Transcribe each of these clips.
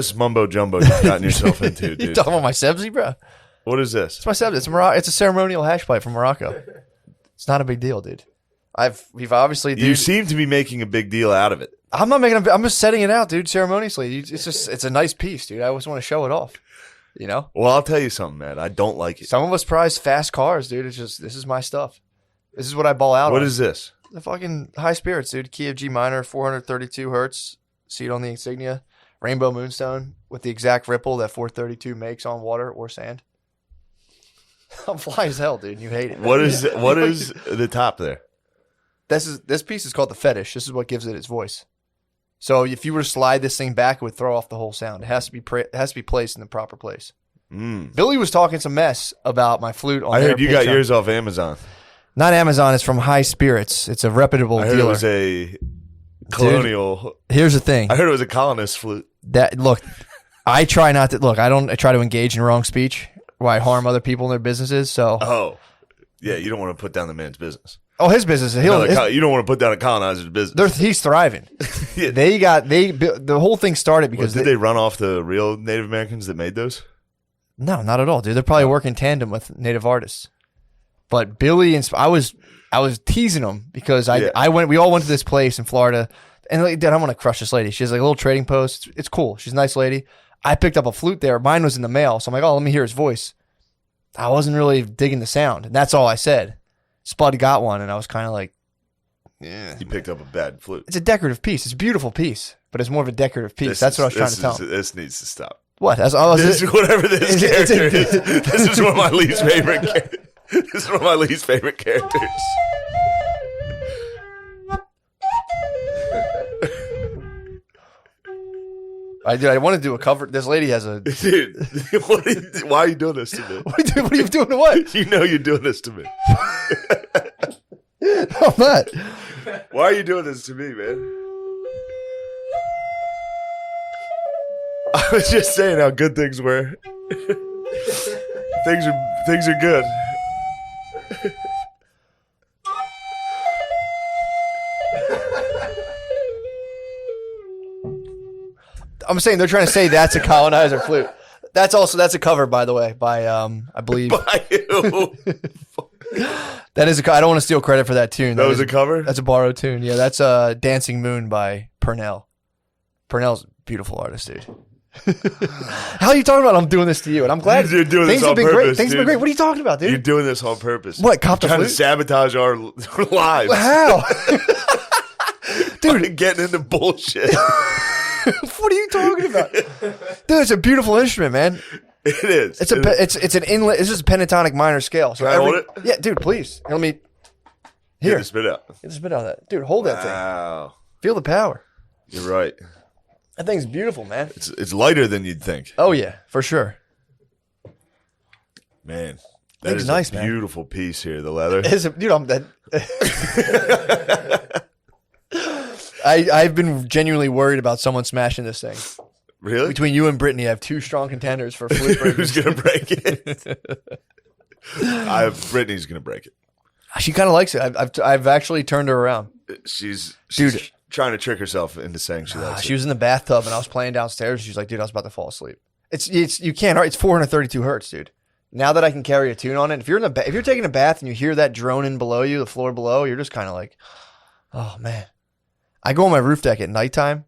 This mumbo jumbo you've gotten yourself into, dude. You talking about my sebzi, bro? What is this? It's my sebzi. It's a ceremonial hash pipe from Morocco. It's not a big deal, dude. We've obviously. Dude, you seem to be making a big deal out of it. I'm not making. I'm just setting it out, dude. Ceremoniously, it's a nice piece, dude. I always want to show it off. You know. Well, I'll tell you something, man. I don't like it. Some of us prize fast cars, dude. It's just this is my stuff. This is what I ball out. What on. is this? The fucking high spirits, dude. Key of G minor, 432 hertz. See it on the insignia. Rainbow moonstone with the exact ripple that 432 makes on water or sand. I'm fly as hell, dude. You hate it. What is the top there? This piece is called the fetish. This is what gives it its voice. So if you were to slide this thing back, it would throw off the whole sound. It has to be placed in the proper place. Billy was talking some mess about my flute on I heard you Patreon. got yours off Amazon. Not Amazon. It's from High Spirits. It's a reputable I heard dealer. it was a colonial. Dude, here's the thing. I heard it was a colonist flute. I try not to look. I try to engage in wrong speech where I harm other people in their businesses. So yeah, you don't want to put down the man's business. Oh, his business. You don't want to put down a colonizer's business. He's thriving. Yeah. The whole thing started because did they run off the real Native Americans that made those? No, not at all, dude. They're probably working in tandem with Native artists. But Billy and I was teasing him because we all went to this place in Florida, and like, dude, I want to crush this lady. She has like a little trading post. It's cool. She's a nice lady. I picked up a flute there. Mine was in the mail, so I'm like, oh, let me hear his voice. I wasn't really digging the sound, and that's all I said. Spud got one, and I was kind of like, yeah. You picked up a bad flute. It's a decorative piece. It's a beautiful piece, but it's more of a decorative piece. That's what I was trying to tell him. This needs to stop. What? Whatever this character is. This is one of my least favorite. This is one of my least favorite characters. I want to do a cover. This lady has a dude. Why are you doing this to me? What are you doing to what? You know you're doing this to me. No, I'm not. Why are you doing this to me, man? I was just saying how good things were. Things are good. I'm saying they're trying to say that's a colonizer flute. That's a cover, by the way, by I believe. By who? That is I don't want to steal credit for that tune. That was a cover? That's a borrowed tune. Yeah, that's Dancing Moon by Purnell. Purnell's a beautiful artist, dude. How are you talking about I'm doing this to you? And I'm glad you're doing things this have on been purpose, great. Things have been great. What are you talking about, dude? You're doing this on purpose. What? Cop the trying flute? to sabotage our lives. How? Dude, getting into bullshit. What are you talking about? Dude, it's a beautiful instrument, man. It is. It's an inlet. It's just a pentatonic minor scale. So Can I hold it? Yeah, dude, please. Let me. Here. Get the spit out. Get the spit out of that. Dude, hold that thing. Wow. Feel the power. You're right. That thing's beautiful, man. It's lighter than you'd think. Oh, yeah, for sure. Man. That is nice, a beautiful piece here, the leather. Dude, I'm dead. I've been genuinely worried about someone smashing this thing. Really? Between you and Brittany, I have two strong contenders for flute breakers. Who's going to break it? Brittany's going to break it. She kind of likes it. I've actually turned her around. She's dude, trying to trick herself into saying she likes it. She was in the bathtub and I was playing downstairs. She's like, dude, I was about to fall asleep. It's 432 hertz, dude. Now that I can carry a tune on it, if you're taking a bath and you hear that droning below you, the floor below, you're just kind of like, oh man. I go on my roof deck at nighttime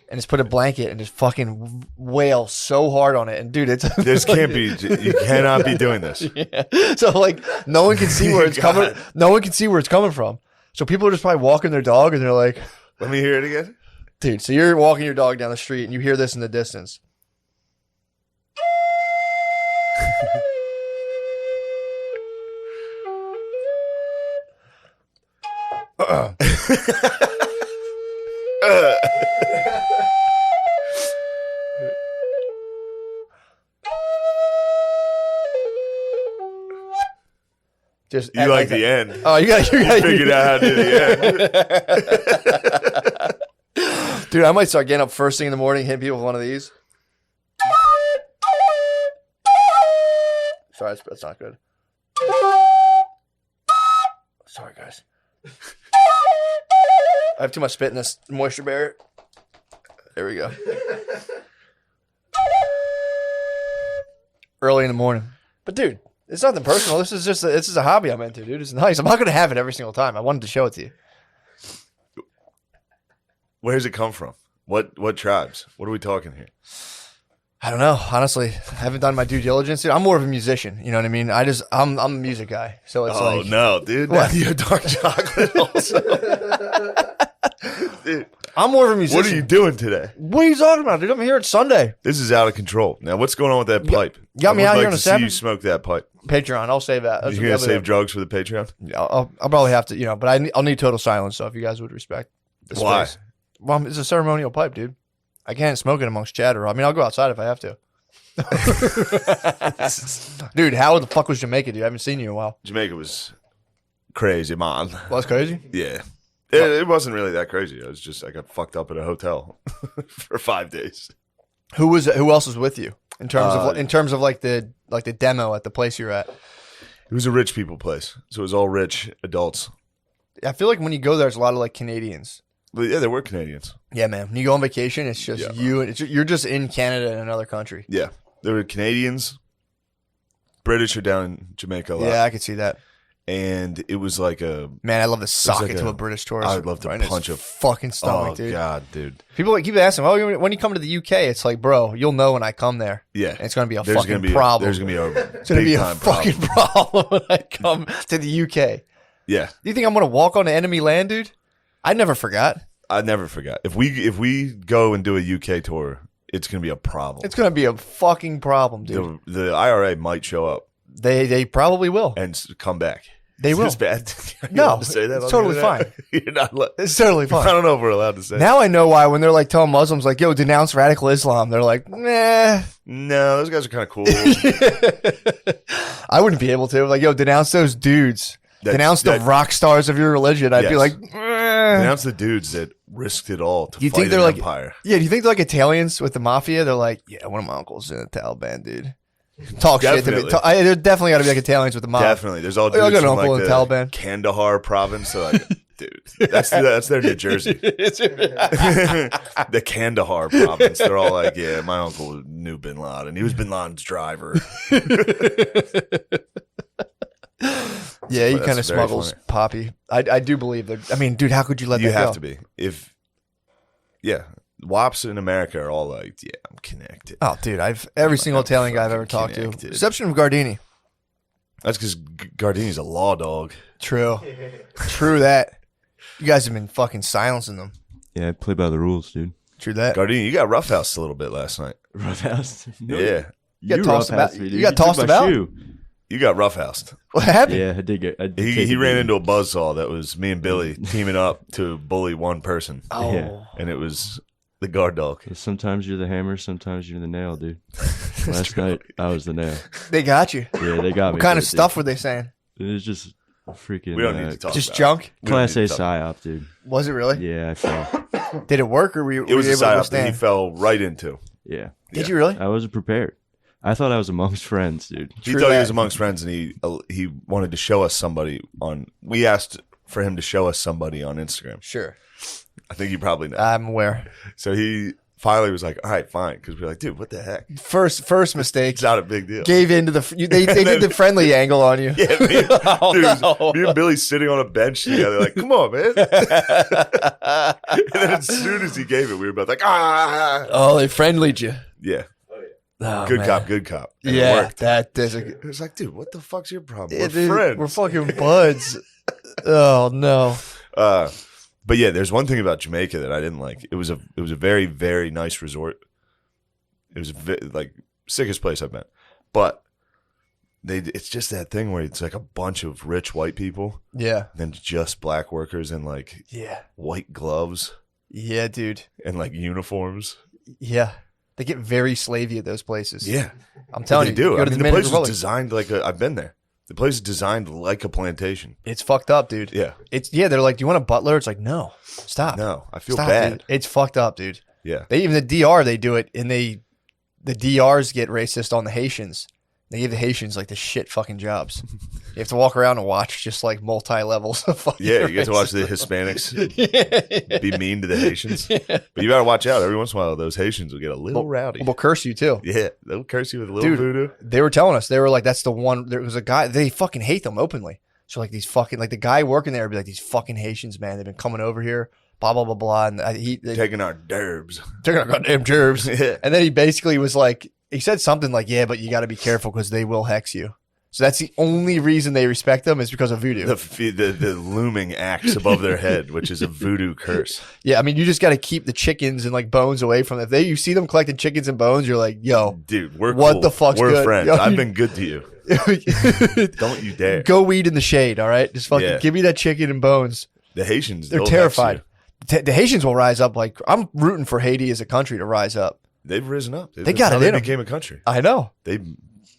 and just put a blanket and just fucking wail so hard on it. And dude, you cannot be doing this. Yeah. So like no one can see where it's coming. No one can see where it's coming from. So people are just probably walking their dog and they're like, let me hear it again. Dude, so you're walking your dog down the street and you hear this in the distance. Just you like the end. Oh, you figured out how to do the end. Dude, I might start getting up first thing in the morning, hitting people with one of these. Sorry, that's not good. Sorry, guys. I have too much spit in this moisture barrier. There we go. early in the morning. But dude, it's nothing personal. This is a hobby I'm into, dude. It's nice. I'm not gonna have it every single time. I wanted to show it to you. Where does it come from? What tribes? What are we talking here? I don't know. Honestly, I haven't done my due diligence. Dude, I'm more of a musician. You know what I mean? I'm a music guy. So it's like, no, dude. What? You're dark chocolate also. Dude, I'm more of a musician. what are you doing today? What are you talking about, dude? I'm here. It's Sunday. This is out of control. Now, what's going on with that pipe? got me I out would here like on a to see Sabbath. you smoke that pipe. Patreon. I'll save that. You're gonna save drugs for the Patreon? I'll probably have to, but I'll need total silence. So if you guys would respect the Why? space. Well, it's a ceremonial pipe, dude. I can't smoke it amongst chatter. I mean, I'll go outside if I have to. Dude, how the fuck was Jamaica, dude? I haven't seen you in a while. Jamaica was crazy, man. Well, that's crazy. Yeah. It wasn't really that crazy. I got fucked up at a hotel for 5 days. Who else was with you in terms of like the demo at the place you're at? It was a rich people place, so it was all rich adults. I feel like when you go there, there's a lot of like Canadians. But yeah, there were Canadians. Yeah, man. When you go on vacation, it's just you, and you're just in Canada in another country. Yeah, there were Canadians. British are down in Jamaica a lot. Yeah, I could see that. And it was like a man. I love to sock like it to a British tourist. I'd love to right punch a fucking stomach, dude. Oh god, dude. People keep asking, "Oh, when you come to the UK?" It's like, bro, you'll know when I come there. Yeah, and it's gonna be a there's fucking gonna be problem. There's gonna be a it's gonna be a fucking problem when I come to the UK. Yeah. You think I'm gonna walk on enemy land, dude? I never forgot. I never forgot. If we go and do a UK tour, it's gonna be a problem. It's gonna be a fucking problem, dude. The IRA might show up. They probably will and come back. They will. Is this bad? No, to say that it's totally fine. You're not. It's totally fine. I don't know if we're allowed to say. Now I know why when they're like telling Muslims like, "Yo, denounce radical Islam," they're like, "Nah." No, those guys are kind of cool. I wouldn't be able to. Like, yo, denounce those dudes. Denounce the rock stars of your religion. I'd be like, denounce the dudes that risked it all to fight an empire. Yeah, do you think they're like Italians with the mafia? They're like, yeah, one of my uncles in the Taliban, dude. Talk shit to me. There definitely got to be like Italians with the mob. Definitely. There's all dudes I got an from uncle like in the Taliban. Kandahar province. So like, dude, that's their New Jersey. The Kandahar province. They're all like, yeah, my uncle knew Bin Laden. He was Bin Laden's driver. Yeah, he kind of smuggles poppy. I do believe that. I mean, dude, how could you let that go? You have to be. Yeah. WAPs in America are all like, yeah, I'm connected. Oh, dude, every single Italian guy I've ever talked to, exception of Gardini. That's because Gardini's a law dog. True that. You guys have been fucking silencing them. Yeah, I play by the rules, dude. True that. Gardini, you got roughhoused a little bit last night. Roughhoused? No. Yeah. You got tossed about. You got tossed about. You got roughhoused. What happened? Yeah, I did. He ran into a buzzsaw that was me and Billy teaming up to bully one person. Oh. Yeah. And it was the guard dog. Sometimes you're the hammer, sometimes you're the nail, dude. Last night, I was the nail. They got you. Yeah, they got me. What kind of stuff were they saying? It was just freaking. We don't need to talk just about junk? Class A psyop, dude. Was it really? Yeah, I fell. Did it work or were you It was a able to psyop that he stand? fell right into. Yeah. Did you really? I wasn't prepared. I thought I was amongst friends, dude. He thought he was amongst friends, and he wanted to show us somebody on. We asked for him to show us somebody on Instagram. Sure. I think you probably know. I'm aware. So he finally was like, "All right, fine," because we we're like, "Dude, what the heck?" First mistake. It's not a big deal. Gave into they did the friendly angle on you. Yeah, me and Billy sitting on a bench together, like, "Come on, man!" And then as soon as he gave it, we were both like, "Ah!" Oh, they friendlied you. Yeah. Oh, good man. cop, good cop. And it Yeah, worked. it was like, dude, what the fuck's your problem? Yeah, We're dude, friends. We're fucking buds. Oh no. But yeah, there's one thing about Jamaica that I didn't like. It was a very, very nice resort. It was like sickest place I've been. But it's just that thing where it's like a bunch of rich white people. Yeah. And then just black workers in like white gloves. Yeah, dude. And like uniforms. Yeah. They get very slavey at those places. Yeah. I'm telling you. They do. Go to the place is designed like I've been there. The place is designed like a plantation. It's fucked up, dude. Yeah. They're like, "Do you want a butler?" It's like, "No. Stop." No, I feel Stop, bad. Dude. It's fucked up, dude. Yeah. Even the DR, they do it, and the DRs get racist on the Haitians. They gave the Haitians like the shit fucking jobs. You have to walk around and watch just like multi levels of fucking. Yeah, you get to watch the Hispanics be mean to the Haitians. Yeah. But you gotta watch out. Every once in a while, those Haitians will get a little rowdy. They'll curse you too. Yeah, they'll curse you with a little voodoo. They were telling us, they were like, that's the one. There was a guy, they fucking hate them openly. So like these fucking, like the guy working there would be like, these fucking Haitians, man, they've been coming over here, blah, blah, blah, blah. And taking our derbs. Taking our goddamn gerbs. Yeah. And then he basically was like, he said something like, yeah, but you got to be careful because they will hex you. So that's the only reason they respect them is because of voodoo. The looming axe above their head, which is a voodoo curse. Yeah, I mean, you just got to keep the chickens and like bones away from them. If you see them collecting chickens and bones, you're like, yo, dude, we're what cool. the fuck's we're good? friends. Yo, I've been good to you. Don't you dare. Go weed in the shade, all right? Just fucking give me that chicken and bones. The Haitians, they're terrified. The Haitians will rise up. Like, I'm rooting for Haiti as a country to rise up. They've risen up. They got it in them. They became a country. I know. They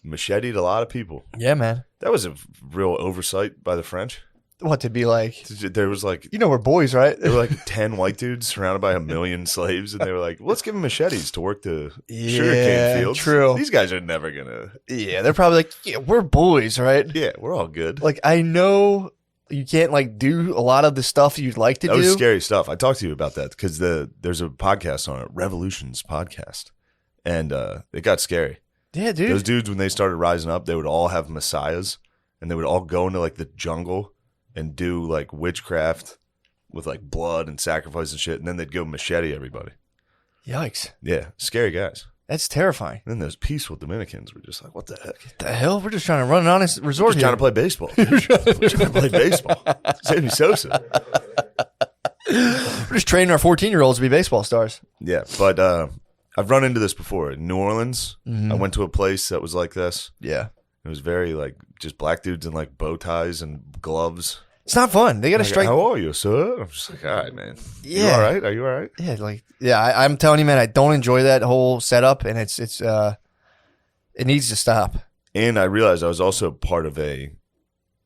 macheted a lot of people. Yeah, man. That was a real oversight by the French. What, to be like? There was like... You know we're boys, right? There were like 10 white dudes surrounded by 1 million slaves, and they were like, let's give them machetes to work the sugarcane fields. True. These guys are never going to... Yeah, they're probably like, yeah, we're boys, right? Yeah, we're all good. Like, I know you can't like do a lot of the stuff you'd like to do. That was scary stuff. I talked to you about that because there's a podcast on it, Revolutions podcast, and it got scary. Yeah, dude. Those dudes, when they started rising up, they would all have messiahs, and they would all go into like the jungle and do like witchcraft with like blood and sacrifice and shit, and then they'd go machete everybody. Yikes. Yeah, scary guys. That's terrifying. And then those peaceful Dominicans were just like, what the heck? The hell? We're just trying to run an honest resort We're just trying to play baseball. We're trying to play baseball. Sammy Sosa. We're just training our 14-year-olds to be baseball stars. Yeah, but I've run into this before. In New Orleans, I went to a place that was like this. Yeah. It was very like just black dudes in like bow ties and gloves. It's not fun. They got to Like, strike. how are you, sir? I'm just like, all right, man. Yeah. You all right? Are you all right? Yeah, I'm telling you, man, I don't enjoy that whole setup, and it needs to stop. And I realized I was also part of a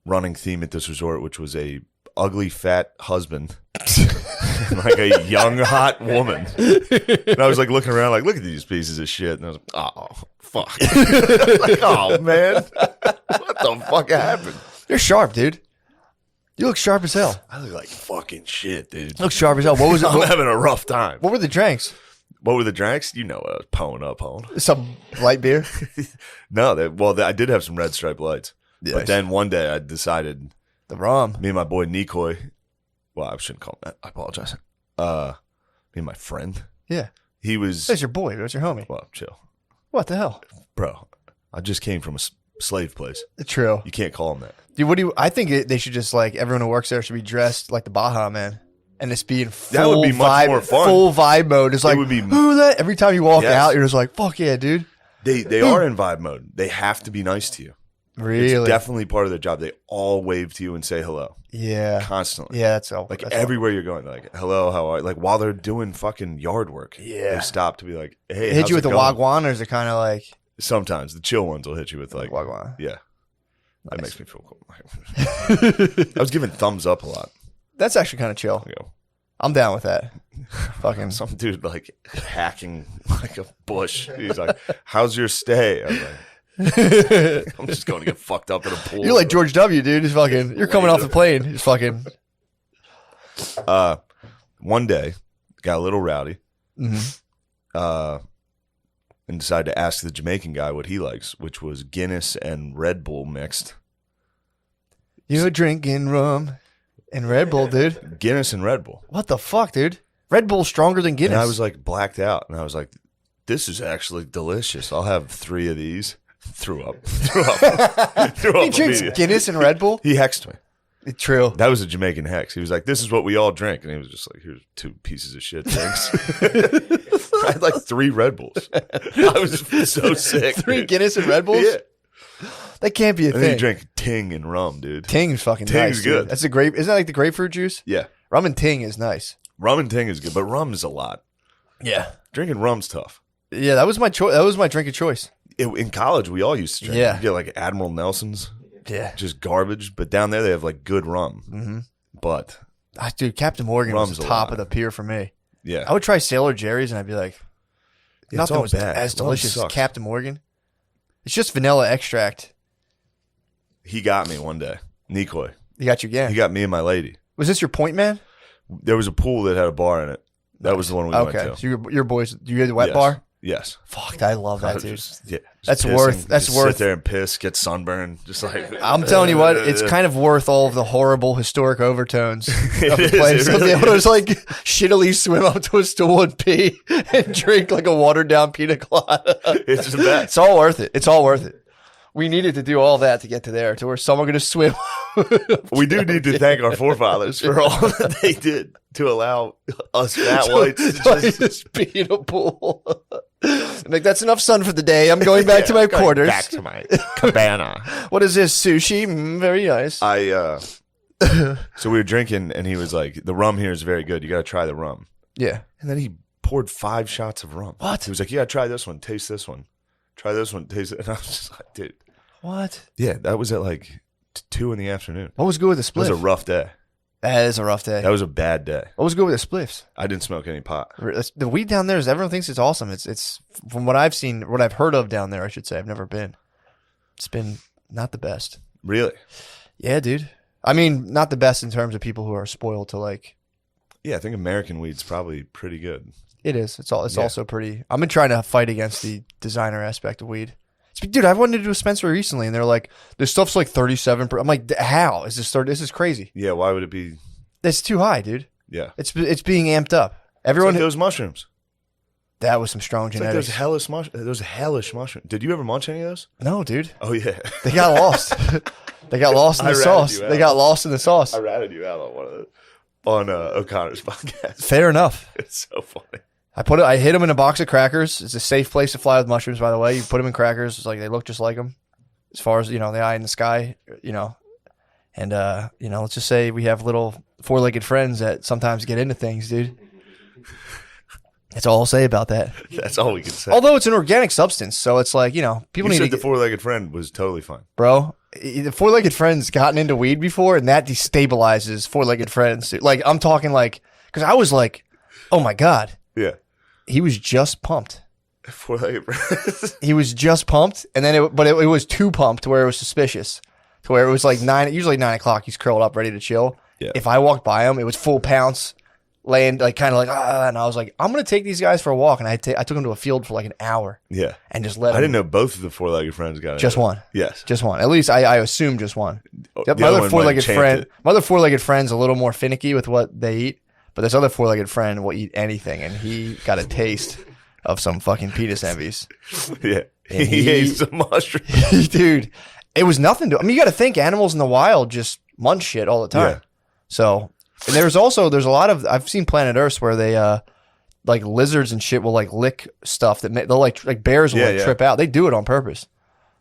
running theme at this resort, which was a ugly fat husband, like a young hot woman. And I was like looking around, like, look at these pieces of shit, and I was like, oh fuck, like, oh man, what the fuck happened? You're sharp, dude. You look sharp as hell. I look like fucking shit, dude. You look sharp as hell. What was it? I'm having a rough time. What were the drinks? What were the drinks? You know what I was pulling up on. Some light beer? No, I did have some Red Stripe Lights. Yes. But then one day I decided... The rum. Me and my boy Nikoi... Well, I shouldn't call him that. I apologize. Me and my friend. Yeah. He was... That's your boy. That's your homie. Well, chill. What the hell? Bro, I just came from a slave place. True. You can't call him that. Dude, I think they should just like, everyone who works there should be dressed like the Baja Man. And just be in full that would be much vibe, more fun. Full vibe mode. It's like, would be, who that? Every time you walk out, you're just like, fuck yeah, dude. They are in vibe mode. They have to be nice to you. Really? It's definitely part of their job. They all wave to you and say hello. Yeah. Constantly. Yeah, that's all. Like everywhere you're going, like, hello, how are you? Like while they're doing fucking yard work. Yeah. They stop to be like, hey, hit you with the wagwan, or is it kind of like... Sometimes. The chill ones will hit you with like... Wagwan. Yeah. That Nice. makes me feel cool. I was giving thumbs up a lot. That's actually kind of chill. I'm down with that. Fucking some dude like hacking like a bush. He's like, "How's your stay?" I'm like, "I'm just going to get fucked up in a pool." You're like George W, dude. Just fucking. You're coming off the plane. Just fucking. One day, got a little rowdy. Mm-hmm. And decided to ask the Jamaican guy what he likes, which was Guinness and Red Bull mixed. You're drinking rum and Red Bull, dude. Guinness and Red Bull. What the fuck, dude? Red Bull's stronger than Guinness. And I was like blacked out, and I was like, "This is actually delicious. I'll have 3 of these." Threw up. He drinks Guinness and Red Bull? He hexed me. True. That was a Jamaican hex. He was like, "This is what we all drink," and he was just like, "Here's 2 pieces of shit drinks." I had like 3 Red Bulls. I was so sick. 3 dude. Guinness and Red Bulls? Yeah. That can't be a And thing. then he drank Ting and rum, dude. Ting's fucking Ting's nice, good. Dude. That's a grape. Isn't that like the grapefruit juice? Yeah. Rum and Ting is nice. Rum and Ting is good, but rum is a lot. Yeah. Drinking rum's tough. Yeah, that was my choice. That was my drink of choice. In college, we all used to drink. Yeah. You get like Admiral Nelson's. Yeah. Just garbage. But down there, they have like good rum. Mm-hmm. But. Dude, Captain Morgan was Rum's the a top lot. of the pier for me. Yeah. I would try Sailor Jerry's and I'd be like, It's nothing all was bad. as Rum delicious as sucks. Captain Morgan. It's just vanilla extract. He got me one day. Nikoi. He got you again. He got me and my lady. Was this your point man? There was a pool that had a bar in it. That was the one we went to. So your boys, you had the wet Yes. bar? Yes. Fuck, I love that, dude. That's pissing, worth. That's just worth. Sit there and piss, get sunburned, just like. I'm telling you what, it's kind of worth all of the horrible historic overtones of the is, place. it To be really able to just like shittily swim up to a stool and pee and drink like a watered down pina colada. It's the best. It's all worth it. It's all worth it. We needed to do all that to get to there, to where someone could just swim. We do need to thank our forefathers for all that they did to allow us fat whites to just pee in a pool. I'm like, that's enough sun for the day. I'm going back to my quarters. Back to my cabana. What is this, sushi? Very nice. So we were drinking, and he was like, "The rum here is very good. You got to try the rum." Yeah. And then he poured 5 shots of rum. What? He was like, "Yeah, try this one. Taste this one. Try this one. Taste it." And I was just like, "Dude, What? yeah." That was at like 2 in the afternoon. What was good with the It was spliff? a rough day. That is a rough day. That was a bad day. What was good with the spliffs? I didn't smoke any pot. The weed down there is, everyone thinks it's awesome. It's from what I've seen, what I've heard of down there, I should say. I've never been. It's been not the best. Really? Yeah, dude. I mean, not the best in terms of people who are spoiled to like. Yeah, I think American weed's probably pretty good. It is. It's Yeah. also pretty. I've been trying to fight against the designer aspect of weed. Dude, I went into a dispensary recently, and they're like, "This stuff's like 37." I'm like, "How is this 30? This is crazy. Yeah, why would it be? That's too high, dude. Yeah. It's being amped up. It's Everyone like those mushrooms. that was some strong It's like genetics. those hellish mushrooms. Did you ever munch any of those? No, dude. Oh, yeah. They got lost. They got lost in I the ratted sauce. you out. They got lost in the sauce. I ratted you out on one of those. On O'Connor's podcast. Fair enough. It's so funny. I hit them in a box of crackers. It's a safe place to fly with mushrooms, by the way. You put them in crackers. It's like they look just like them, as far as the eye in the sky, And let's just say we have little 4-legged friends that sometimes get into things, dude. That's all I'll say about that. That's all we can say. Although it's an organic substance, so it's like people you need said to the 4-legged friend was totally fine. bro. The 4-legged friend's gotten into weed before, and that destabilizes 4-legged friends. Like I'm talking like, because I was like, oh my god, Yeah. he was just pumped. 4-legged friend. He was just pumped, and then it was too pumped where it was suspicious, to where it was like usually 9 o'clock. He's curled up ready to chill. Yeah. If I walked by him, it was full pounce, laying like kind of like and I was like, I'm gonna take these guys for a walk, and I took him to a field for like an hour Yeah. and just let I him. didn't know both of the 4-legged friends got it. Just one. Yes. Just one. At least I assume just one. The My other other one four-legged might have friend, champed my other four-legged friend's a little more finicky with what they eat, but this other four-legged friend will eat anything, and he got a taste of some fucking penis envies. Yeah. And He ate some mushrooms. Dude, it was nothing to. I mean, you got to think animals in the wild just munch shit all the time. Yeah. So, and there's a lot of, I've seen Planet Earth where they like lizards and shit will like lick stuff that they'll like bears will Yeah, yeah. trip out. They do it on purpose.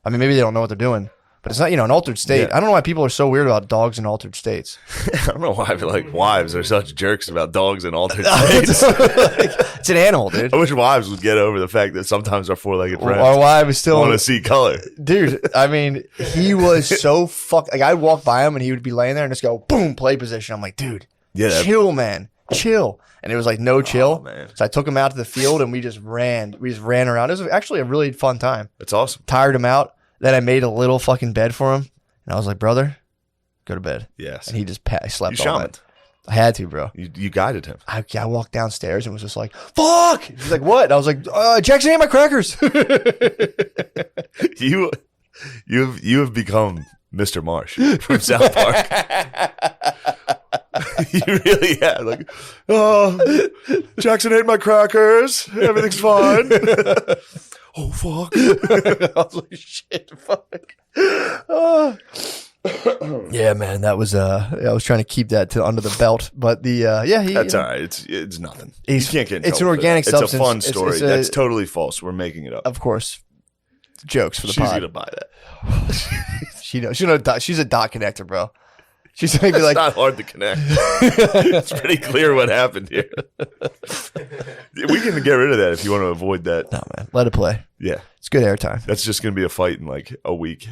I mean, maybe they don't know what they're doing, but it's not an altered state. Yeah. I don't know why people are so weird about dogs in altered states. I don't know why, but like wives are such jerks about dogs in altered states. It's an animal, dude. I wish wives would get over the fact that sometimes our 4-legged friends Our wife is still want to see color. dude. I mean, he was so like I'd walk by him and he would be laying there and just go boom, play position. I'm like, dude, Yeah. chill, man, chill. And it was like no chill. Oh, man. So I took him out to the field and we just ran around. It was actually a really fun time. That's awesome. Tired him out. Then I made a little fucking bed for him, and I was like, brother, go to bed. Yes. And he just slept You all shamaned. night. I had to, bro. You guided him. I walked downstairs and was just like, fuck. He's like, what? And I was like, Jackson ate my crackers. You have become Mr. Marsh from South Park. You really have. Like, oh, Jackson ate my crackers. Everything's fine. Oh, fuck. I was like, shit, fuck. Yeah, man, that was I was trying to keep that under the belt, but That's all right. It's nothing. You can't get in it's an trouble for organic that. substance. It's a fun It's- story. it's That's totally false. We're making it up. of course, jokes for the She's pod. gonna buy that. She knows. She's a dot connector, bro. She's gonna be It's like, not hard to connect. It's pretty clear what happened here. We can get rid of that if you want to avoid that. no, man, let it play. Yeah, It's good airtime. that's just gonna be a fight in like a week,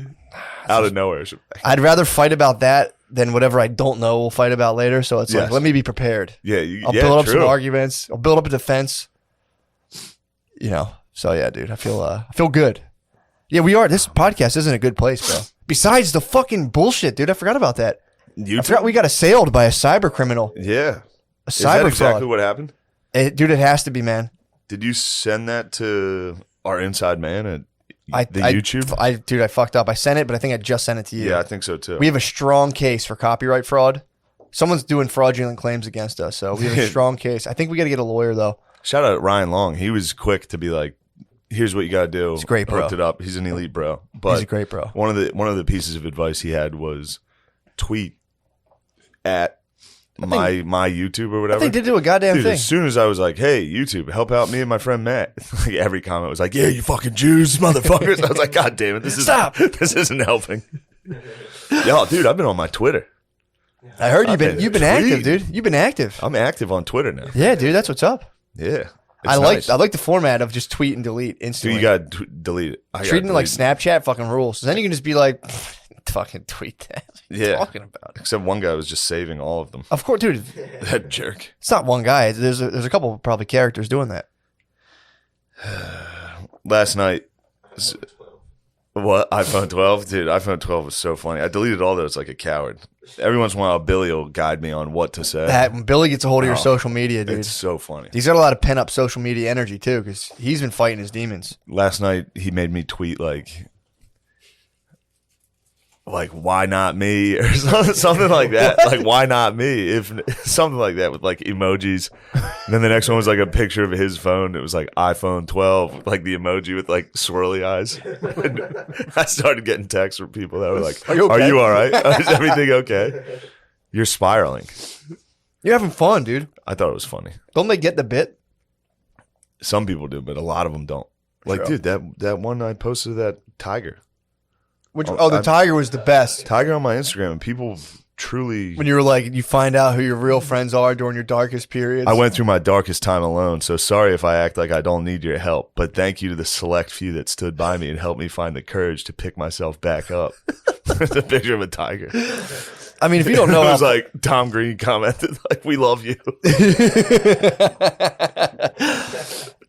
out of nowhere. I'd rather fight about that than whatever I don't know we'll fight about later. So it's like, Yes. let me be prepared. Yeah, I'll build up some arguments. I'll build up a defense. So yeah, dude, I feel good. Yeah, we are. This podcast isn't a good place, bro. Besides the fucking bullshit, dude. I forgot about that. I forgot we got assailed by a cyber criminal. Yeah. A Is that cyber exactly fraud. what happened? Dude, it has to be, man. Did you send that to our inside man at YouTube? I fucked up. I sent it, but I think I just sent it to you. Yeah, I think so too. We have a strong case for copyright fraud. Someone's doing fraudulent claims against us, so we have a strong case. I think we got to get a lawyer, though. Shout out Ryan Long. He was quick to be like, here's what you got to do. He's a great bro. Hooked it up. He's an elite bro. But He's a great bro. One of the pieces of advice he had was tweet at my YouTube or whatever. They did do a goddamn Dude, thing. as soon as I was like, hey, YouTube, help out me and my friend Matt, like every comment was like, yeah, you fucking Jews, motherfuckers. I was like, God damn it, this isn't helping. Yo, dude, I've been on my Twitter. I heard you've been active, dude. You've been active. I'm active on Twitter now. Yeah, dude, that's what's up. Yeah. I nice. like the format of just tweet and delete instantly. Dude, you got to delete it. Treating it like Snapchat fucking rules. Then you can just be like, fucking tweet that. What are you talking about? Except one guy was just saving all of them. Of course, dude. That jerk. It's not one guy. There's a couple probably characters doing that. Last night, what? iPhone 12? Dude, iPhone 12 was so funny. I deleted all those like a coward. Every once in a while, Billy will guide me on what to say. When Billy gets a hold of your social media, dude. It's so funny. He's got a lot of pent up social media energy too, because he's been fighting his demons. Last night, he made me tweet like why not me or something like that. Like, why not me? If something like that with like emojis. And then the next one was like a picture of his phone. It was like iPhone 12, like the emoji with like swirly eyes. And I started getting texts from people that were like, "Are you all right? Is everything okay? You're spiraling." You're having fun, dude. I thought it was funny. Don't they get the bit? Some people do, but a lot of them don't. Like, True. dude, that one I posted of that tiger. The tiger was the best. Tiger on my Instagram, and people truly. When you were like, you find out who your real friends are during your darkest periods. I went through my darkest time alone, so sorry if I act like I don't need your help, but thank you to the select few that stood by me and helped me find the courage to pick myself back up. It's a picture of a tiger. I mean, if you don't know, it was like Tom Green commented, like, "We love you."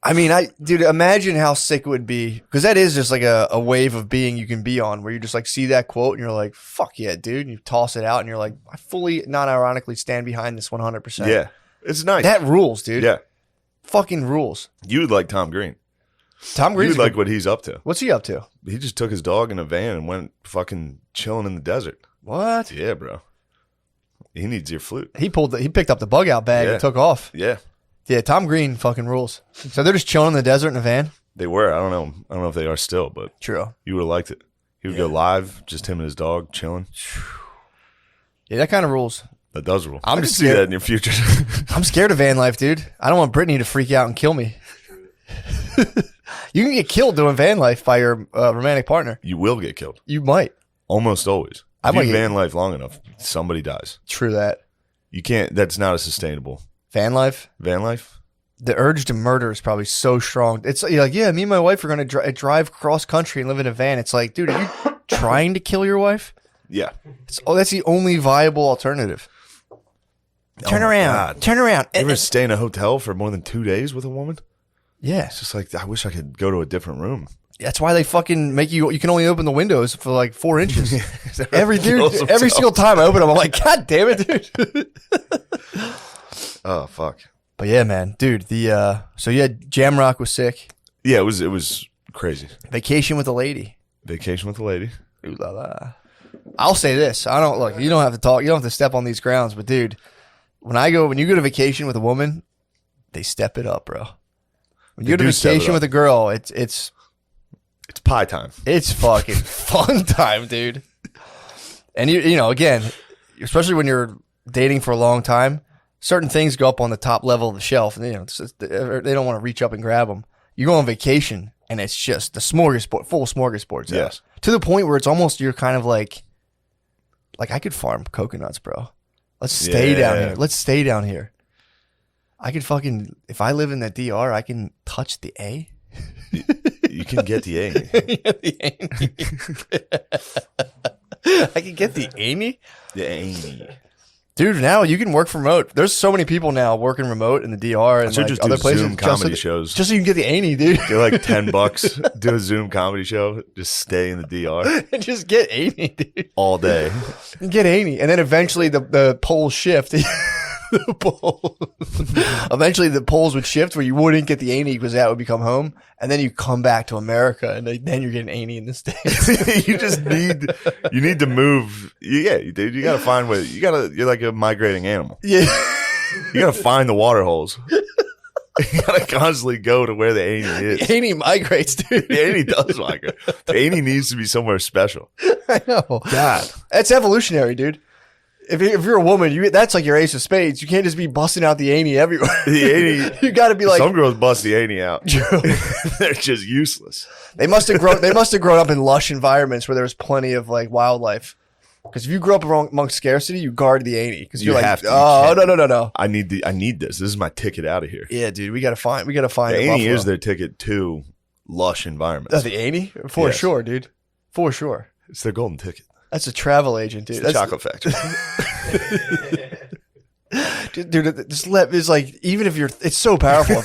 I mean, dude, imagine how sick it would be, because that is just like a wave of being you can be on, where you just like see that quote and you're like, fuck yeah, dude. And you toss it out and you're like, I fully, not ironically, stand behind this 100%. Yeah, it's nice. That rules, dude. Yeah, fucking rules. You would like Tom Green. Tom Green's You'd like what he's up to. What's he up to? He just took his dog in a van and went fucking chilling in the desert. What? Yeah, bro. He needs your flute. He picked up the bug out bag and took off. Yeah. Yeah, Tom Green fucking rules. So they're just chilling in the desert in a van? They were. I don't know if they are still, but true. You would have liked it. He would go live, just him and his dog chilling. Yeah, that kind of rules. That does rule. I'm I just can see that in your future. I'm scared of van life, dude. I don't want Brittany to freak out and kill me. You can get killed doing van life by your romantic partner. You will get killed. You might. Almost always. I If might you get- van life long enough, somebody dies. True that. You can't. That's not a sustainable Van life? van life. The urge to murder is probably so strong. It's you're like, yeah, me and my wife are going to drive cross country and live in a van. It's like, dude, are you trying to kill your wife? Yeah. That's the only viable alternative. Turn my around. God. Turn around. You ever stay in a hotel for more than 2 days with a woman? Yeah. It's just like, I wish I could go to a different room. That's why they fucking make you can only open the windows for like 4 inches. every Kills single time I open them, I'm like, God damn it, dude. Oh, fuck. But yeah, man, dude, so yeah, Jamrock was sick. Yeah, it was crazy. Vacation with a lady. Vacation with a lady. Ooh la la. I'll say this. I don't look, you don't have to talk, you don't have to step on these grounds, but dude, when you go to vacation with a woman, they step it up, bro. When you go to vacation with a girl, it's pie time. It's fucking fun time, dude. And you know, again, especially when you're dating for a long time, certain things go up on the top level of the shelf, and they don't want to reach up and grab them. You go on vacation, and it's just the smorgasbord, full smorgasbords. Yes. To the point where it's almost you're kind of like I could farm coconuts, bro. Let's stay down here. Let's stay down here. I could fucking, if I live in the DR, I can touch the A. You can get the A. I can get the Amy. The Amy. Dude, now you can work from remote. There's so many people now working remote in the DR and should like just other do places. Zoom comedy shows. Just so you can get the A&E, dude. Get like $10, do a Zoom comedy show, just stay in the DR And just get A&E, dude. all day. And get A&E. And then eventually the polls shift. Eventually the polls would shift where you wouldn't get the A&E because that would become home. And then you come back to America and then you're getting A&E in the States. You need to move. Yeah, dude, you got to find ways. You're like a migrating animal. Yeah. You got to find the water holes. You got to constantly go to where the A&E is. The A&E migrates, dude. The A&E does migrate. The A&E needs to be somewhere special. I know. God. That's evolutionary, dude. If you're a woman, that's like your ace of spades. You can't just be busting out the A&E everywhere. The A&E. You got to be like some girls bust the A&E out. They're just useless. They must have grown up in lush environments where there's plenty of like wildlife. Because if you grew up amongst scarcity, you guard the A&E. Because you're like, oh no. I need this. This is my ticket out of here. Yeah, dude, we gotta find. The a A&E buffalo. is their ticket to lush environments. Oh, the A&E for Yes. sure, dude. For sure. It's their golden ticket. That's a travel agent, dude. It's the chocolate factory. Dude, it's like even if it's so powerful.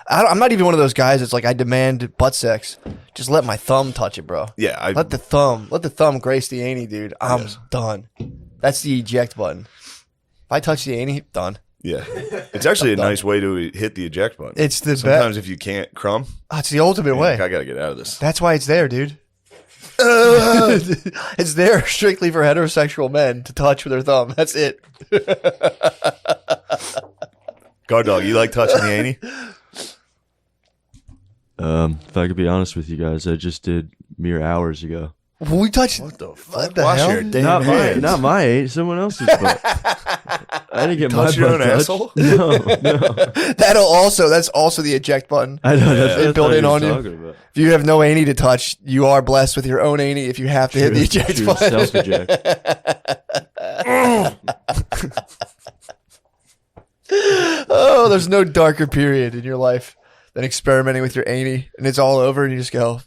I'm not even one of those guys that's like I demand butt sex. Just let my thumb touch it, bro. Yeah, Let the thumb grace the A&E, dude. I'm done. That's the eject button. If I touch the A&E, done. Yeah, it's actually a nice way to hit the eject button. It's the best. Sometimes if you can't crumb, It's the ultimate you're way. like, I gotta get out of this. That's why it's there, dude. It's there strictly for heterosexual men to touch with their thumb. That's it. Guard dog, you like touching the A&E? If I could be honest with you guys, I just did mere hours ago. We touched. What the What fuck? the Wash hell? your damn Not hands. my eight, someone else's butt. I didn't get Touch my your butt own touched. asshole? No. That's also the eject button. I know that's They what built I in was on you. talking about. If you have no A&E to touch, you are blessed with your own A&E if you have to hit the eject True, button. self-eject. Oh, there's no darker period in your life than experimenting with your A&E, and it's all over, and you just go,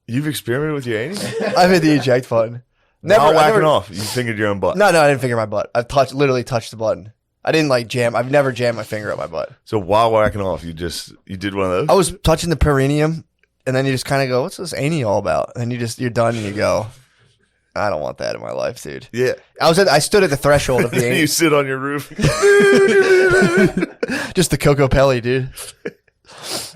You've experimented with your A&E? I've hit the eject button. While I whacking off, you fingered your own butt. No, I didn't finger my butt. I've literally touched the button. I didn't like jam. I've never jammed my finger up my butt. So while whacking off, you did one of those? I was touching the perineum, and then you just kind of go, "What's this A&E all about?" And you're done, and you go, "I don't want that in my life, dude." Yeah. I stood at the threshold of the You A&E, sit on your roof. just the Coco Pelli, dude.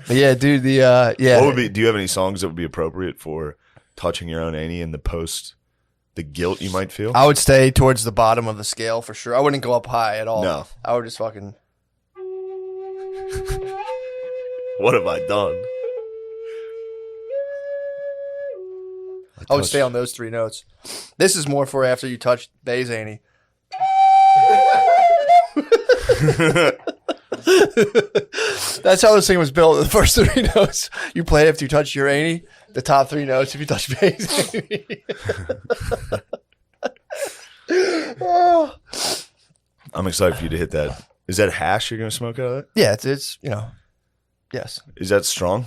But yeah, dude. Yeah. Do you have any songs that would be appropriate for touching your own A&E in the guilt you might feel? I would stay towards the bottom of the scale for sure. I wouldn't go up high at all. No. I would just fucking. What have I done? I would stay on those three notes. This is more for after you touch Bay's A&E. That's how this thing was built. The first three notes you play after you touch your A&E. The top three notes if you touch Bay's A&E. Oh. I'm excited for you to hit that. Is that hash you're going to smoke out of that? Yeah, it's yes, Is that strong?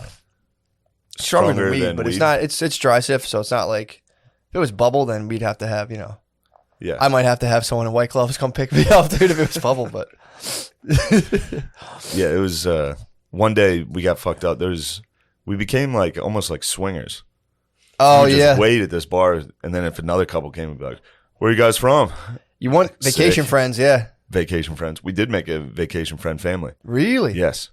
stronger than weed, but weed? it's not. It's dry sift, so it's not like if it was bubble, then we'd have to have Yeah. I might have to have someone in white gloves come pick me up, dude, if it was bubble, but. Yeah, it was one day we got fucked up. We became like almost like swingers. Oh, We would yeah. just wait at this bar, and then if another couple came, we'd be like, "Where are you guys from?" You want vacation Sick. friends, yeah. Vacation friends. We did make a vacation friend family. Really? Yes,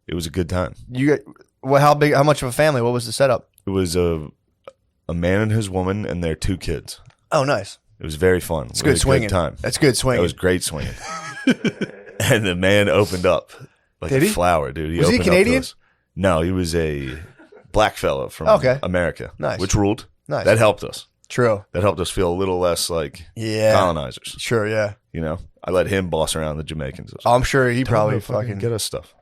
it was a good time. You got well, how much of a family? What was the setup? It was a man and his woman and their 2 kids. Oh, nice. It was very fun. It's good swinging. Time. That's good That swinging. was great swinging. And the man opened up like Did a he? flower, dude. Was he opened up to Canadian? us. No, he was a black fellow from Okay. America. Nice. Which ruled. Nice. That helped us. True. That helped us feel a little less like Yeah. colonizers. Sure, yeah. You know, I let him boss around the Jamaicans. I'm sure he Tell him probably to fucking get us stuff.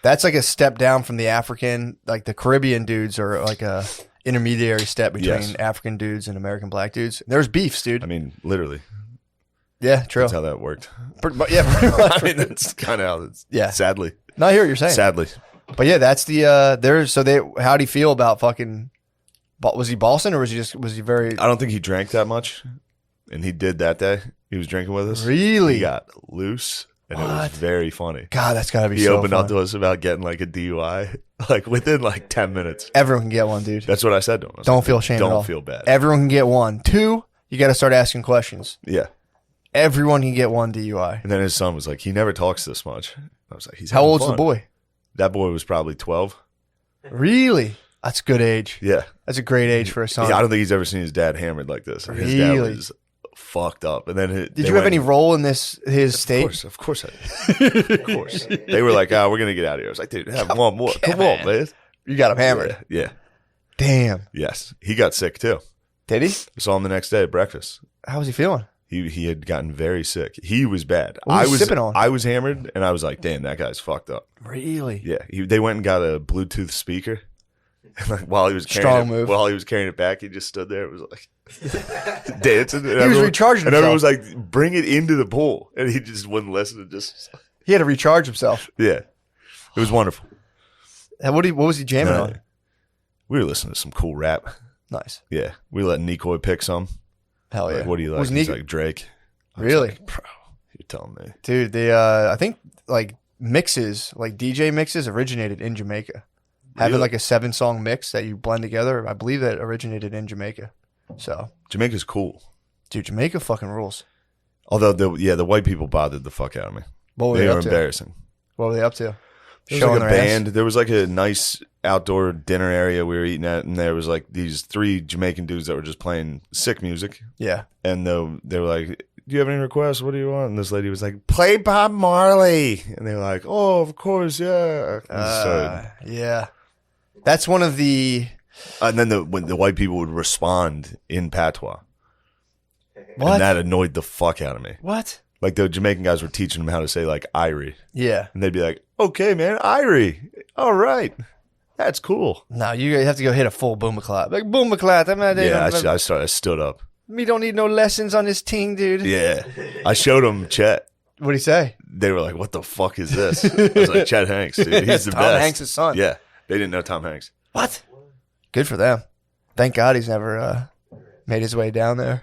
That's like a step down from the African, like the Caribbean dudes are like a intermediary step between Yes. African dudes and American black dudes. There's beefs, dude. I mean, literally, Yeah, true. that's how that worked. Pretty much. I mean, that's kind of how it's. Yeah. Sadly, No, I hear what you're saying. sadly, But yeah, that's the how'd he feel about fucking was he bossing or was he very I don't think he drank that much. and he did that day. He was drinking with us. Really? He got loose, and it was very funny. God, that's gotta be. He so opened fun. up to us about getting like a DUI, like within like 10 minutes. Everyone can get one, dude. That's what I said to him. Don't feel shame at all. Don't feel bad. Everyone can get one. 2, you got to start asking questions. Yeah. Everyone can get one DUI. And then his son was like, he never talks this much. I was like, he's How having old's the fun. boy? That boy was probably 12. Really? That's a good age. Yeah. That's a great age for a son. I don't think he's ever seen his dad hammered like this. His dad was fucked up. And then did you have any role in his state? Of course I did. Of course. They were like, we're going to get out of here. I was like, dude, have one more. Come on, man. You got him hammered. Yeah. Damn. Yes. He got sick too. Did he? I saw him the next day at breakfast. How was he feeling? He had gotten very sick. He was bad. What was he sipping on? I was hammered, and I was like, damn, that guy's fucked up. Really? Yeah. They went and got a Bluetooth speaker. And like, while he was Strong move. While he was carrying it back, he just stood there. It was like dancing. He was recharging and himself. everyone was like, bring it into the pool. And he just wouldn't listen. And just He had to recharge himself. Yeah. It was wonderful. And what was he jamming on? We were listening to some cool rap. Nice. Yeah. We let Nikoi pick some. Hell yeah. Like, what do you like? Was He's like, Drake. Really? Like, bro, you're telling me. Dude, I think like mixes, like DJ mixes originated in Jamaica. Having like a 7-song mix that you blend together, I believe that originated in Jamaica. So Jamaica's cool. Dude, Jamaica fucking rules. Although the white people bothered the fuck out of me. What were They they were up to? embarrassing. What were they up to? There was Showing like a their band. ass? There was like a nice outdoor dinner area we were eating at, and there was like these 3 Jamaican dudes that were just playing sick music. Yeah. And they were like, do you have any requests? What do you want? And this lady was like, play Bob Marley. And they were like, oh, of course, yeah. Yeah. That's one of the... And then when the white people would respond in patois. What? And that annoyed the fuck out of me. What? Like the Jamaican guys were teaching them how to say like Irie. Yeah. And they'd be like, okay, man, Irie. All right. That's cool. No, you have to go hit a full boomaclap. Like, boomaclap. I stood up. Me don't need no lessons on this ting, dude. Yeah. I showed them Chet. What'd he say? They were like, what the fuck is this? I was like, Chet Hanks, dude. He's the Tom best. Hanks' son. Yeah. They didn't know Tom Hanks. What? Good for them. Thank God he's never made his way down there.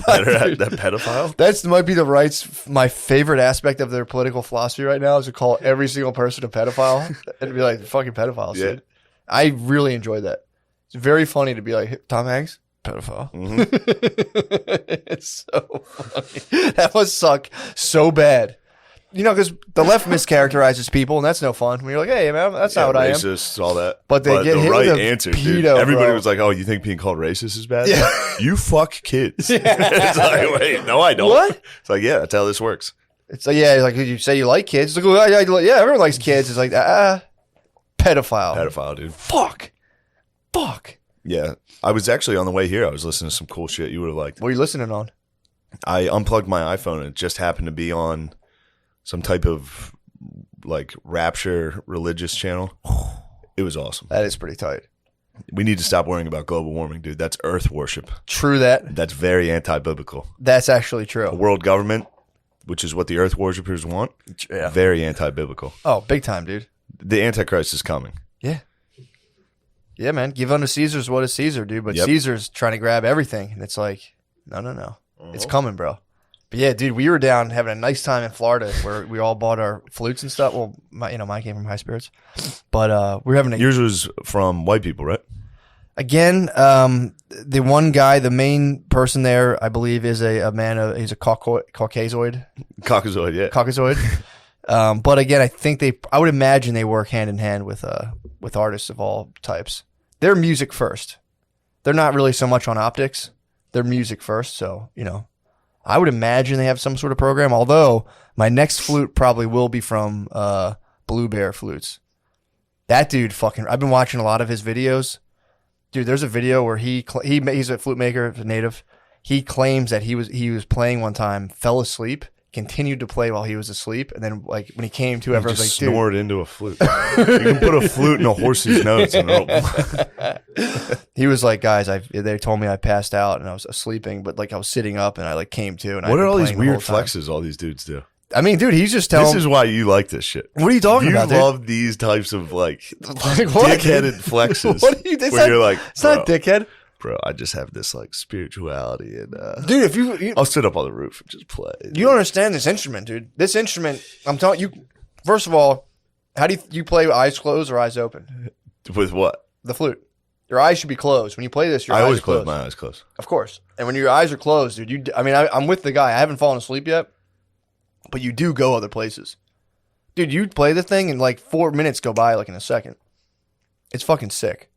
Better at that pedophile? That might be the right's my favorite aspect of their political philosophy right now is to call every single person a pedophile and be like, fucking pedophiles, Yeah. dude. I really enjoy that. It's very funny to be like, Tom Hanks, pedophile. Mm-hmm. It's so funny. That must suck so bad. You know, because the left mischaracterizes people, and that's no fun. When you're like, hey, man, that's not what I am. Racist, all that. But they get the hit right with a answer, dude. pedo, Everybody bro. was like, oh, you think being called racist is bad? Yeah. You fuck kids. It's like, wait, no, I don't. What? It's like, yeah, that's how this works. It's like, yeah, like you say you like kids. It's like, oh, yeah, everyone likes kids. It's like, pedophile. Pedophile, dude. Fuck. Yeah. I was actually on the way here. I was listening to some cool shit you would have liked. What are you listening on? I unplugged my iPhone and it just happened to be on some type of like rapture religious channel. It was awesome. That is pretty tight. We need to stop worrying about global warming, dude. That's earth worship. True that. That's very anti-biblical. That's actually A true. world government, which is what the earth worshippers want, Yeah. very anti-biblical. Oh, big time, dude. The Antichrist is coming. Yeah. Yeah, man. Give unto Caesar's what is Caesar, dude. But Yep. Caesar's trying to grab everything. And it's like, no. It's coming, bro. But yeah, dude, we were down having a nice time in Florida where we all bought our flutes and stuff. Well, mine came from High Spirits. But we were having a... Yours was from white people, right? Again, the one guy, the main person there, I believe, is a man. He's a Caucasoid. Caucasoid, yeah. Caucasoid. But again, I would imagine they work hand in hand with artists of all types. They're music first. They're not really so much on optics. They're music first. So, I would imagine they have some sort of program. Although my next flute probably will be from Blue Bear Flutes. That dude I've been watching a lot of his videos. Dude, there's a video where he's a flute maker, a native. He claims that he was playing one time, fell asleep, continued to play while he was asleep, and then like when he came to, everyone's Just like, dude. snored into a flute. You can put a flute in a horse's nose and He was like, guys, they told me I passed out and I was sleeping, but like I was sitting up and I like came to. And What I'd are been all these playing the weird whole time. flexes all these dudes do? I mean, dude, he's just telling. This is why you like this shit. What are you talking about, dude? You love these types of like Like what? dickheaded flexes. What are you? Where you're like, It's not bro. dickhead. bro, I just have this like spirituality and Dude, if you I'll sit up on the roof and just play. you don't understand this instrument, dude. This instrument, I'm telling you. First of all, how do you play with eyes closed or eyes open? With what? The flute. Your eyes should be closed. When you play this, your I eyes always are closed. close my eyes closed. Of course. And when your eyes are closed, dude, I'm with the guy. I haven't fallen asleep yet, but you do go other places. Dude, you play the thing and like 4 minutes go by like in a second. It's fucking sick.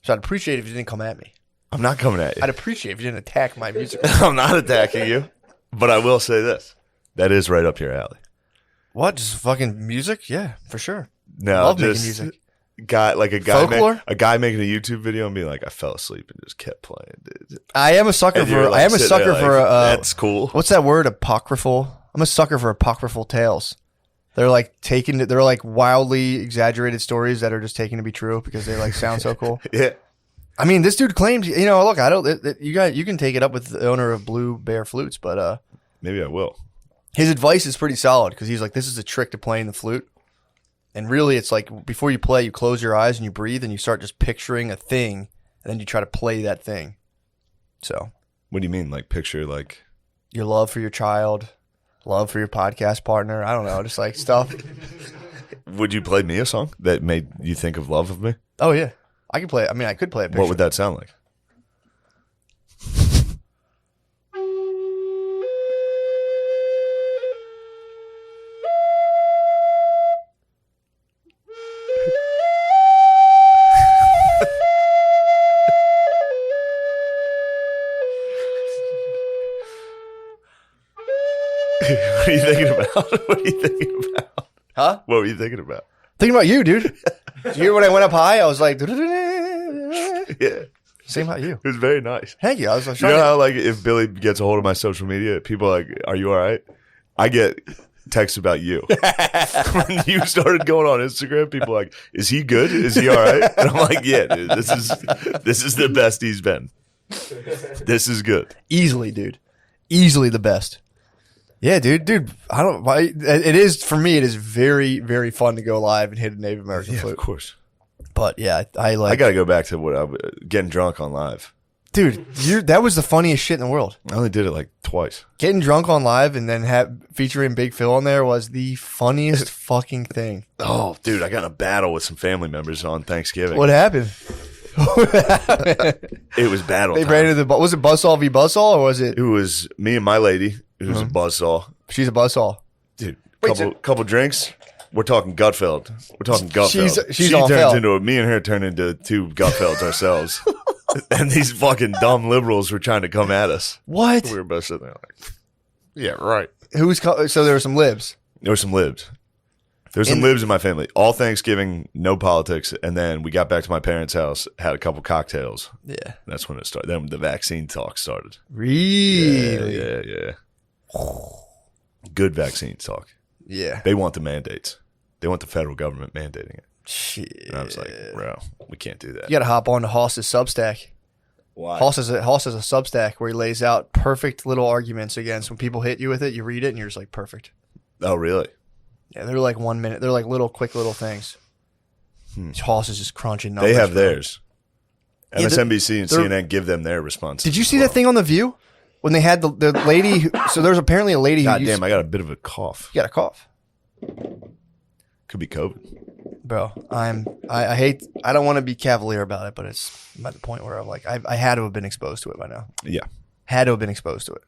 So I'd appreciate it if you didn't come at me. I'm not coming at you. I'd appreciate if you didn't attack my music. I'm not attacking you. But I will say this. That is right up your alley. What? Just fucking music? Yeah, for sure. No, Love making just music. a guy Folklore? a guy making a YouTube video and being like, I fell asleep and just kept playing. Dude. I am a sucker And you're, for. like, I am a sitting sucker there for. like, that's cool. What's that word? Apocryphal. I'm a sucker for apocryphal tales. They're like they're like wildly exaggerated stories that are just taken to be true because they like sound so cool. Yeah. I mean, this dude claims, look, I don't. You can take it up with the owner of Blue Bear Flutes, but Maybe I will. his advice is pretty solid because he's like, this is a trick to playing the flute. And really, it's like before you play, you close your eyes and you breathe and you start just picturing a thing, and then you try to play that thing. So, What do you mean? Like picture like your love for your child, love for your podcast partner. I don't know, just like stuff. would you play me a song that made you think of love of me? Oh yeah, I could play. I mean, I could play a picture. What would that sound like? What are you thinking about? What are you thinking about? Huh? What were you thinking about? Thinking about you, dude. You hear when I went up high? I was like, Yeah. same about you. It was very nice. Thank you. I was like, You know how like if Billy gets a hold of my social media, people are like, "Are you all right?" I get texts about you. When you started going on Instagram, people are like, "Is he good? Is he all right?" And I'm like, "Yeah, dude. This is the best he's been. This is good." easily, dude. Easily the best. Yeah, dude. I don't. It is for me. It is very, very fun to go live and hit a Native American Yeah, flute. of course. But yeah, I like. I got to go back to what I was getting drunk on live. Dude, that was the funniest shit in the world. I only did it like twice. Getting drunk on live and then featuring Big Phil on there was the funniest fucking thing. Oh, dude, I got in a battle with some family members on Thanksgiving. What happened? It was battle They time. ran into was it Buzzsaw v Buzzsaw or was it? It was me and my lady. It was a buzzsaw. She's a Buzzsaw. Dude, Wait, couple drinks. We're talking Gutfeld. We're talking Gutfeld. She's she on turns Feld. into me and her turn into two Gutfelds ourselves. And these fucking dumb liberals were trying to come at us. What? We were both sitting there like, yeah, right. So there were some libs. There were some libs. There were some libs in my family. All Thanksgiving, no politics. And then we got back to my parents' house, had a couple cocktails. Yeah. That's when it started. Then the vaccine talk started. Really? Yeah. Good vaccine talk. Yeah. They want the mandates. They want the federal government mandating it. Shit. And I was like, bro, we can't do that. You got to hop on to Hoss's Substack. Why? Hoss has a Substack where he lays out perfect little arguments against when people hit you with it. You read it and you're just like, perfect. Oh, really? Yeah, they're like 1 minute. They're like quick little things. Hoss is just crunching numbers. They have bro. theirs. Yeah, MSNBC and they're- CNN give them their responses. Did you see that thing on The View? When they had the lady. So there's apparently a lady who God used, damn, I got a bit of a cough. You got a cough. Could be COVID. Bro, I hate. I don't want to be cavalier about it, but it's at the point where I'm like, I had to have been exposed to it by now. Yeah. Had to have been exposed to it.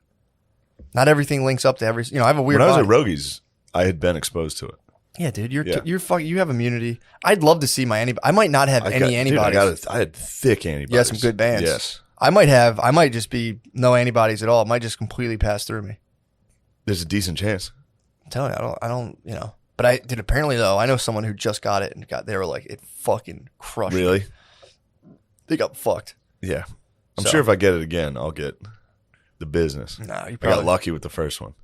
Not everything links up to every. I have a weird. When I was body. at Rogies, I had been exposed to it. Yeah, dude, Yeah. you have immunity. I'd love to see my antibodies. I might not have any antibodies. I had thick antibodies. You had some good bands. Yes. I might just be no antibodies at all. It might just completely pass through me. There's a decent chance. I'm telling you, I don't. But I did. Apparently, though, I know someone who just got it and they were like, it fucking crushed. Really? them. They got fucked. Yeah. I'm So- sure if I get it again, I'll get the business. No, you I probably got lucky with the first one.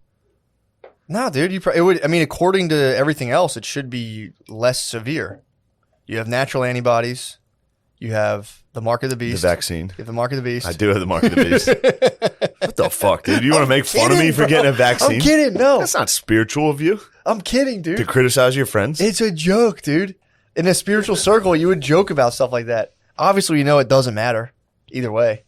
No, dude, it would. I mean, according to everything else, it should be less severe. You have natural antibodies. You have the mark of the The beast. vaccine. You have the mark of the beast. I do have the mark of the beast. What the fuck, dude? You want to make fun of me for getting a vaccine? I'm kidding. No, That's not spiritual of you I'm kidding, to dude. criticize your friends. It's a joke, dude. In a spiritual circle, you would joke about stuff like that. Obviously, you know it doesn't matter. either way.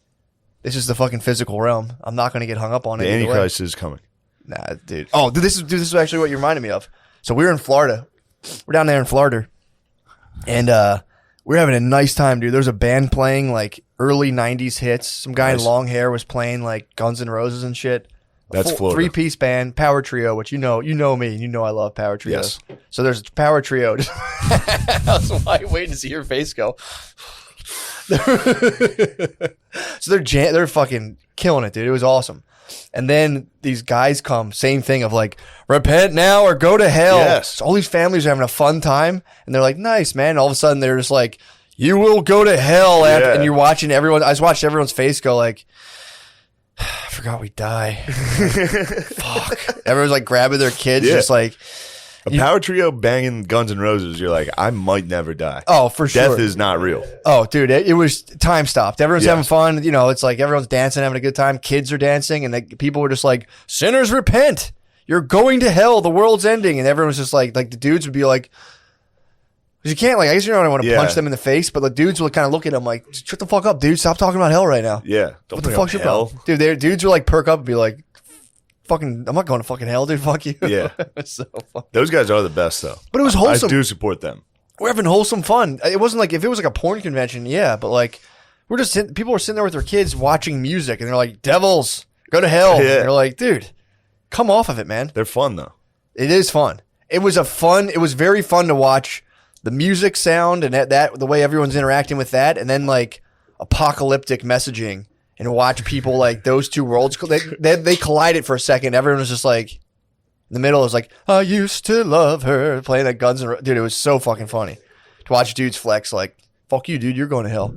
This is the fucking physical realm. I'm not going to get hung up on it. The either way. Antichrist is coming. Nah, dude. Oh, this is actually what you reminded me of. So we were in Florida. We're down there in Florida, and we're having a nice time, dude. There's a band playing like early '90s hits. Some guy in long hair was playing like Guns N' Roses and shit. That's Florida. 3-piece band, power trio, which you know me, and you know I love power trios. Yes. So there's a power trio. That's why I'm waiting to see your face go. So they're fucking killing it, dude. It was awesome. And then these guys come, same thing of like, repent now or go to hell. Yes. So all these families are having a fun time, and they're like, nice, man. All of a sudden, they're just like, you will go to hell. After, and you're watching everyone. I just watched everyone's face go like, I forgot we die. Fuck. Everyone's like grabbing their kids, just like. A power trio banging Guns N' Roses, you're like, I might never die. Oh, for sure. Death is not real. Oh, dude, it was time stopped. Everyone's having fun. You know, it's like everyone's dancing, having a good time. Kids are dancing, and people were just like, sinners repent. You're going to hell. The world's ending. And everyone was just like the dudes would be like, because you can't, like, I guess you don't want to punch them in the face, but the dudes would kind of look at them like, shut the fuck up, dude. Stop talking about hell right now. Yeah. What the fuck's your problem? Dude, dudes would like perk up and be like, fucking, I'm not going to fucking hell, dude. Fuck you. Yeah. So funny. Those guys are the best, though. But it was wholesome. I do support them. We're having wholesome fun. It wasn't like, if it was like a porn convention, yeah, but like, people were sitting there with their kids watching music, and they're like, devils, go to hell. Yeah. And they're like, dude, come off of it, man. They're fun, though. It is fun. It was very fun to watch the music sound and that the way everyone's interacting with that, and then like apocalyptic messaging, and watch people like those two worlds, they collided for a second. Everyone was just like, in the middle is like, I used to love her, playing like Guns N' Roses. Dude, it was so fucking funny to watch dudes flex like, fuck you, dude, you're going to hell.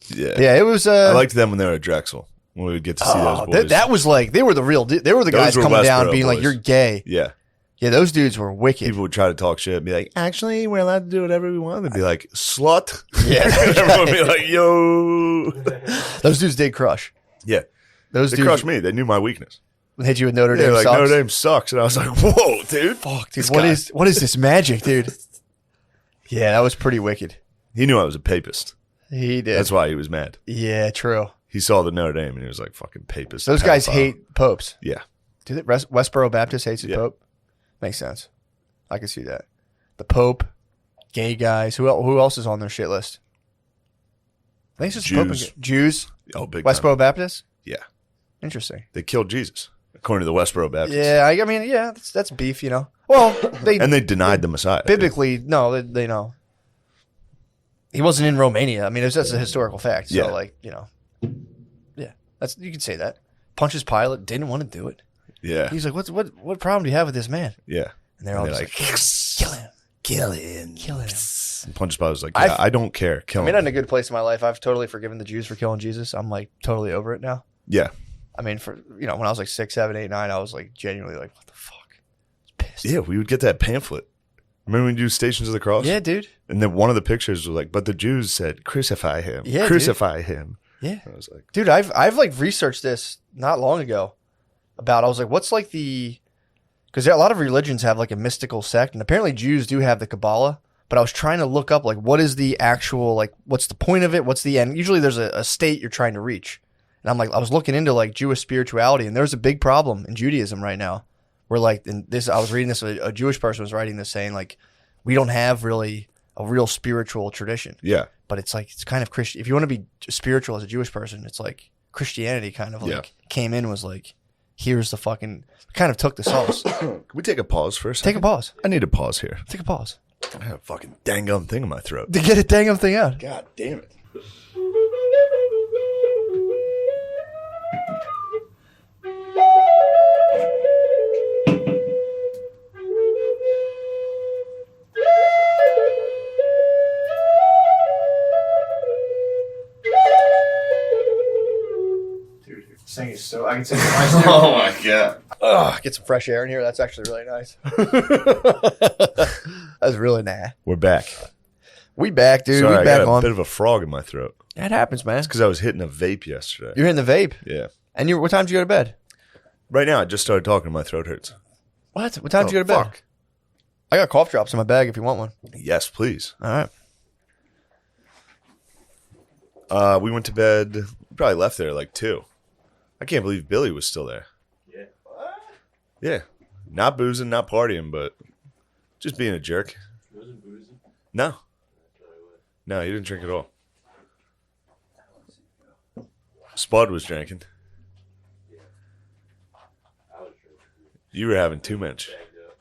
Yeah, it was. I liked them when they were at Drexel, when we would get to see those boys. That was like, they were the guys coming down being like, you're gay. Yeah. Yeah, those dudes were wicked. People would try to talk shit and be like, actually, we're allowed to do whatever we want. They'd be like, slut. Yeah. Everyone would be like, yo. Those dudes did crush. Yeah. Those They dudes crushed me. They knew my weakness. hit you with Notre Dame They're like, sucks. Notre Dame sucks. And I was like, whoa, dude. Fuck, dude. What is this magic, dude? Yeah, that was pretty wicked. He knew I was a papist. He did. That's why he was mad. Yeah, true. He saw the Notre Dame and he was like, fucking papist. Those guys pedophile. hate popes. Yeah. Do they? Westboro Baptist hates his pope? Makes sense. I can see that. The Pope, gay guys. Who else is on their shit list? I think it's just Pope and Jews. Oh, big Westboro time. Baptist? Yeah. Interesting. They killed Jesus, according to the Westboro Baptists. Yeah, I mean, yeah, that's beef, you know. Well, they denied the Messiah. biblically, no, they know. He wasn't in Romania. I mean, that's a historical fact. So, like, you know, yeah, you can say that. Pontius Pilate didn't want to do it. Yeah. He's like, what problem do you have with this man? Yeah. And they're all just like, kill him. Kill him. Kill him. And Pontius Pilate was like, yeah, I don't care. Kill him. I'm in a good place in my life. I've totally forgiven the Jews for killing Jesus. I'm like totally over it now. Yeah. I mean, when I was like 6, 7, 8, 9, I was like genuinely like, what the fuck? I was pissed. Yeah, we would get that pamphlet. Remember when we do Stations of the Cross? Yeah, dude. And then one of the pictures was like, but the Jews said, crucify him. Yeah, crucify him. Yeah. I was like, dude, I've like researched this not long ago I was like, what's like because a lot of religions have like a mystical sect, and apparently Jews do have the Kabbalah, but I was trying to look up like, what is the actual, like, what's the point of it? What's the end? Usually there's a state you're trying to reach. And I'm like, I was looking into like Jewish spirituality, and there's a big problem in Judaism right now. Where like, I was reading this, a Jewish person was writing this saying like, we don't have really a real spiritual tradition. yeah. But it's like, it's kind of Christian. If you want to be spiritual as a Jewish person, it's like Christianity kind of like came in and was like, here's the fucking, kind of took the sauce. Can we take a pause for a second? Take a pause. I need a pause here. Take a pause. I have a fucking dang gum thing in my throat. To get a dang thing out. God damn it. Singing so I can sing Oh my God. get some fresh air in here. That's actually really nice. That's really nice. We're back. We back, dude. Sorry, We I back got a on. bit of a frog in my throat. That happens, man. Because I was hitting a vape yesterday. You're in the vape. Yeah. And what time did you go to bed? Right now, I just started talking and my throat hurts. What? What time did you go to bed? Fuck. I got cough drops in my bag if you want one. Yes, please. All right. We went to bed. We probably left there like 2. I can't believe Billy was still there. Yeah. What? Yeah. Not boozing, not partying, but just being a jerk. He wasn't boozing? No. No, he didn't drink at all. Spud was drinking. Yeah. I was drinking. You were having too much. Bagged up.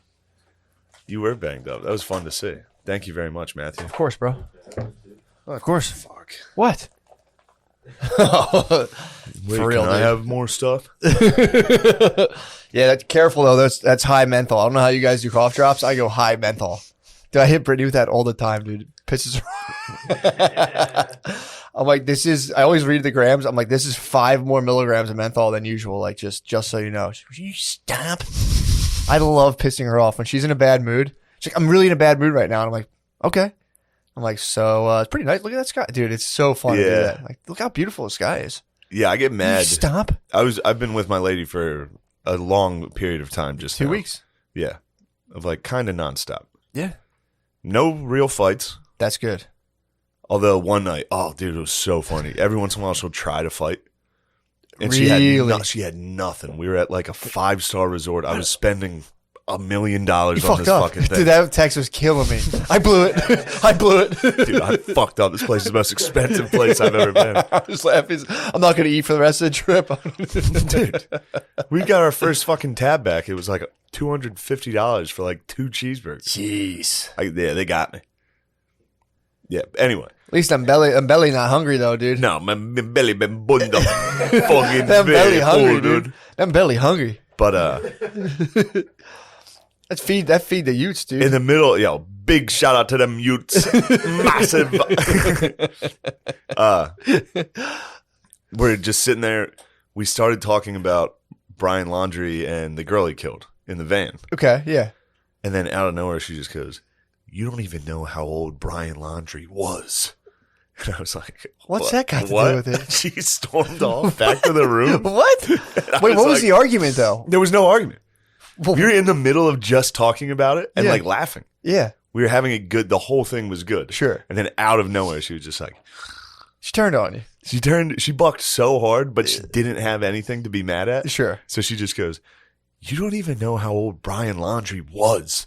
You were banged up. That was fun to see. Thank you very much, Matthew. Of course, bro. Of course. Fuck. What? Wait, For real, can I dude. have more stuff? Yeah, that's careful though. That's high menthol. I don't know how you guys do cough drops. I go high menthol. Dude, I hit Brittany with that all the time, dude. Pisses her off. I'm like, this is. I always read the grams. I'm like, this is 5 more milligrams of menthol than usual. Like, just so you know. She goes, you stop. I love pissing her off when she's in a bad mood. She's like, I'm really in a bad mood right now. And I'm like, okay. I'm like, so it's pretty nice. Look at that sky, dude. It's so fun to do that. Like, look how beautiful the sky is. Yeah, I get You mad. stop. I've been with my lady for a long period of time. Just 2 now. weeks. Yeah, of like kind of nonstop. Yeah, No real fights. that's good. Although one night, oh dude, it was so funny. Every once in a while, she'll try to fight, and Really? she had nothing. We were at like a 5-star resort. I was spending $1 million You on fucked this up. fucking thing. Dude, that text was killing me. I blew it. I blew it. Dude, I fucked up. This place is the most expensive place I've ever been. I was laughing. I'm not going to eat for the rest of the trip. Dude, we got our first fucking tab back. It was like $250 for like 2 cheeseburgers. Jeez. Yeah, they got me. Yeah. Anyway, At least I'm belly not hungry though, dude. no, my belly been bunda. Fucking I'm belly very hungry, full, dude. I'm belly hungry. But That feed the Utes, dude. in the middle, big shout out to them Utes. Massive. We're just sitting there. We started talking about Brian Laundrie and the girl he killed in the van. Okay, yeah. And then out of nowhere, she just goes, "You don't even know how old Brian Laundrie was." And I was like, What's that got to do what? with it? She stormed off back to the room. What? I Wait, what was like- the argument though? There was no argument. Well, We were in the middle of just talking about it and Yeah. like laughing. yeah, We were having a good, the whole thing was good. sure. And then out of nowhere, she was just like, She turned on you. she bucked so hard, but she didn't have anything to be mad at. Sure. So she just goes, "You don't even know how old Brian Laundrie was."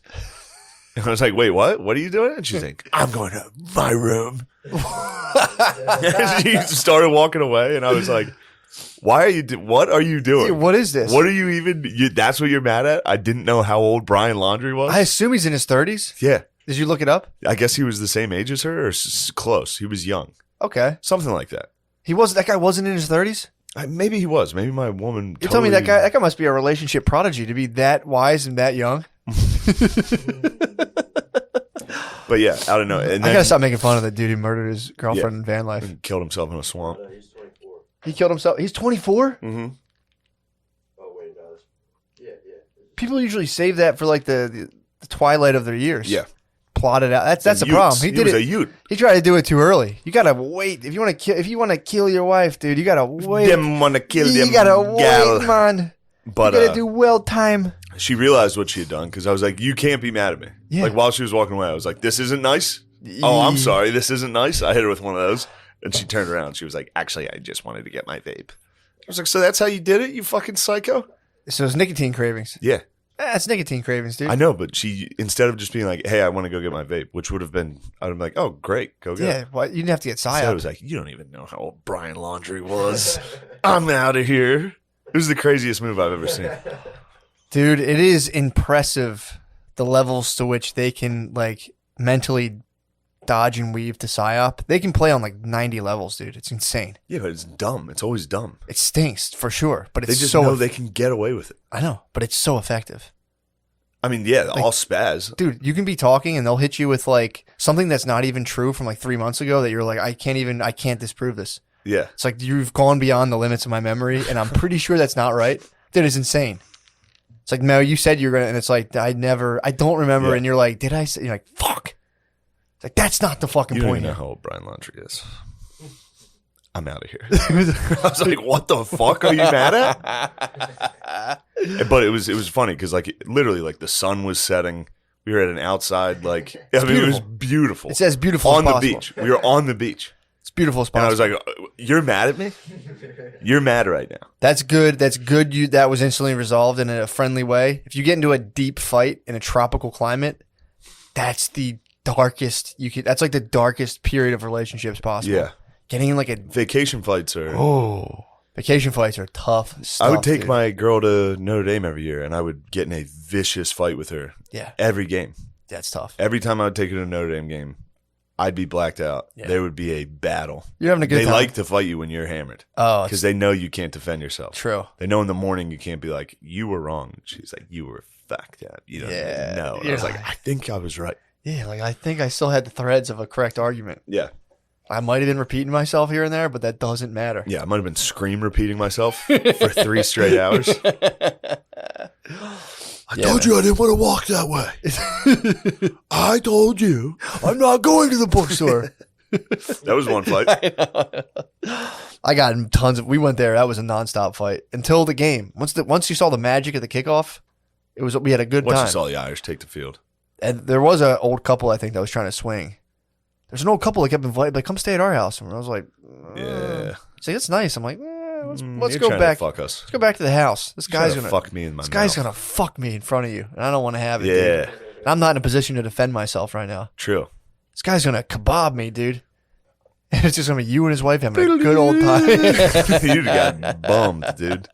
And I was like, "Wait, what? What are you doing?" And she's like, "I'm going to my room." And she started walking away, and I was like, "Why are you? What are you doing? Hey, what is this? What are you even? That's what you're mad at? I didn't know how old Brian Laundrie was." I assume he's in his 30s. Yeah, Did you look it up? I guess he was the same age as her, or close. He was young, Okay. something like that. That guy wasn't in his 30s? Maybe he was. Maybe my woman. You told me that guy must be a relationship prodigy to be that wise and that young. But yeah, I don't know. And I then gotta stop making fun of the dude who murdered his girlfriend in van life. he killed himself in a swamp. No, he's 24. He killed himself. He's 24? Mm-hmm. Oh, wait, no. Yeah. People usually save that for like the twilight of their years. Yeah, Plot it out. That's the Utes. problem. He did was it. a Ute. He tried to do it too early. You gotta wait. If you want to kill your wife, dude, you gotta wait. Them wanna kill them you gotta gal. wait, man. But You gotta do well time. she realized what she had done because I was like, "You can't be mad at me." Yeah. Like while she was walking away, I was like, "This isn't nice." Oh, I'm sorry. This isn't nice. I hit her with one of those, and she turned around. She was like, "Actually, I just wanted to get my vape." I was like, "So that's how you did it, you fucking psycho?" So it's nicotine cravings. Yeah, That's nicotine cravings, dude. I know, but she instead of just being like, "Hey, I want to go get my vape," which would have been, I'd have been like, "Oh, great, go get Yeah, it." well, you didn't have to get Instead, it psyop. was like, "You don't even know how old Brian Laundrie was." I'm out of here. It was the craziest move I've ever seen. Dude, it is impressive the levels to which they can like mentally dodge and weave to psyop. They can play on like 90 levels, dude. It's insane. Yeah, but it's dumb. It's always dumb. It stinks for sure, but it's They just so know they can get away with it. I know, but it's so effective. I mean, yeah, all spaz. Dude, you can be talking and they'll hit you with like something that's not even true from like 3 months ago that you're like, I can't disprove this. Yeah. It's like you've gone beyond the limits of my memory and I'm pretty sure that's not right. Dude, it's insane. It's like, no, you said you're gonna, and it's like, I don't remember. Yeah. And you're like, did I say? You're like, fuck. It's like, that's not the fucking You don't point even know here. how old Brian Laundrie is. I'm out of here. I was like, what the fuck are you mad at? But it was funny because like literally like the sun was setting. We were at an outside like it was beautiful. It's as beautiful on as the possible. beach. We were on the beach. It's a beautiful spot. And I was like, "You're mad at me? You're mad right now." That's good. That's good. That was instantly resolved in a friendly way. If you get into a deep fight in a tropical climate, that's the darkest you could. That's like the darkest period of relationships possible. Yeah. Getting in like a Vacation flights are. Vacation flights are tough stuff. I would take dude. my girl to Notre Dame every year, and I would get in a vicious fight with her. Yeah. Every game. That's tough. Every time I would take her to a Notre Dame game, I'd be blacked out. Yeah. There would be a battle. You're having a good They time. like to fight you when you're hammered. Oh, Because they know you can't defend yourself. true. They know in the morning you can't be like, "You were wrong." She's like, "You were fucked up. You don't Yeah. even know." And I You're was like, like- "I think I was right." Yeah, like I think I still had the threads of a correct argument. Yeah. I might have been repeating myself here and there, but that doesn't matter. Yeah, I might have been scream repeating myself for 3 straight hours. I told you I didn't want to walk that way. I told you. I'm not going to the bookstore. That was one fight. I got in tons of. We went there. That was a nonstop fight until the game. Once you saw the magic of the kickoff, we had a good Once time. you saw the Irish take the field. And there was an old couple I think that was trying to swing. There's an old couple that kept inviting, like, come stay at our house. And I was like, Yeah. It's like, it's nice. I'm like, let's You're go trying back. to fuck us. Let's go back to the house. This guy's Trying to gonna fuck me in my This guy's mouth. gonna fuck me in front of you, and I don't want to have it. Yeah. Dude. And I'm not in a position to defend myself right now. True. This guy's gonna kebab me, dude. And it's just gonna be you and his wife having a good old time. You got bummed, dude.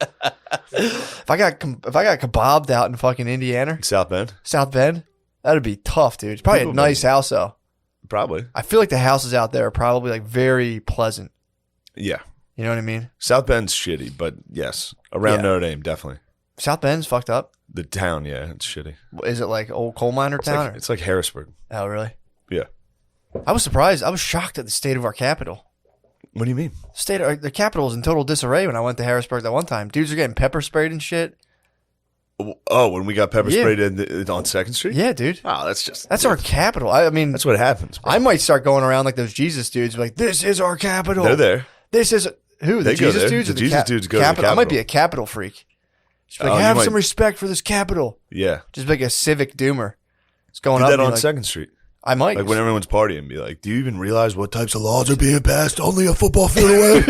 If I got kebabbed out in fucking Indiana, South Bend? South Bend, that'd be tough, dude. It's probably People a nice house though. Probably. I feel like the houses out there are probably like very pleasant. Yeah. You know what I mean? South Bend's shitty, but yes. Around Yeah. Notre Dame, definitely. South Bend's fucked up. The town, yeah, it's shitty. Is it like old coal miner town? It's like Harrisburg. Oh, really? Yeah. I was surprised. I was shocked at the state of our capital. What do you mean? The capital is in total disarray when I went to Harrisburg that one time. Dudes are getting pepper sprayed and shit. Oh, when we got pepper Yeah. sprayed on 2nd Street? Yeah, dude. Oh, That's our capital. I mean, That's what happens, bro. I might start going around like those Jesus dudes, like, this is our capital. They're there. This is who? The They go Jesus there. dudes? The or Jesus dudes go to the capital? I might be Capitol. a capital freak. Just be Oh, like, you have might- some respect for this capital. Yeah. Just like a civic doomer. It's going Do up. that and on like, 2nd Street. I might. Like when everyone's partying, be like, "Do you even realize what types of laws are being passed only a football field away?"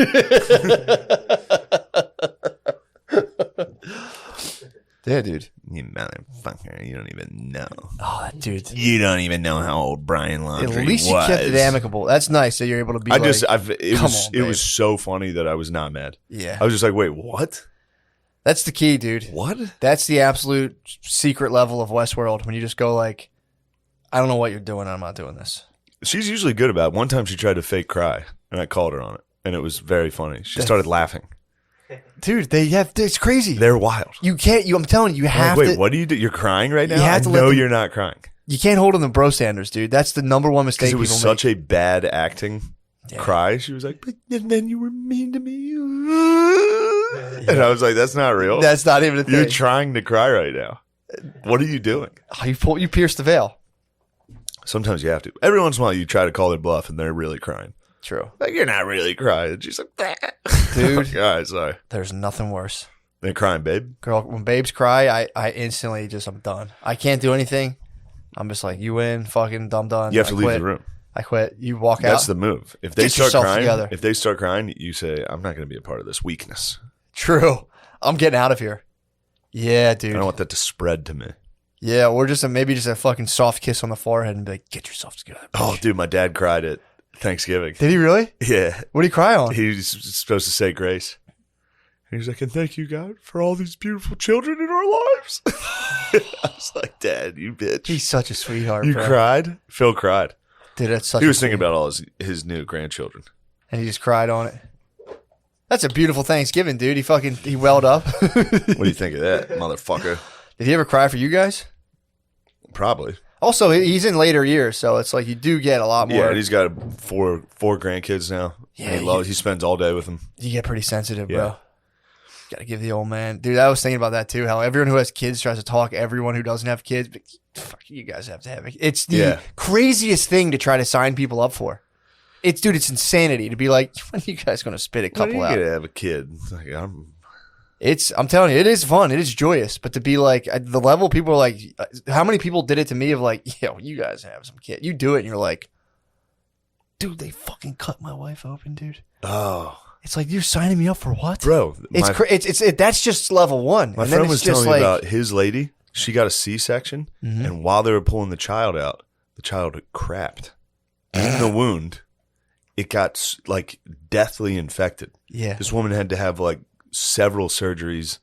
Yeah, dude. You motherfucker, you don't even know. Oh, that dude. You don't even know how old Brian At Laundrie least you kept it amicable. That's nice that you're able to be like, it come was on, it babe. was so funny that I was not mad. yeah. I was just like, "Wait, what? That's the key, dude. What?" That's the absolute secret level of Westworld when you just go like, I don't know what you're doing. I'm not doing this. She's usually good about it. One time she tried to fake cry, and I called her on it, and it was very funny. She started laughing. Dude, it's crazy. They're wild. You can't, I'm telling you, you I'm have like, wait, to, what do you do? You're crying right now? You have I to let know them- you're not crying. you can't hold on the bro standards, dude. That's the number one mistake Because it was people such a bad acting cry. She was like, "But and then you were mean to me." And I was like, "That's not real. make. That's not even a thing. You're trying to cry right now. What are you doing?" Oh, you pierce the veil. Sometimes you have to. Every once in a while, you try to call their bluff, and they're really crying. True. Like, "You're not really crying." And she's like, Dude. All right, sorry. There's nothing worse. They're crying, babe. Girl, when babes cry, I instantly I'm done. I can't do anything. I'm just like, you win, fucking, I'm done. You have to I leave quit. the room. I quit. You walk That's out. the move. If they Get start yourself crying, together. you say, "I'm not going to be a part of this weakness. True. I'm getting out of here. Yeah, I dude. don't want that to spread to me." Yeah, or maybe just a fucking soft kiss on the forehead and be like, get yourself together. Oh, dude, my dad cried at Thanksgiving. Did he really? Yeah. What did he cry on? He was supposed to say grace. And he's like, "And thank you, God, for all these beautiful children in our lives." I was like, "Dad, you bitch. He's such a sweetheart, You bro. cried?" Phil cried. Dude, that's such He a was thinking sweet- about all his new grandchildren. and he just cried on it. That's a beautiful Thanksgiving, dude. He welled up. What do you think of that, motherfucker? Did he ever cry for you guys? Probably. Also, he's in later years, so it's like you do get a lot more. Yeah, and he's got four grandkids now. Yeah, And he spends all day with them. You get pretty sensitive, Yeah. bro. Gotta give the old man. Dude, I was thinking about that too. How everyone who has kids tries to talk everyone who doesn't have kids. But fuck, you guys have to have it. It's the craziest thing to try to sign people up for. It's insanity to be like, when are you guys going to spit a couple When are out? you gonna have a kid? It's like, I'm telling you, it is fun. It is joyous. But to be like, at the level people are like, how many people did it to me of like, yo, you guys have some kid. You do it and you're like, dude, they fucking cut my wife open, dude. Oh, It's like, you're signing me up for what? bro. That's just level one. My And then friend it's was just telling me like, about his lady. She got a C-section, and while they were pulling the child out, the child crapped in the wound. It got like deathly infected. yeah. This woman had to have like several surgeries.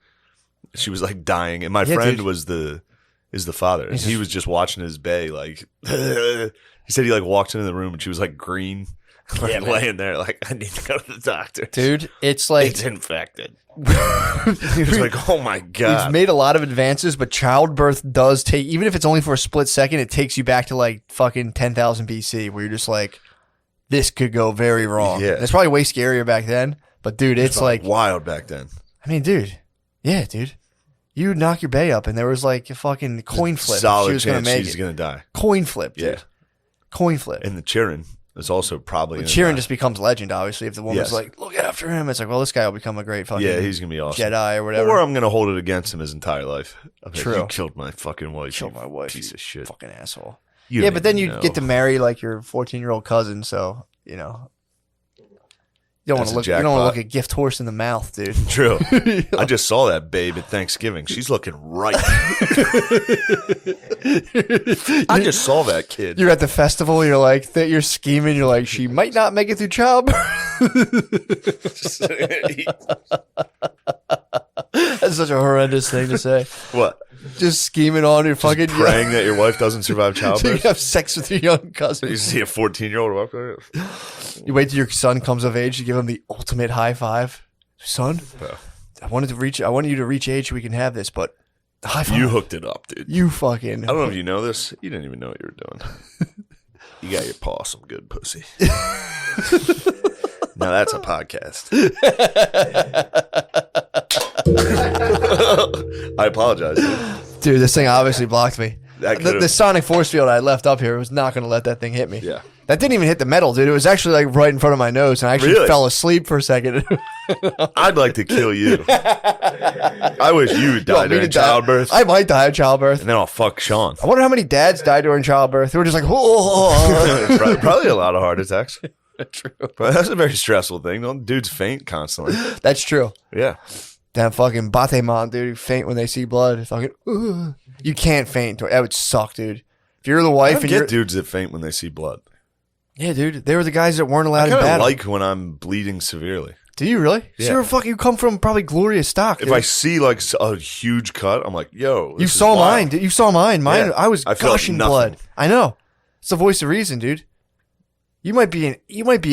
She was like dying, and my Yeah, friend dude. is the father, and He's he just- was just watching his bae. Like he said, he like walked into the room, and she was like green, like, Yeah, man. laying there. Like, I need to go to the doctor. Dude, it's like It's infected. He was like, "Oh my we've god!" made a lot of advances, but childbirth does take, even if it's only for a split second, it takes you back to like fucking 10,000 BC, where you're just like, this could go very wrong. Yeah. It's probably way scarier back then, but dude, it's like, wild back then. I mean, dude, yeah, dude, you knock your bae up, and there was like a fucking coin flip. Solid She was gonna chance make she's it. gonna die. Coin flip, dude. Yeah, Coin flip. and the Chirin is also probably But gonna Chirin die. just becomes legend, obviously. If the woman's Yes. like, look after him, it's like, well, this guy will become a great fucking he's gonna be awesome. Jedi or whatever. Or I'm gonna hold it against him his entire life. I'm like, True. You killed my fucking wife. Killed you my wife, piece you of shit. fucking asshole. You Yeah, don't but then even you know. get to marry like your 14-year-old cousin, so you know you don't want That's to a look. You don't want to jackpot. look a gift horse in the mouth, dude. True. I just saw that babe at Thanksgiving. She's looking right. I just saw that kid. You're at the festival. You're like you're scheming. You're like, she might not make it through childbirth. That's such a horrendous thing to say. What? Just scheming on your fucking Praying that your wife doesn't survive so you childbirth. have sex with your young You cousin. see a 14-year-old walk there. You wait till your son comes of age to give him the ultimate high five. Son, Bro. I want you to reach age so we can have this, but high five. You hooked it up, dude. You fucking. I don't know if you know this. You didn't even know what you were doing. You got your paw some good pussy. Now that's a podcast. I apologize. Dude. Dude, this thing obviously blocked me. That The could've- sonic force field I left up here was not going to let that thing hit me. Yeah. That didn't even hit the metal, dude. It was actually like right in front of my nose, and I actually Really? fell asleep for a second. I'd like to kill you. I wish you would You die want me to during die? childbirth. I might die of childbirth. And then I'll fuck Sean. I wonder how many dads died during childbirth. They were just like, oh. Probably a lot of heart attacks. True. But that's a very stressful thing. Don't dudes faint constantly. That's true. Yeah. Damn fucking Bateman, dude. Faint when they see blood. Fucking, you can't faint. That would suck, dude. If you're the I wife don't and you're. get dudes that faint when they see blood. Yeah, dude. They were the guys that weren't I allowed in kind of battle. like when I'm bleeding severely. Do you really? Yeah. So you're fucking. You come from probably glorious stock. If Dude. I see like a huge cut, I'm like, yo. You this is saw wild. mine. Dude. You saw mine. Mine. Yeah. I was I felt gushing nothing. blood. I know. It's the voice of reason, dude. You might be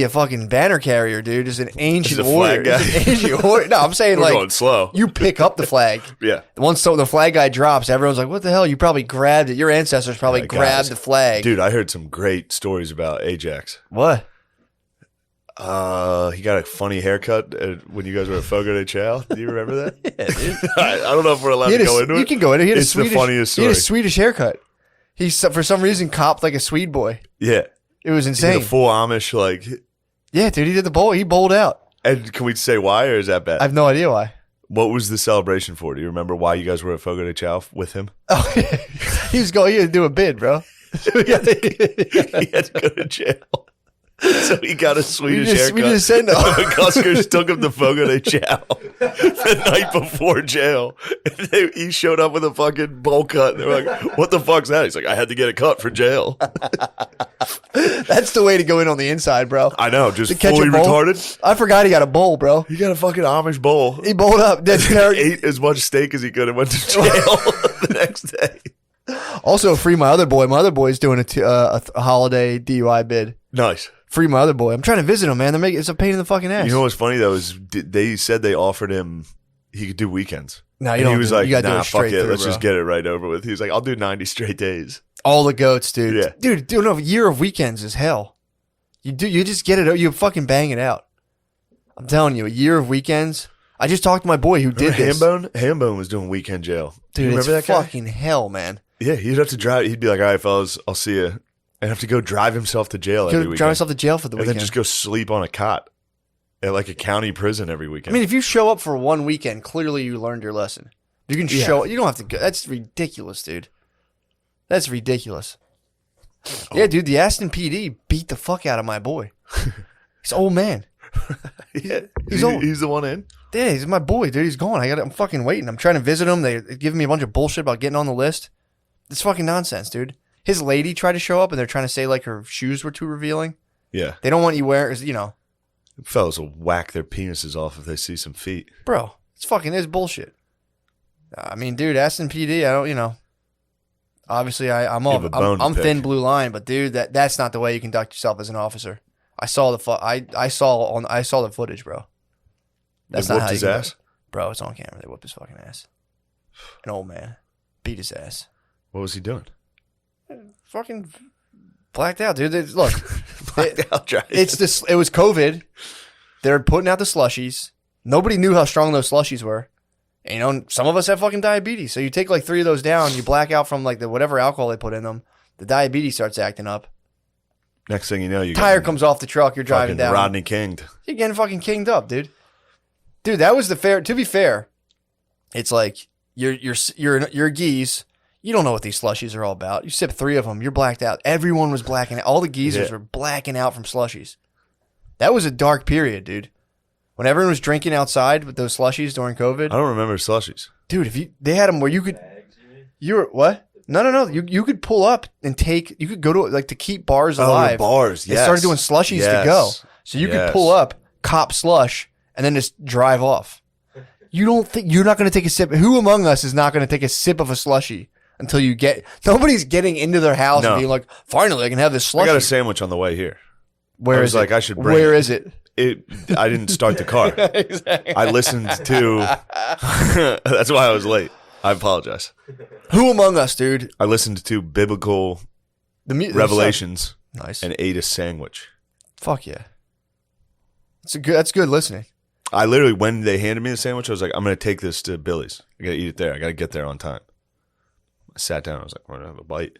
a fucking banner carrier, dude. Just an ancient Just a warrior. flag guy. Just an ancient warrior. No, I'm saying We're like going slow. you pick up the flag. Yeah. Once the flag guy drops, everyone's like, "What the hell?" You probably grabbed it. Your ancestors probably Yeah, grabbed guys. the flag. Dude, I heard some great stories about Ajax. What? He got a funny haircut when you guys were at Fogo de Chao. Do you remember that? Yeah, dude. I don't know if we're allowed He to had go a- into it. you can go into it. He had It's the funniest He had a story. Swedish haircut. He for some reason copped like a Swede boy. Yeah. It was He insane. did a full Amish, like. Yeah, dude. He did the bowl. He bowled out. And can we say why, or is that bad? I have no idea why. What was the celebration for? Do you remember why you guys were at Fogo de Chao with him? Oh, he was going. He had to do a bid, bro. He had to go to jail. So he got a Swedish haircut. we just said no. The Cuskers took him to Fogo de Chao the night before jail. And he showed up with a fucking bowl cut. They were like, what the fuck's that? He's like, I had to get it cut for jail. That's the way to go in on the inside, bro. I know, just To catch fully a bowl? retarded. I forgot he got a bowl, bro. He got a fucking Amish bowl. He bowled up. That's Ate as much steak as he could and went to jail the next day. also free my other boy. My other boy's doing a holiday DUI bid. Nice. Free my other boy. I'm trying to visit him, man. It's a pain in the fucking ass. You know what's funny though is they said they offered him he could do weekends. no, you And don't. he was do, like, you gotta do nah, it straight fuck it. through, Let's bro. just get it right over with. He was like, I'll do 90 straight days. all the goats, dude. Yeah. Dude, no, a year of weekends is hell. You just get it. You fucking bang it out. I'm telling you, a year of weekends. I just talked to my boy who did Remember this. Hambone? Hambone was doing weekend jail. Dude, you remember it's that guy? fucking hell, man. Yeah, he'd have to drive. He'd be like, all right, fellas, I'll see you. And have to go drive himself to jail every Could weekend. drive myself to jail for the and weekend. then just go sleep on a cot at like a county prison every I weekend. mean, if you show up for one weekend, clearly you learned your lesson. You can Yeah. show. You don't have to go. That's ridiculous, dude. That's ridiculous. Yeah, dude, the Aston PD beat the fuck out of my boy. He's an old man. Yeah, He's old. He's the one in. Yeah, he's my boy, dude. He's gone. I'm fucking waiting. I'm trying to visit him. They're giving me a bunch of bullshit about getting on the list. It's fucking nonsense, dude. His lady tried to show up, and they're trying to say like her shoes were too revealing. Yeah, They don't want you wearing, you know, fellas will whack their penises off if they see some feet. bro. It's bullshit. I mean, dude, Aston PD. I don't, you know. Obviously, I'm You have a bone to I'm pick. thin blue line, but dude, that's not the way you conduct yourself as an officer. I saw the footage, bro. That's They not whooped how his you ass? Bro, it's on camera. They whooped his fucking ass. An old man beat his ass. What was he doing? Fucking blacked out, dude. Look, It it was COVID. They're putting out the slushies. Nobody knew how strong those slushies were. And, you know, some of us have fucking diabetes. So you take like 3 of those down, you black out from like the whatever alcohol they put in them. The diabetes starts acting up. Next thing you know, you Tire comes off the truck. You're driving down. Rodney Kinged. You're getting fucking kinged up, dude. Dude, that was the fair. To be fair, it's like you're a geese. You don't know what these slushies are all about. You sip 3 of them, you're blacked out. Everyone was blacking out. All the geezers were blacking out from slushies. That was a dark period, dude. When everyone was drinking outside with those slushies during COVID, I don't remember slushies. dude, they had them where you could. You were what? No. You could pull up and take. You could go to like to keep bars alive. Bars. They Yes. started doing slushies to go, so you could pull up, cop slush, and then just drive off. You don't think you're not going to take a sip? Who among us is not going to take a sip of a slushie until you get? Nobody's getting into their house and being like, "Finally, I can have this slushie." I got a sandwich on the way here. Where I was is like, it? I should bring Where it. is it? I didn't start the car. Exactly. I listened to. That's why I was late. I apologize. Who among us, dude? I listened to biblical The revelations Nice. and ate a sandwich. Fuck yeah. That's good listening. I literally, when they handed me the sandwich, I was like, I'm going to take this to Billy's. I got to eat it there. I got to get there on time. I sat down. I was like, I'm going to have a bite.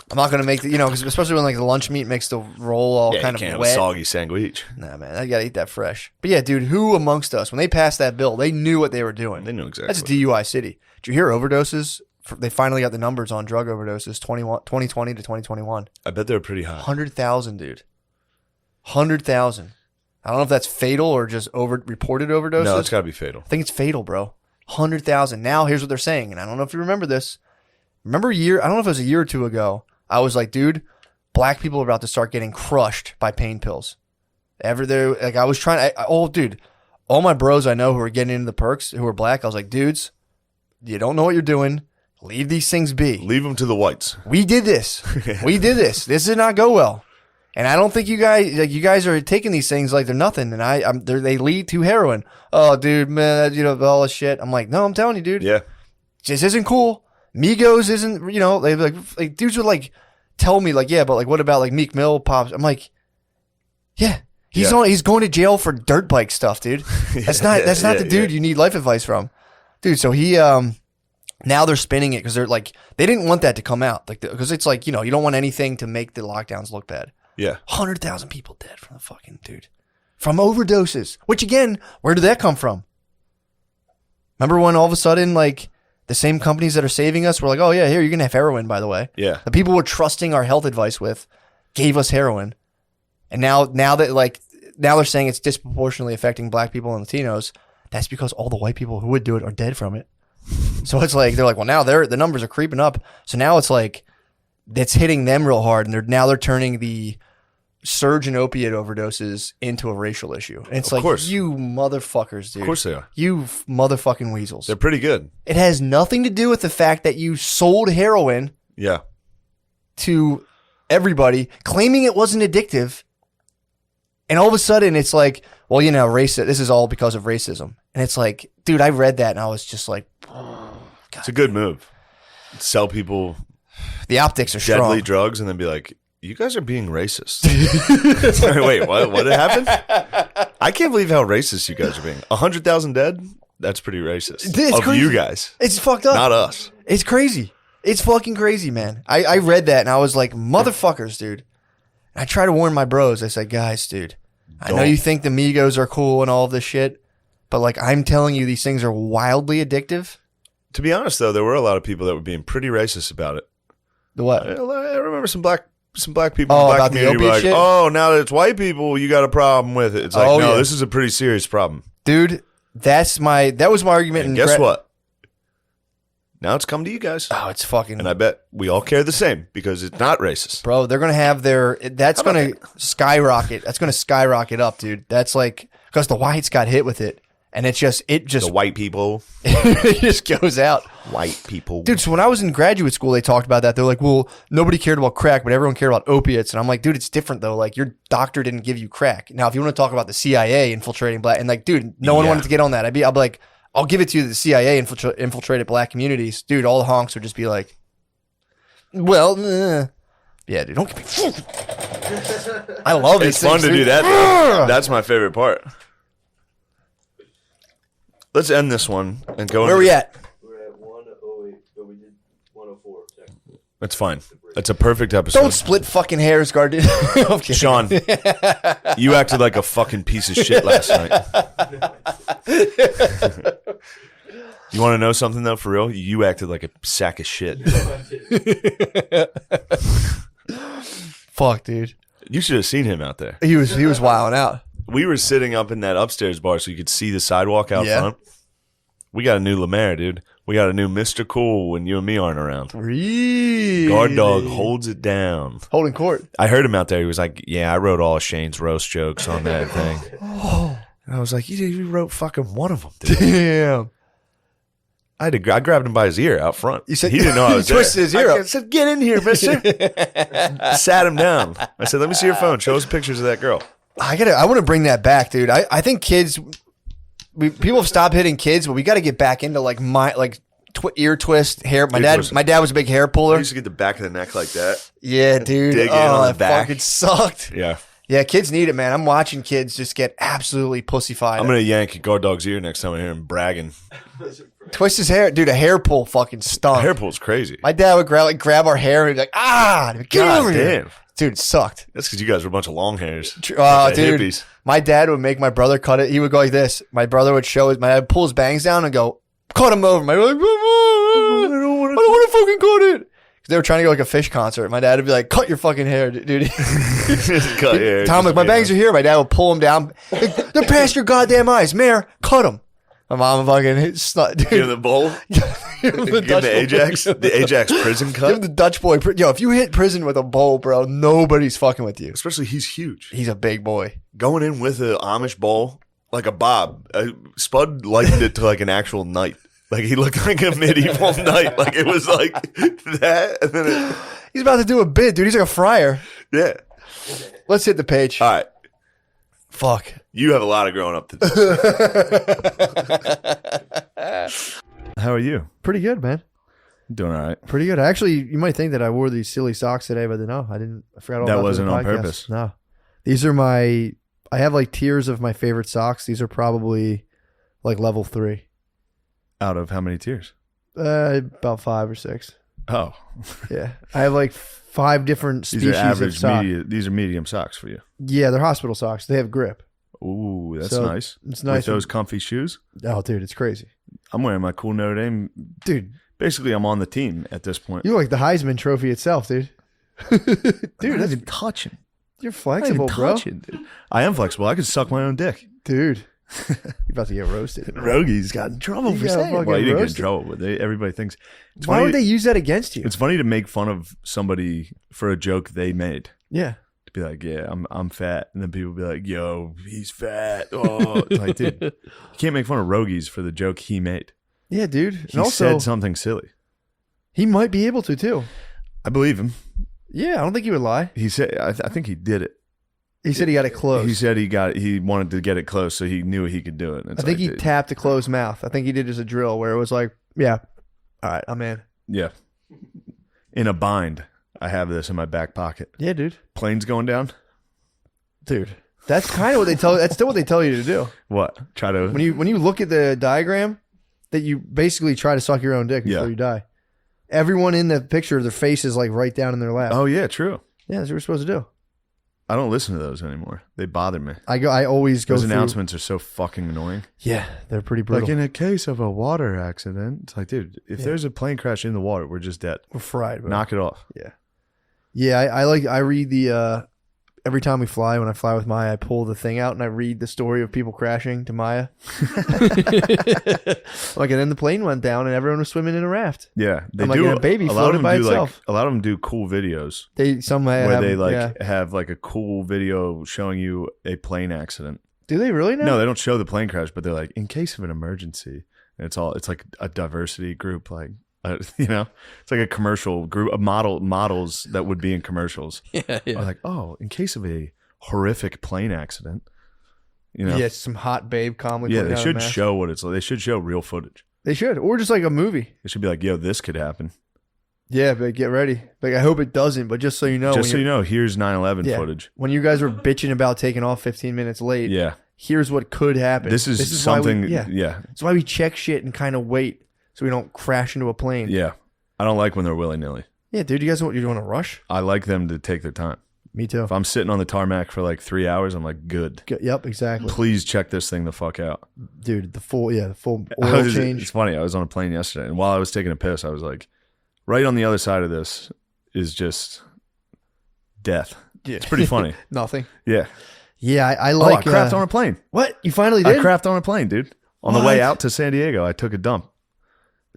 I'm not gonna make the, because especially when like the lunch meat makes the roll all kind you can't of have wet. a soggy sandwich. Nah, man, I gotta eat that fresh. But yeah, dude, who amongst us when they passed that bill, they knew what they were doing. They knew exactly. That's DUI city. Did you hear overdoses? They finally got the numbers on drug overdoses 2020 to 2021. I bet they were pretty high. 100,000, dude. 100,000. I don't know if that's fatal or just reported overdoses. No, it's got to be fatal. I think it's fatal, bro. 100,000. Now here's what they're saying, and I don't know if you remember this. Remember I don't know if it was a year or 2 ago. I was like, dude, black people are about to start getting crushed by pain pills. I was trying. Dude, all my bros I know who are getting into the perks who are black. I was like, dudes, you don't know what you're doing. Leave these things be. Leave them to the whites. We did this. This did not go well. And I don't think you guys are taking these things like they're nothing. And they lead to heroin. Oh, dude, man, all this shit. I'm like, no, I'm telling you, dude. Yeah. This isn't cool. Migos isn't, they like dudes would like tell me like, yeah, but like, what about like Meek Mill pops? I'm like, yeah, he's going to jail for dirt bike stuff, dude. That's not the dude you need life advice from, dude. So he, now they're spinning it because they're like, they didn't want that to come out, like, because it's like, you don't want anything to make the lockdowns look bad. Yeah. 100,000 people dead from the fucking dude, from overdoses. Which again, where did that come from? Remember when all of a sudden like the same companies that are saving us were like, oh yeah, here, you're going to have heroin, by the way. Yeah. The people we're trusting our health advice with gave us heroin. And now they're saying it's disproportionately affecting black people and Latinos. That's because all the white people who would do it are dead from it. So it's like, they're like, well, now the numbers are creeping up. So now it's like, it's hitting them real hard. And they're turning the surge in opiate overdoses into a racial issue. And it's Of like, course. you motherfuckers, dude. Of course they are. You motherfucking weasels. They're pretty good. It has nothing to do with the fact that you sold heroin Yeah. to everybody, claiming it wasn't addictive. And all of a sudden, it's like, well, this is all because of racism. And it's like, dude, I read that and I was just like, oh, God. It's a good move. Sell people The optics are strong. deadly drugs and then be like, you guys are being racist. Wait, what happened? I can't believe how racist you guys are being. 100,000 dead? That's pretty racist. It's of crazy. you guys. It's fucked up. Not us. It's crazy. It's fucking crazy, man. I read that and I was like, motherfuckers, dude. And I try to warn my bros. I said, guys, dude, I know you think the Migos are cool and all of this shit, but like, I'm telling you, these things are wildly addictive. To be honest, though, there were a lot of people that were being pretty racist about it. The what? I remember some black people Oh, in the black about the community were opiate like, shit? oh, now that it's white people, you got a problem with it. It's like, Oh, no, yeah. this is a pretty serious problem. Dude, that was my argument. And guess what? Now it's come to you guys. Oh, it's fucking. And I bet we all care the same because it's not racist. Bro, they're going to have that's going to skyrocket. That's going to skyrocket up, dude. That's like, because the whites got hit with it. And it just The white people. it just goes out. White people. Dude, so when I was in graduate school, they talked about that. They're like, well, nobody cared about crack, but everyone cared about opiates. And I'm like, dude, it's different though. Like, your doctor didn't give you crack. Now, if you want to talk about the CIA infiltrating black, and like, dude, no one wanted to get on that. I'll be like, I'll give it to you. The CIA infiltrated black communities. Dude, all the honks would just be like, well, yeah, dude, don't get me. I love it. It's fun to do that, though. That's my favorite part. Let's end this one and go. Where are we at? We're at 108, but we did 104 technically. That's fine. That's a perfect episode. Don't split fucking hairs, Guardian. I'm kidding. Sean, you acted like a fucking piece of shit last night. You want to know something, though, for real? You acted like a sack of shit. Fuck, dude. You should have seen him out there. He was wilding out. We were sitting up in that upstairs bar so you could see the sidewalk out Yeah. front. We got a new Lemaire, dude. We got a new Mr. Cool when you and me aren't around. Really? Guard dog holds it down. Holding court. I heard him out there. He was like, yeah, I wrote all of Shane's roast jokes on that thing. And I was like, you wrote fucking one of them, dude. Damn. I grabbed him by his ear out front. You said he didn't know I was you twisted there. his ear I up. said, get in here, mister. Sat him down. I said, let me see your phone. Show us pictures of that girl. I want to bring that back, dude. I think kids, people have stopped hitting kids, but we got to get back into like ear twist hair. My dad was a big hair I puller. used to get the back of the neck like that. Yeah, dude. Dig in on the that back. fucking sucked. Yeah. Yeah, kids need it, man. I'm watching kids just get absolutely pussified. I'm going to yank guard dog's ear next time I hear him bragging. Twist his hair, dude. A hair pull fucking stunk. Hair pull's crazy. My dad would grab our hair and be like, get over here. Damn. Dude, it sucked. That's because you guys were a bunch of long hairs. Dude, Hippies. my dad would make my brother cut it. He would go like this. My brother would my dad would pull his bangs down and go, cut him over. My dad would be like, I don't want to fucking cut it. They were trying to go like a fish concert. My dad would be like, cut your fucking hair, dude. Just cut your hair. Tom, like, my bangs are here. My dad would pull them down. Like, they're past your goddamn eyes. Mayor, cut them. My mom would fucking dude. Give him the bowl. Give him Give him the Ajax. The Ajax prison Give him cut. the Dutch boy. Yo, if you hit prison with a bowl, bro, nobody's fucking with you. Especially he's huge. He's a big boy. Going in with an Amish bowl, like a bob. Spud likened it to like an actual knight. Like he looked like a medieval knight. Like it was like that. And then He's about to do a bid, dude. He's like a friar. yeah. Let's hit the page. All right. Fuck. You have a lot of growing up to do. How are you? Pretty good, man. Doing all right. Pretty good. Actually, you might think that I wore these silly socks today, but no, I didn't. I forgot all That about wasn't the on podcast. purpose. No. These are I have like tiers of my favorite socks. These are probably like level 3. Out of how many tiers? About 5 or 6. Oh. Yeah. I have like 5 different These species are of average, sock. these are medium socks for you. Yeah, they're hospital socks. They have grip. Ooh, that's So, nice. It's nice. With those comfy shoes. Oh, dude, it's crazy. I'm wearing my cool Notre Dame. Dude, Basically, I'm on the team at this point. you look like the Heisman Trophy itself, dude. Dude, not even touching. you're flexible, bro. Dude. I am flexible. I could suck my own dick. Dude, you're about to get roasted. Rogies got in trouble You for got saying. fucking Well, you didn't get in roasted. trouble, but everybody thinks it's Why funny. would they use that against you? It's funny to make fun of somebody for a joke they made. Yeah. To be like, yeah, I'm fat, and then people be like, yo, he's fat. Oh, it's like, dude, you can't make fun of Rogies for the joke he made. Yeah, dude. He And also, said something silly. he might be able to, too. I believe him. Yeah, I don't think he would lie. He said, I think he did it. He said he got it closed. He said he wanted to get it close, so he knew he could do it. It's I think like, he dude, tapped a closed mouth. I think he did just a drill where it was like, yeah, all right, I'm in. yeah. In a bind, I have this in my back pocket. Yeah, dude. Planes going down. Dude. That's kind of what they tell that's still what they tell you to do. What? Try to. When you look at the diagram, that you basically try to suck your own dick before Yeah. you die. Everyone in the picture, their face is like right down in their lap. Oh yeah, true. Yeah, that's what we're supposed to do. I don't listen to those anymore. They bother me. I always go Those through. announcements are so fucking annoying. Yeah, they're pretty brutal. Like in a case of a water accident, it's like, dude, if there's a plane crash in the water, we're just dead. We're fried. Bro. Knock it off. Yeah. I read the every time we fly. When I fly with Maya, I pull the thing out and I read the story of people crashing to Maya. Like, and then the plane went down and everyone was swimming in a raft. Yeah, they I'm like, do. and a baby a lot of floated by them do itself. a lot of them do cool videos Some where have, they have like a cool video showing you a plane accident. Do they really now? No, they don't show the plane crash, but they're like, in case of an emergency, and it's like a diversity group, like it's like a commercial group of models that would be in commercials. Yeah. Are like, oh, in case of a horrific plane accident, Yeah, some hot babe calmly. Yeah, putting they down a should mask. show what it's like. They should show real footage. They should, or just like a movie. It should be like, yo, this could happen. Yeah, but get ready. Like, I hope it doesn't, but just so you know. Just so you know, here's 9/11 footage. When you guys were bitching about taking off 15 minutes late, Yeah. here's what could happen. This is something. Why we, yeah. That's why we check shit and kind of wait so we don't crash into a plane. Yeah. I don't like when they're willy-nilly. Yeah, dude, you want to rush? I like them to take their time. Me too. If I'm sitting on the tarmac for like 3 hours, I'm like, good. Yep, exactly. Please check this thing the fuck out. Dude, the full oil change. It's funny. I was on a plane yesterday, and while I was taking a piss, I was like, right on the other side of this is just death. Yeah. It's pretty funny. Nothing. Yeah. Yeah, I I like. crapped on a plane. What? You finally did? I crapped on a plane, dude. On the What? way out to San Diego, I took a dump.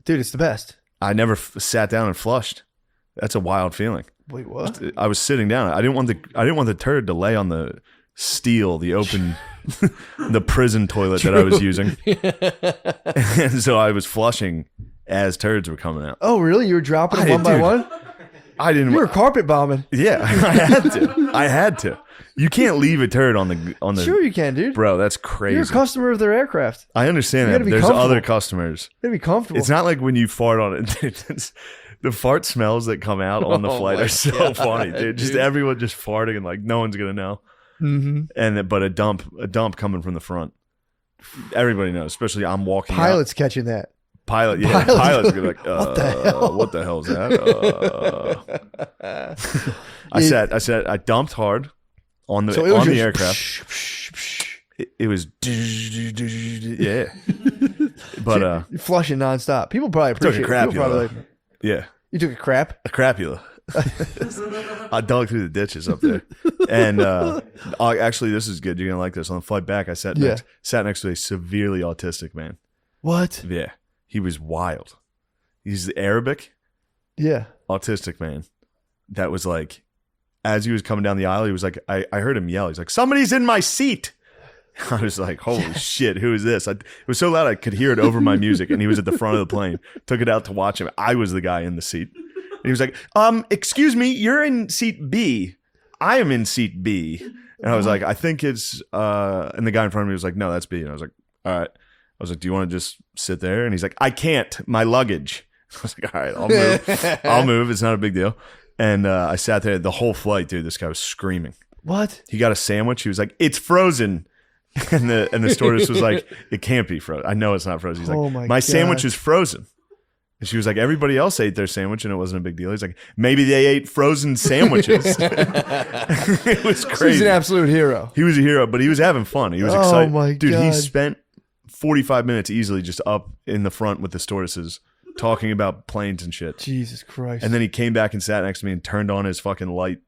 Dude, it's the best. I never sat down and flushed. That's a wild feeling. Wait, what? I was sitting down. I didn't want the turd to lay on the steel, the open, the prison toilet that I was using. And so I was flushing as turds were coming out. Oh, really? You were dropping them one by dude. one? I didn't. You were carpet bombing. Yeah, I had to. You can't leave a turd on the. Sure you can, dude. Bro, that's crazy. You're a customer of their aircraft. I understand You that. gotta But be there's comfortable. other customers. You gotta be comfortable. It's not like when you fart on it. It's, the fart smells that come out on the Oh flight my are so God, funny, dude. Just dude. everyone just farting and like no one's gonna know. Mm-hmm. But a dump coming from the front. Everybody knows, especially I'm walking. Pilots catching that. Pilot, yeah. Pilots be like, What the hell? What the hell is that? I dumped hard on the aircraft. It was yeah. But You're flushing nonstop. People probably appreciate took a it. People probably crapula. like, Yeah. you took a crap? A crapula. I dug through the ditches up there. And actually, this is good. You're going to like this. On the flight back, I sat next to a severely autistic man. What? Yeah. He was wild. He's Arabic, Yeah. autistic man. That was like, as he was coming down the aisle, he was like, I heard him yell. He's like, somebody's in my seat. I was like, holy shit, who is this? It was so loud I could hear it over my music, and he was at the front of the plane. Took it out to watch him. I was the guy in the seat. And he was like, excuse me, you're in seat B. I am in seat B. And I was like, I think it's, and the guy in front of me was like, no, that's B. And I was like, all right. I was like, do you want to just sit there? And he's like, I can't, my luggage. I was like, all right, I'll move. I'll move. It's not a big deal. And I sat there the whole flight, dude. This guy was screaming. What? He got a sandwich. He was like, it's frozen. And the stewardess was like, it can't be frozen. I know it's not frozen. He's like, Oh my my sandwich God. is frozen. And she was like, everybody else ate their sandwich and it wasn't a big deal. He's like, maybe they ate frozen sandwiches. It was crazy. He's an absolute hero. He was a hero, but he was having fun. He was Oh excited. my Dude, he God. spent 45 minutes easily just up in the front with the stewardesses talking about planes and shit. Jesus Christ. And then he came back and sat next to me and turned on his fucking light.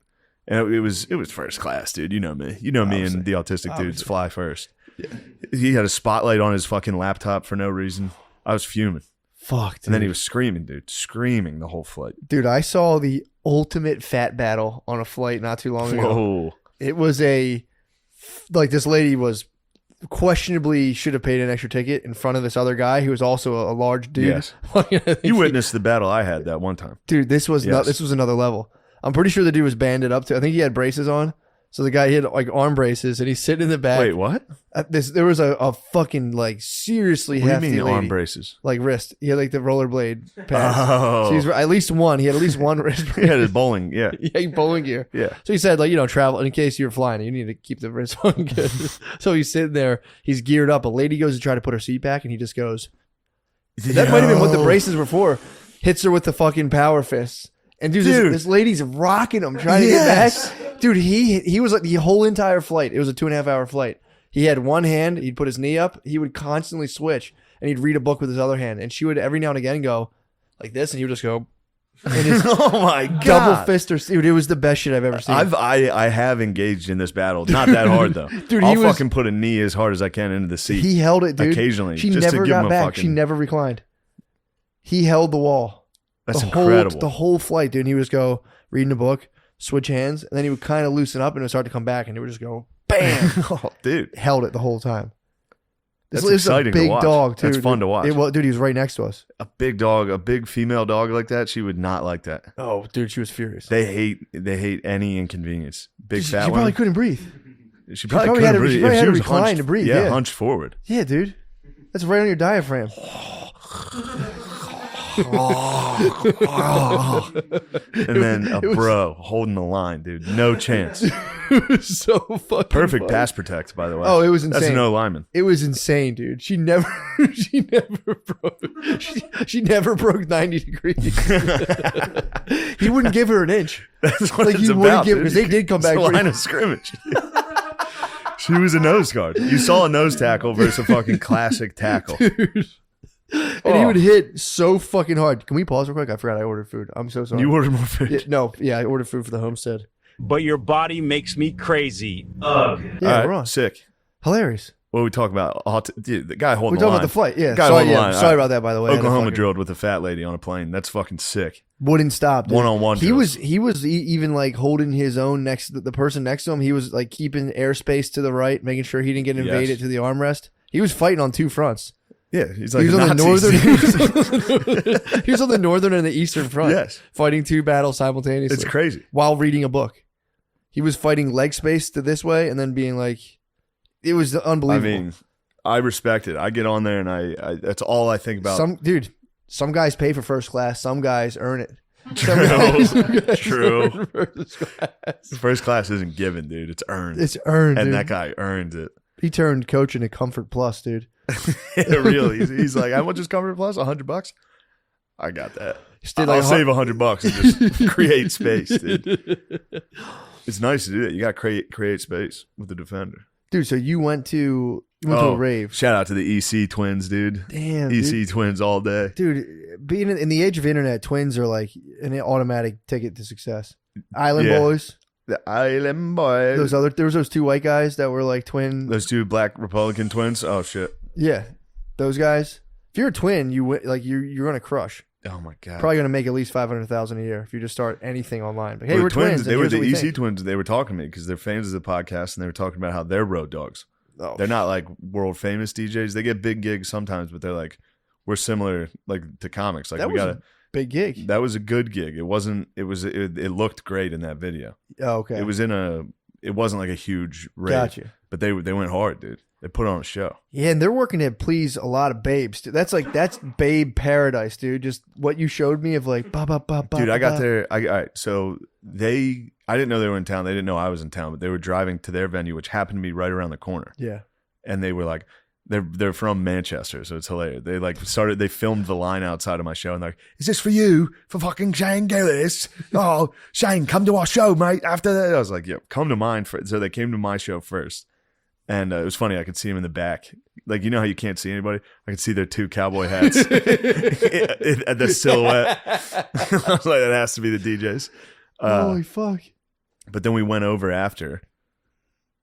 And it was first class, dude. You know me. You know me and the autistic dudes fly first. Yeah. He had a spotlight on his fucking laptop for no reason. I was fuming. Fuck, dude. And then he was screaming, dude. Screaming the whole flight. Dude, I saw the ultimate fat battle on a flight not too long ago. Whoa. It was this lady was questionably should have paid an extra ticket in front of this other guy who was also a large dude. Yes. You witnessed the battle I had that one time. Dude, this was Yes. this was another level. I'm pretty sure the dude was banded up too. I think he had braces on. So the guy, he had like arm braces and he's sitting in the back. Wait, what? There was a fucking like seriously What do you hefty mean lady. arm braces? Like wrist. He had like the rollerblade pads. Oh. So he's at least one. He had at least one wrist. He had his bowling, yeah. Yeah, bowling gear. Yeah. So he said, like, travel in case you're flying, you need to keep the wrist on good. So he's sitting there, he's geared up. A lady goes to try to put her seat back, and he just goes. That might have been what the braces were for. Hits her with the fucking power fists. And dude, this lady's rocking him, trying to get back. Dude, he was like the whole entire flight. It was a 2.5 hour flight. He had one hand. He'd put his knee up. He would constantly switch, and he'd read a book with his other hand. And she would every now and again go like this, and he would just go. And his Oh my god! double fister, dude. It was the best shit I've ever seen. I have engaged in this battle. Not that hard though. Dude, I'll fucking put a knee as hard as I can into the seat. He held it, dude. Occasionally, She just to never give him got a back. fucking- She never reclined. He held the wall. That's incredible. The whole flight, dude. And he would just go reading a book, switch hands, and then he would kind of loosen up and it would start to come back, and he would just go bam. Oh, dude, Held it the whole time. that's This is a exciting to big watch. dog too. That's fun to dude. watch. It was, dude. He was right next to us. A big dog, a big female dog like that, she would not like that. Oh, dude, she was furious. They hate any inconvenience. Big she fat probably women. couldn't breathe. She probably probably had couldn't to- she breathe. probably If had to was recline hunched, to breathe, Yeah, yeah. hunched forward. Yeah, dude. That's right on your diaphragm. And then a bro holding the line, dude. No chance. It was so fucking Perfect funny. pass protect, by the way. Oh, it was insane. That's no lineman. It was insane, dude. She never broke. She never broke 90 degrees. He wouldn't give her an inch. That's what Like it's you about. wouldn't give dude. because they did come It's back. a line of scrimmage. She was a nose guard. You saw a nose tackle versus a fucking classic tackle. And he would hit so fucking hard. Can we pause real quick? I forgot I ordered food. I'm so sorry. You ordered more food. Yeah, I ordered food for the homestead. But your body makes me crazy. Yeah, All right, we're on. sick. Hilarious. What are we talking about? Dude, the guy holding We're the talking line. about the flight. Yeah. Guy Sorry, holding the line. sorry about that, by the way. I had a Oklahoma fucking- drilled with a fat lady on a plane. That's fucking sick. Wouldn't stop. Dude. One-on-one He drills. was even like holding his own next to the person next to him. He was like keeping airspace to the right, making sure he didn't get invaded Yes. to the armrest. He was fighting on two fronts. Yeah, he's like He was on the Nazis. northern. He was on the northern and the eastern front. Yes. Fighting two battles simultaneously. It's crazy. While reading a book. He was fighting leg space to this way and then being like, it was I unbelievable. mean, I respect it. I get on there and I that's all I think about. Some guys pay for first class. Some guys earn it. True. Earn first class. First class isn't given, dude. It's earned. It's earned, and dude. that guy earned it. He turned coach into Comfort Plus, dude. Really. He's like, how much is Comfort Plus? $100? I got that. Still I'll like save $100 and just create space, dude. It's nice to do that. You got to create space with the defender. Dude, so you went to a rave. Shout out to the EC twins, dude. Damn, EC dude. twins all day. Dude, being in the age of internet, twins are like an automatic ticket to success. Island Yeah. Boys. The Island Boys. There was those two white guys that were like twin. Those two black Republican twins. Oh shit. Yeah, those guys. If you're a twin, you're gonna crush. Oh my god. Probably gonna make at least $500,000 a year if you just start anything online. But hey, Well, we're the twins. twins. They and were here's the what we EC think. twins. They were talking to me because they're fans of the podcast, and they were talking about how they're road dogs. Oh, They're not like world famous DJs. They get big gigs sometimes, but they're like, we're similar like to comics. Like that we was got a big gig. That was a good gig. It wasn't. It was. It looked great in that video. Oh, okay. It was in a. It wasn't like a huge rave. Gotcha. But they went hard, dude. They put on a show. Yeah, and they're working to please a lot of babes. Dude. That's babe paradise, dude. Just what you showed me of like, ba ba ba ba. Dude, I got ba. there. All right, so I didn't know they were in town. They didn't know I was in town, but they were driving to their venue, which happened to be right around the corner. Yeah. And they were like, they're from Manchester, so it's hilarious. They filmed the line outside of my show, and they're like, "Is this for you, for fucking Shane Gillis? Oh, Shane, come to our show, mate." After that, I was like, "Yeah, come to mine first." So they came to my show first, and it was funny. I could see them in the back, like you know how you can't see anybody. I could see their two cowboy hats at the silhouette. I was like, that has to be the DJs. Holy fuck! But then we went over after,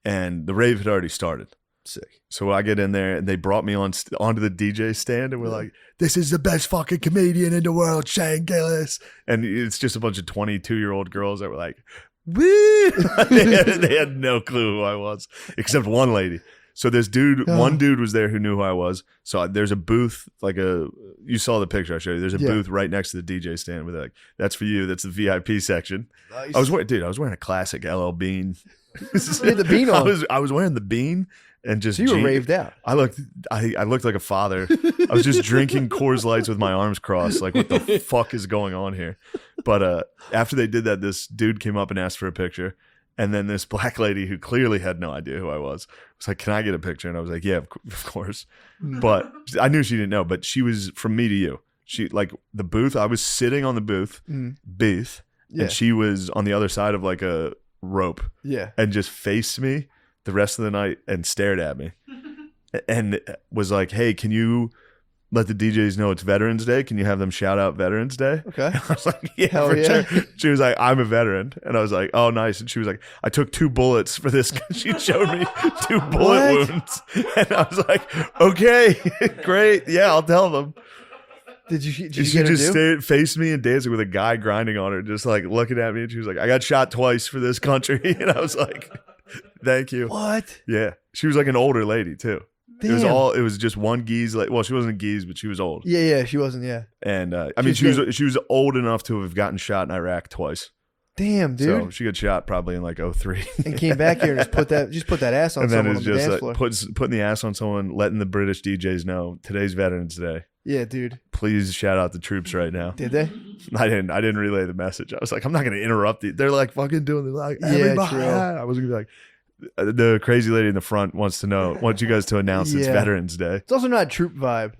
and the rave had already started. Sick. So I get in there, and they brought me onto the DJ stand, and we're like, "This is the best fucking comedian in the world, Shane Gillis." And it's just a bunch of 22-year-old girls that were like, "Woo!" they had no clue who I was, except one lady. So this dude, one dude was there who knew who I was. So there's a booth, you saw the picture I showed you. There's a booth right next to the DJ stand with like, "That's for you. That's the VIP section." Nice. I was wearing a classic LL Bean. You had the bean on. I was wearing the bean. And just So you were jean- raved out. I looked like a father. I was just drinking Coors Lights with my arms crossed. Like, what the fuck is going on here? But after they did that, this dude came up and asked for a picture. And then this black lady who clearly had no idea who I was like, "Can I get a picture?" And I was like, "Yeah, of course." But I knew she didn't know. But she was from me to you. She like the booth. I was sitting on the booth, Yeah. and she was on the other side of like a rope Yeah. and just faced me the rest of the night and stared at me and was like, hey, can you let the DJs know it's Veterans Day? Can you have them shout out Veterans Day? Okay. I was like, yeah, Hell for yeah. sure. She was like, I'm a veteran. And I was like, oh, nice. And she was like, I took 2 bullets for this. She showed me 2 bullet wounds. And I was like, okay, great. Yeah, I'll tell them. Did you She get her just due? faced me and dancing with a guy grinding on her, just like looking at me. And she was like, I got shot twice for this country. And I was like, thank you. What? Yeah. She was like an older lady too. Damn. It was just one geese. Like, well, she wasn't a geese, but she was old. Yeah, she wasn't. Yeah. And I mean, she was old enough to have gotten shot in Iraq twice. Damn, dude. So she got shot probably in like 03. And came back here and just put that ass on And then someone it's on the just dance like floor. putting the ass on someone, letting the British DJs know today's Veterans Day. Yeah, dude. Please shout out the troops right now. Did they? I didn't relay the message. I was like, I'm not going to interrupt you. They're like fucking doing it. Like, Yeah, everybody. true. I was going to be like, the crazy lady in the front wants you guys to announce it's Yeah. Veterans Day. It's also not troop vibe.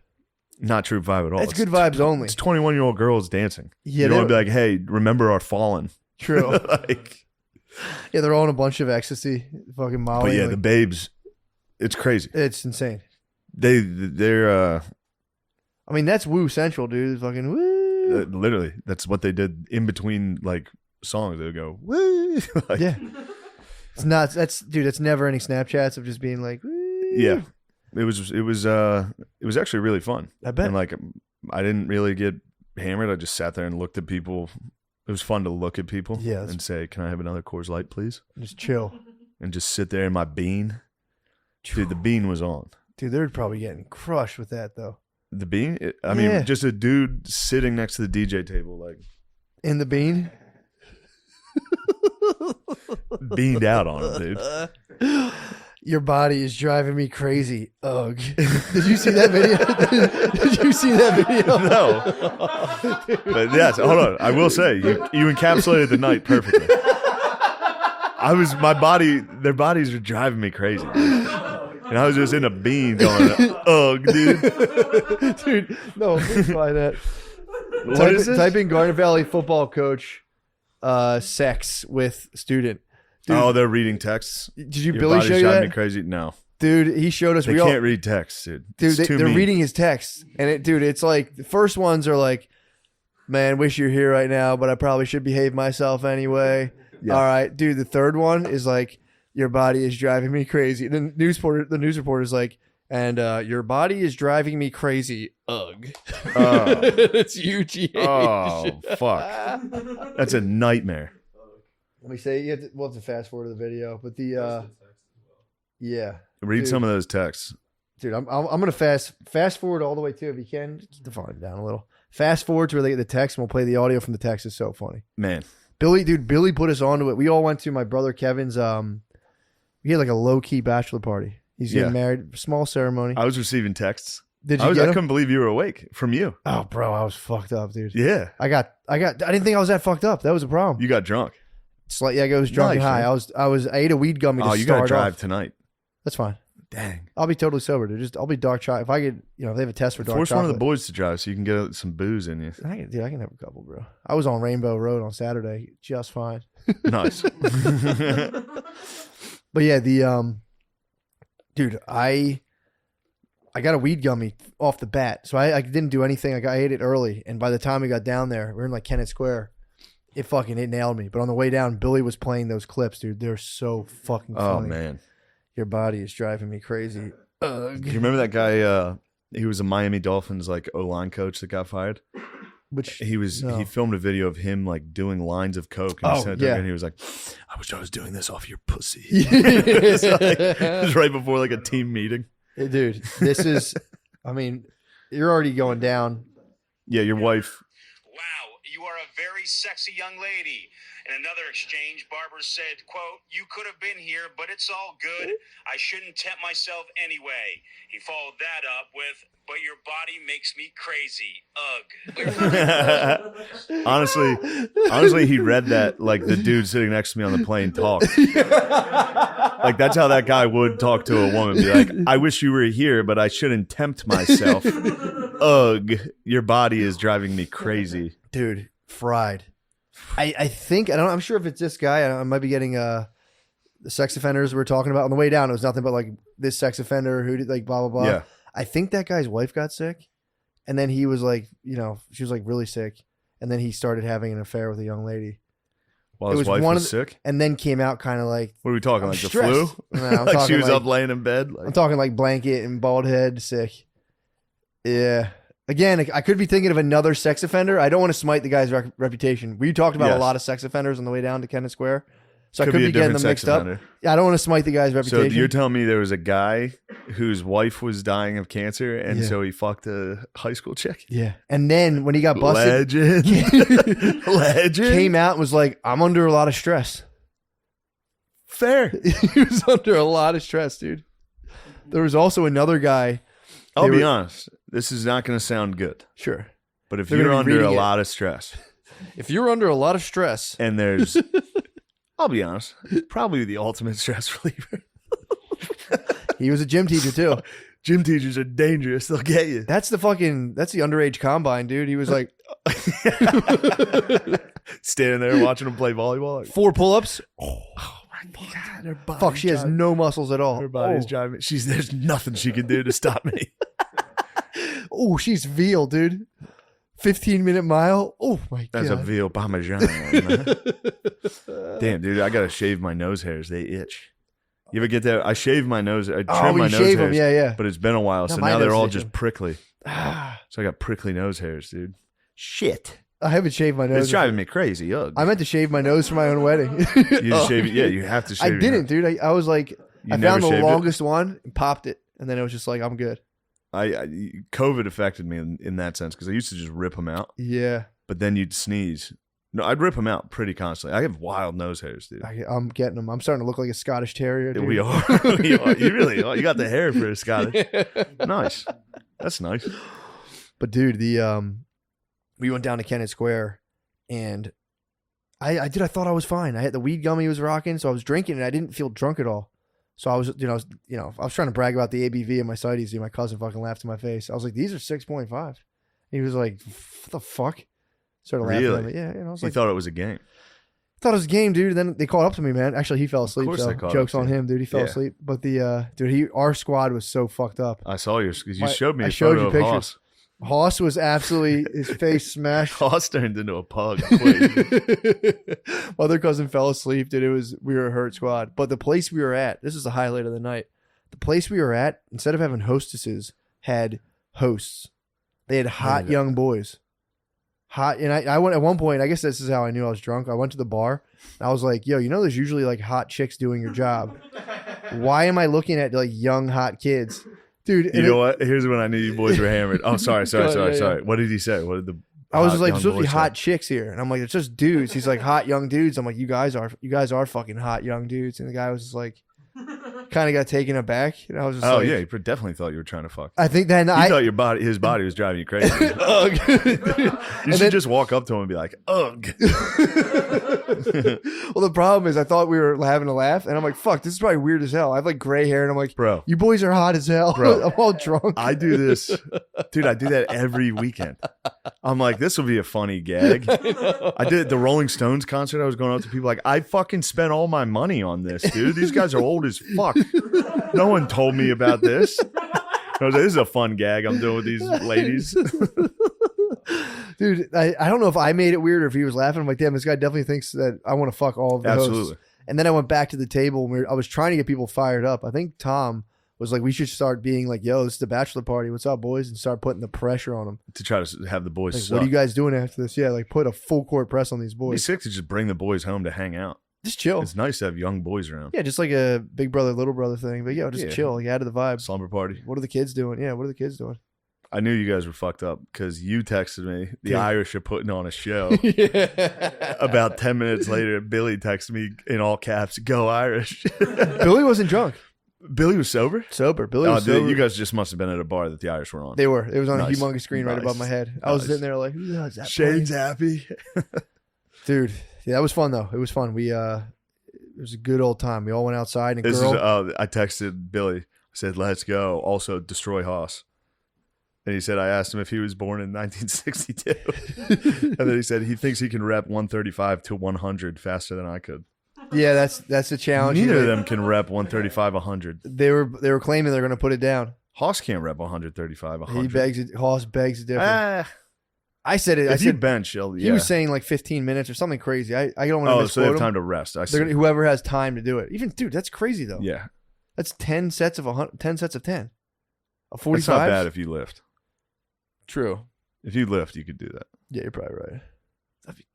Not troop vibe at all. It's good vibes only. It's 21-year-old girls dancing. Yeah, you don't they- want to be like, hey, remember our fallen. True. Like, Yeah, they're all on a bunch of ecstasy, fucking Molly. but yeah, like, the babes, it's crazy. it's insane. They're I mean, that's Woo Central, dude. Fucking woo. literally, that's what they did in between like songs. They would go, woo. Like, Yeah. It's not. That's never any Snapchats of just being like, woo. yeah. It was actually really fun. I bet. And like, I didn't really get hammered. I just sat there and looked at people. It was fun to look at people Yeah, and say, can I have another Coors Light, please? Just chill. And just sit there in my bean. Dude, the bean was on. Dude, they're probably getting crushed with that though. The bean? I Yeah. mean, just a dude sitting next to the DJ table, like In the bean. beamed out on him, dude. Your body is driving me crazy. Ugh. Did you see that video? Did you see that video? No. But yes, hold on. I will say, you encapsulated the night perfectly. Their bodies are driving me crazy, dude. And I was just in a bean going, ugh, dude. Dude, no, please find that. What is this? Type in Garden Valley football coach sex with student. Dude, Oh, they're reading texts. did you Your Billy body's show you driving that? me crazy. No, Dude, he showed us. they we can't all, read texts, dude. dude, It's too they're mean. reading his texts, and it's like the first ones are like, "Man, wish you're here right now, but I probably should behave myself anyway." Yeah. All right, dude. The third one is like, "Your body is driving me crazy." The news reporter is like, "And your body is driving me crazy." Ugh. Oh. It's UGH. Oh, fuck. That's a nightmare. Let me say, we'll have to fast forward to the video, but yeah, Read Dude. some of those texts. dude, I'm gonna fast forward all the way too if you can. Keep the volume down a little. Fast forward to where they get the text, and we'll play the audio from the text. It's so funny. Man. Billy put us onto it. We all went to my brother Kevin's. We had like a low key bachelor party. He's getting married, small ceremony. I was receiving texts. Did I you get him? couldn't believe you were awake from you. Oh, bro, I was fucked up, dude. Yeah. I didn't think I was that fucked up. That was a problem. You got drunk. I was drunk and Nice, high. man. I ate a weed gummy to Oh, you got to start drive off. tonight. That's fine. Dang. I'll be totally sober, dude. I'll be dark chocolate. If I could, if they have a test for dark Force chocolate. one of the boys to drive so you can get some booze in you. I can have a couple, bro. I was on Rainbow Road on Saturday, just fine. Nice. But yeah, dude, I got a weed gummy off the bat, so I didn't do anything. I ate it early, and by the time we got down there, we were in like Kennett Square. It nailed me. But on the way down, Billy was playing those clips, dude. They're so fucking funny. Oh, man. Your body is driving me crazy. Ugh. Do you remember that guy? He was a Miami Dolphins like O-line coach that got fired. Which He filmed a video of him like doing lines of coke, and, Oh, he sent it to me, yeah. and he was like, "I wish I was doing this off your pussy." Yeah. it was right before like a team meeting. Dude, this is, I mean, you're already going down. Yeah, your wife. Wow, you are a very sexy young lady. In another exchange, Barbara said, quote, "You could have been here, but it's all good. I shouldn't tempt myself anyway." He followed that up with, "But your body makes me crazy. Ugh." honestly, he read that like the dude sitting next to me on the plane talked. Like that's how that guy would talk to a woman. Be like, "I wish you were here, but I shouldn't tempt myself. Ugh, your body is driving me crazy." Dude, fried. I think, I'm sure if it's this guy, I might be getting the sex offenders we're talking about on the way down. It was nothing but like this sex offender who did like blah, blah, blah. Yeah. I think that guy's wife got sick. And then he was like, she was like really sick. And then he started having an affair with a young lady. While his wife was sick? And then came out kind of like. What are we talking? Like stressed. The flu? No, I'm like talking she was like, up laying in bed? Like... I'm talking like blanket and bald head, sick. Yeah. Again, I could be thinking of another sex offender. I don't want to smite the guy's reputation. We talked about a lot of sex offenders on the way down to Kennett Square. So I could be getting them mixed up. Yeah, I don't want to smite the guy's reputation. So you're telling me there was a guy whose wife was dying of cancer, and so he fucked a high school chick? Yeah. And then when he got busted, Legend. Came out and was like, I'm under a lot of stress. Fair. He was under a lot of stress, dude. There was also another guy. I'll be honest. This is not going to sound good. Sure. But if you're under a lot of stress. If you're under a lot of stress. And there's... I'll be honest, probably the ultimate stress reliever. He was a gym teacher too. Gym teachers are dangerous. They'll get you. That's the underage combine, dude. He was like standing there watching him play volleyball. 4 pull-ups. Oh my God. Her body fuck, she has no muscles at all. Her body's driving. There's nothing she can do to stop me. Oh, she's veal, dude. 15-minute mile. Oh my God. That's a veal parmesan. Damn, dude, I gotta shave my nose hairs. They itch. You ever get that? I shave my nose. I trim my nose hairs. Them. Yeah. But it's been a while, so now they're all just prickly. So I got prickly nose hairs, dude. Shit. I haven't shaved my nose. It's driving me crazy. Ugh. I meant to shave my nose for my own wedding. You shave it? Yeah, you have to shave it. I didn't, dude. I was like, I found the longest one and popped it, and then it was just like, I'm good. COVID affected me in that sense because I used to just rip them out. Yeah. But then you'd sneeze. No, I'd rip them out pretty constantly. I have wild nose hairs, dude. I'm getting them. I'm starting to look like a Scottish terrier, dude. We are. You really are. You got the hair for a Scottish. Nice. That's nice. But dude, we went down to Kennett Square, and I thought I was fine. I had the weed gummy was rocking, so I was drinking, and I didn't feel drunk at all. So I was, I was trying to brag about the ABV and my CITES. My cousin fucking laughed in my face. I was like, "These are 6.5." He was like, "What the fuck?" Started laughing at me. Yeah, I was like, he thought it was a game. Thought it was a game, dude. And then they caught up to me, man. Actually, he fell asleep. So jokes on him, dude. He fell asleep. But our squad was so fucked up. I saw you showed me. I showed you pictures. Hoss was absolutely his face smashed. Hoss turned into a pug. My other cousin fell asleep, dude. We were a hurt squad. But the place we were at, this is the highlight of the night. The place we were at, instead of having hostesses, had hosts. They had hot young boys. And I went at one point, I guess this is how I knew I was drunk. I went to the bar and I was like, yo, there's usually like hot chicks doing your job. Why am I looking at like young hot kids? Dude, you know what? Here's when I knew you boys were hammered. Oh, sorry. What did he say? What did I was just like, there's supposed to be hot chicks here, and I'm like, it's just dudes. He's like, hot young dudes. I'm like, you guys are fucking hot young dudes. And the guy was just like, kind of got taken aback. And I was just like, yeah, he definitely thought you were trying to fuck. I think then he thought his body was driving you crazy. Ugh. You should just walk up to him and be like, ugh. Well, the problem is I thought we were having a laugh, and I'm like, fuck, this is probably weird as hell. I have like gray hair, and I'm like, bro, you boys are hot as hell. Bro, I'm all drunk. I do this. Dude, I do that every weekend. I'm like, this will be a funny gag. I did the Rolling Stones concert. I was going up to people like, I fucking spent all my money on this, dude. These guys are old as fuck. No one told me about this. I was like, this is a fun gag I'm doing with these ladies. Dude, I don't know if I made it weird or if he was laughing. I'm like, damn, this guy definitely thinks that I want to fuck all of the hosts. And then I went back to the table and I was trying to get people fired up. I think Tom was like, we should start being like, yo, this is the bachelor party. What's up, boys? And start putting the pressure on them. To try to have the boys like, suck. what are you guys doing after this? Yeah, like put a full court press on these boys. It'd be sick to just bring the boys home to hang out. Just chill. It's nice to have young boys around. Yeah, just like a big brother, little brother thing. But just chill. Like add to the vibe. Slumber party. What are the kids doing? Yeah, what are the kids doing? I knew you guys were fucked up because you texted me. The Irish are putting on a show. About 10 minutes later, Billy texted me in all caps, "Go Irish." Billy wasn't drunk. Billy was sober? Sober. Billy was sober. You guys just must have been at a bar that the Irish were on. They were. It was on a humongous screen right above my head. I was sitting there like, who is that? Shane's happy. Dude, yeah, that was fun though. It was fun. It was a good old time. We all went outside and I texted Billy. I said, let's go. Also, destroy Haas. And he said, I asked him if he was born in 1962. And then he said he thinks he can rep 135 to 100 faster than I could. Yeah, that's a challenge. Neither of them can rep 135, 100. They were claiming they're going to put it down. Hoss can't rep 135, 100. He begs it. Hoss begs it different. Ah, I said it. if you bench, he was saying like 15 minutes or something crazy. I don't want to Oh, misquote so they have him. time to rest. I see. Whoever has time to do it. Even dude, that's crazy though. Yeah. That's 10 sets of 100, 10 sets of 10. A 45. It's not bad if you lift. True. If you lift, you could do that. Yeah, you're probably right.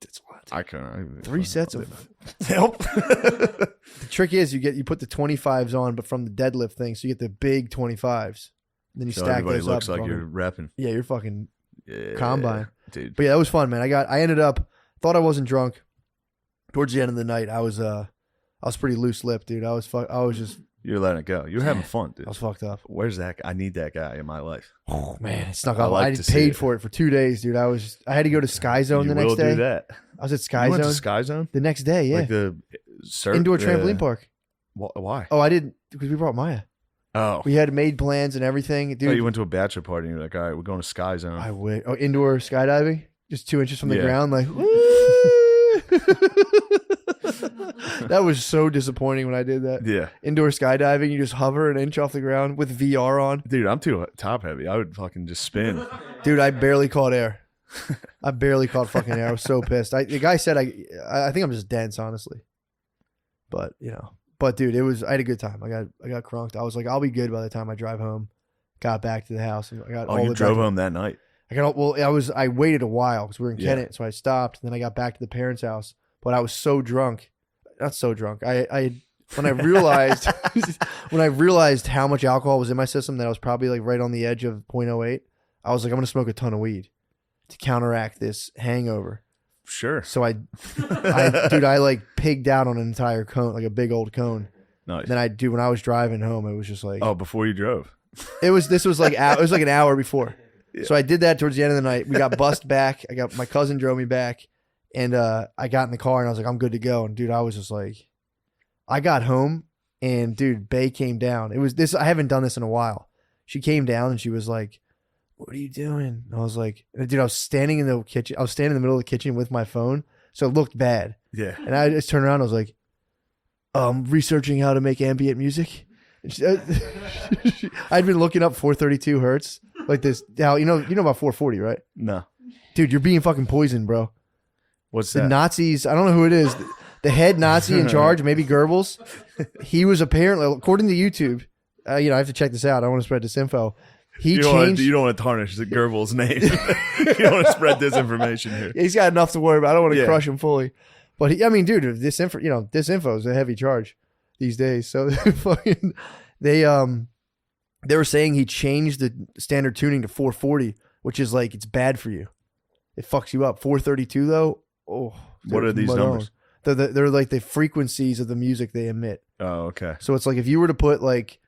That's a lot. I couldn't. 3 sets of help. The trick is you put the 25s on, but from the deadlift thing, so you get the big 25s. Then you So stack everybody those looks up. like you're repping. Yeah, you're fucking Yeah, combine. dude. But yeah, that was fun, man. I ended up thought I wasn't drunk. Towards the end of the night, I was pretty loose lipped, dude. I was just You're letting it go. You're having fun, dude. I was fucked up. Where's that? I need that guy in my life. Oh man, it snuck I up. like I to see paid it. for it for 2 days, dude. I had to go to Sky Zone the next will day. do that. I was at Sky You went Zone to Sky Zone? the next day. Yeah, Like the indoor trampoline park. Why? Oh, I didn't because we brought Maya. Oh. We had made plans and everything, Oh, dude. you went to a bachelor party and you're like, all right, we're going to Sky Zone. I would. Oh, indoor skydiving, just 2 inches from the Yeah. ground, like. That was so disappointing when I did that. Yeah. Indoor skydiving, you just hover an inch off the ground with VR on. Dude, I'm too top heavy. I would fucking just spin. Dude, I barely caught air. I barely caught fucking air. I was so pissed. The guy said I think I'm just dense, honestly. But dude, I had a good time. I got crunked. I was like, I'll be good by the time I drive home. Got back to the house and I got all Oh, you the drove back- home that night? I waited a while because we were in Yeah. Kennett, so I stopped. Then I got back to the parents' house, but I was so drunk, not so drunk. When I realized how much alcohol was in my system, that I was probably like right on the edge of 0.08. I was like, I'm gonna smoke a ton of weed to counteract this hangover. Sure. So I like pigged out on an entire cone, like a big old cone. Nice. Then when I was driving home, it was just like, Oh, before you drove. it was like an hour before. Yeah. So I did that towards the end of the night. We got bussed back. My cousin drove me back, and I got in the car and I was like, I'm good to go. And dude, I was just like, I got home and dude, Bae came down. It was this. I haven't done this in a while. She came down and she was like, "What are you doing?" And I was like, dude, I was standing in the kitchen. I was standing in the middle of the kitchen with my phone, so it looked bad. Yeah. And I just turned around. And I was like, researching how to make ambient music. I'd been looking up 432 hertz, like this. How you know about 440, right? No. Dude, you're being fucking poisoned, bro. What's The that? Nazis. I don't know who it is. The head Nazi in charge, maybe Goebbels. He was apparently, according to YouTube. I have to check this out. I don't want to spread this info. You don't want to tarnish the Goebbels name. You don't want to spread disinformation here. He's got enough to worry about. I don't want to Yeah. crush him fully. But dude, this info is a heavy charge these days. So fucking they were saying he changed the standard tuning to 440, which is like it's bad for you. It fucks you up. 432 though. Oh, What are these numbers? They're like the frequencies of the music they emit. Oh, okay. So it's like if you were to put like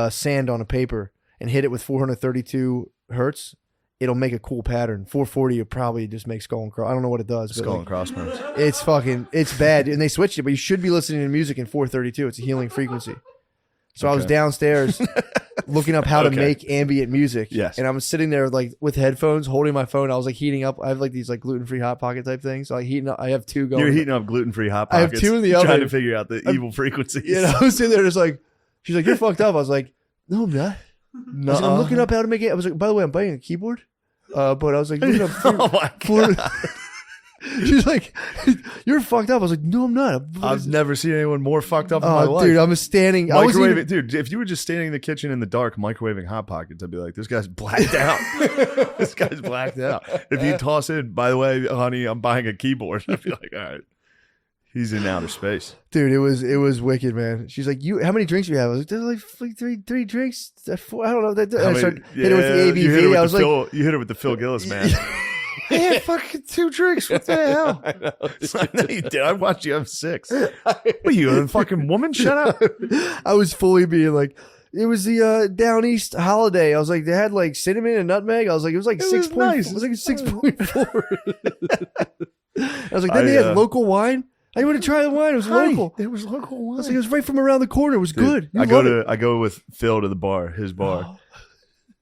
sand on a paper and hit it with 432 hertz, it'll make a cool pattern. 440 will probably just make skull and cross. I don't know what it does. Skull and crossbones. It's bad. And they switched it, but you should be listening to music in 432. It's a healing frequency. So I was Okay. downstairs looking up how to Okay. make ambient music. Yes. And I'm sitting there like with headphones, holding my phone. I was like heating up. I have like these like gluten-free Hot Pocket type things. So heating up. I have two going. You're heating up gluten-free Hot I have Pockets. two in the trying oven. to figure out the evil frequencies. You know, I was sitting there just like, she's like, you're fucked up. I was like, no, I'm not. I was like, I'm looking up how to make it. I was like, by the way, I'm buying a keyboard. But I was like, looking up Oh my God. She's like, you're fucked up. I was like, no, I'm not. I've never seen anyone more fucked up in my life. Dude, I'm standing. I wasn't Microwaving, even, dude. If you were just standing in the kitchen in the dark, microwaving Hot Pockets, I'd be like, "This guy's blacked out. This guy's blacked out." If you toss in, by the way, honey, I'm buying a keyboard, I'd be like, "All right, he's in outer space." dude, it was wicked, man. She's like, how many drinks do you have? I was like, there's like three drinks. Four, I don't know. I started hit it with the you hit it ABV. with I was like, you hit it with the Phil Gillis, man. I had fucking 2 drinks. What the hell? No, you did. I watched you have 6. What are you, a fucking woman? Shut up. I was fully being like, it was the down east holiday. I was like, they had like cinnamon and nutmeg. I was like, it was like 6 was nice. It was like 6.4. I was like, then they had local wine. I want to try the wine. It was local. It was local wine. I was like, it was right from around the corner. It was good. You I love it. go with Phil to the bar, his bar.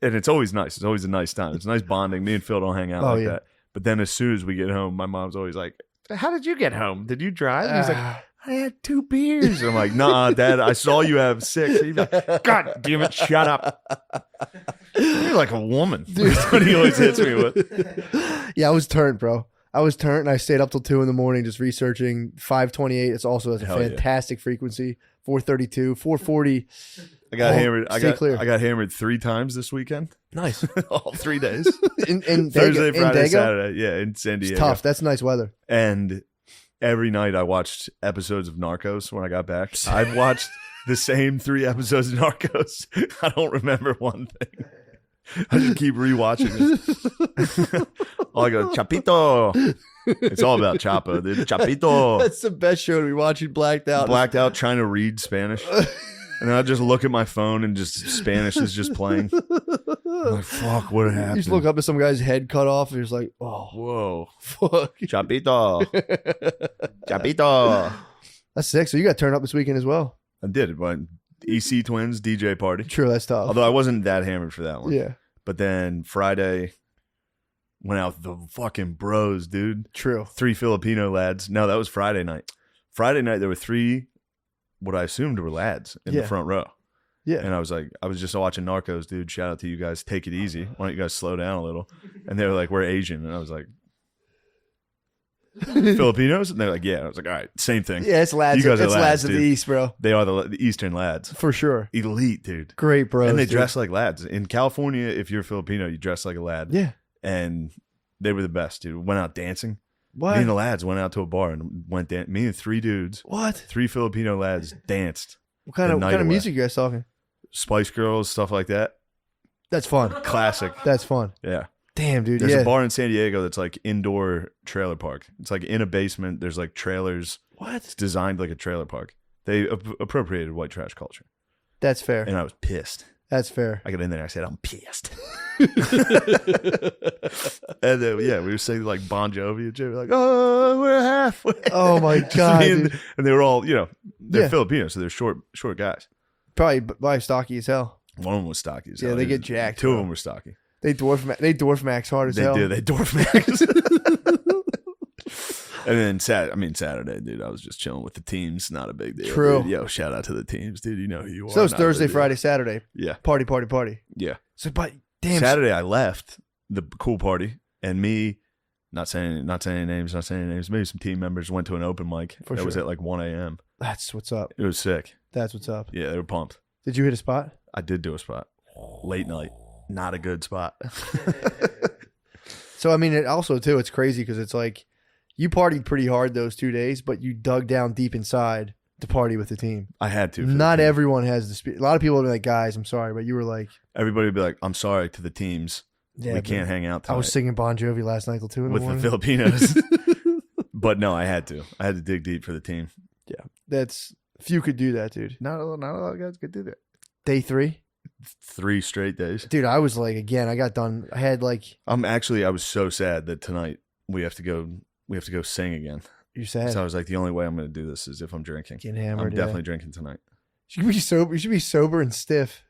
and it's always nice. It's always a nice time. It's nice bonding. Me and Phil don't hang out like that. But then as soon as we get home, my mom's always like, "How did you get home? Did you drive?" He's like, "I had 2 beers." I'm like, "Nah, Dad, I saw you have 6." He's like, "God damn it, shut up." You're like a woman. That's what he always hits me with. Yeah, I was turned, bro. I was turned, and I stayed up till 2 a.m. just researching 528. It's also has a fantastic frequency. 432, 440. I got hammered. I clear. got hammered 3 times this weekend. Nice. All 3 days. in Thursday, Dago? Friday, In Dago? Saturday. Yeah, in San Diego. It's tough. That's nice weather. And every night I watched episodes of Narcos when I got back. I've watched the same 3 episodes of Narcos. I don't remember one thing. I just keep rewatching it. I go, Chapito. It's all about Chapo, dude. Chapito. That's the best show to be watching blacked out. Blacked out trying to read Spanish. And then I just look at my phone and just Spanish is just playing. I'm like, fuck, what happened? You just look up at some guy's head cut off and you're just like, oh, whoa. fuck. Chapito. Chapito. That's sick. So you got turned up this weekend as well. I did it, but EC Twins DJ party. True, that's tough. Although I wasn't that hammered for that one. Yeah. But then Friday went out with the fucking bros, dude. True. 3 Filipino lads. No, that was Friday night. Friday night there were 3 what I assumed were lads in the front row. Yeah. And I was like, I was just watching Narcos, dude. Shout out to you guys. Take it easy. Why don't you guys slow down a little? And they were like, we're Asian. And I was like, Filipinos? And they're like, yeah. And I was like, all right, same thing. Yeah, it's lads. You guys are It's lads of dude. the East, bro. They are the Eastern lads. For sure. Elite, dude. Great, bro. And they dress like lads. In California, if you're Filipino, you dress like a lad. Yeah. And they were the best, dude. Went out dancing. What? Me and the lads went out to a bar and went me and 3 dudes. What? 3 Filipino lads danced. What kind of away. music you guys talking? Spice Girls, stuff like that. That's fun. Classic. That's fun. Yeah. Damn, dude. There's yeah. a bar in San Diego that's like indoor trailer park. It's like in a basement. There's like trailers. What? It's designed like a trailer park. They appropriated white trash culture. That's fair. And I was pissed. That's fair. I got in there and I said, I'm pissed. And then, yeah, we were singing like Bon Jovi and Jay. We're like, oh, we're halfway. Oh, my God. Dude. And they were all, they're Yeah. Filipino, so they're short guys. Probably stocky as hell. One of them was stocky as Yeah, hell. they get jacked, 2 bro. of them were stocky. They dwarf Max hard as They hell. do. They dwarf Max. And then Saturday, dude, I was just chilling with the teams. Not a big deal. True. Dude. Yo, shout out to the teams, dude. You know who you are. So it's Not a Thursday, big deal. Friday, Saturday. Yeah. Party. Yeah. So, but damn. Saturday, I left the cool party, and me, not saying any names, maybe some team members went to an open mic. For that was sure. at like 1 a.m. That's what's up. It was sick. That's what's up. Yeah, they were pumped. Did you hit a spot? I did do a spot. Late night. Not a good spot. So, I mean, it also, too, it's crazy because it's like you partied pretty hard those 2 days, but you dug down deep inside to party with the team. I had to. for the Not team. everyone has the spirit. A lot of people will be like, guys, I'm sorry, but you were like, Everybody would be like, I'm sorry to the teams. yeah, We but can't hang out I tonight was singing Bon Jovi last night till 2 in the with the morning. Filipinos. But no, I had to. I had to dig deep for the team. Yeah. That's, few could do that, dude. Not a lot of guys could do that. Day 3? 3 straight days. Dude, I was like, again, I got done. I had like, I was so sad that tonight we have to go sing again. you said, So I was like, the only way I'm going to do this is if I'm drinking. getting hammered. I'm definitely drinking tonight. You should be sober. You should be sober and stiff.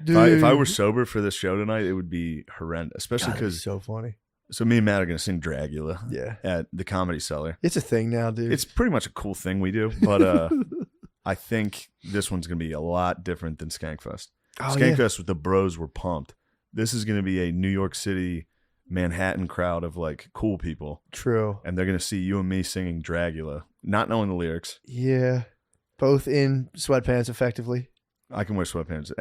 Dude. If I were sober for this show tonight, it would be horrendous. Especially God, that'd be because so funny. so me and Matt are going to sing Dragula Yeah. at the Comedy Cellar. It's a thing now, dude. It's pretty much a cool thing we do, but I think this one's going to be a lot different than Skankfest. Skankfest with the bros were pumped. This is going to be a New York City, Manhattan crowd of like cool people, True. and they're going to see you and me singing Dragula, not knowing the lyrics. Yeah. Both in sweatpants, effectively. I can wear sweatpants.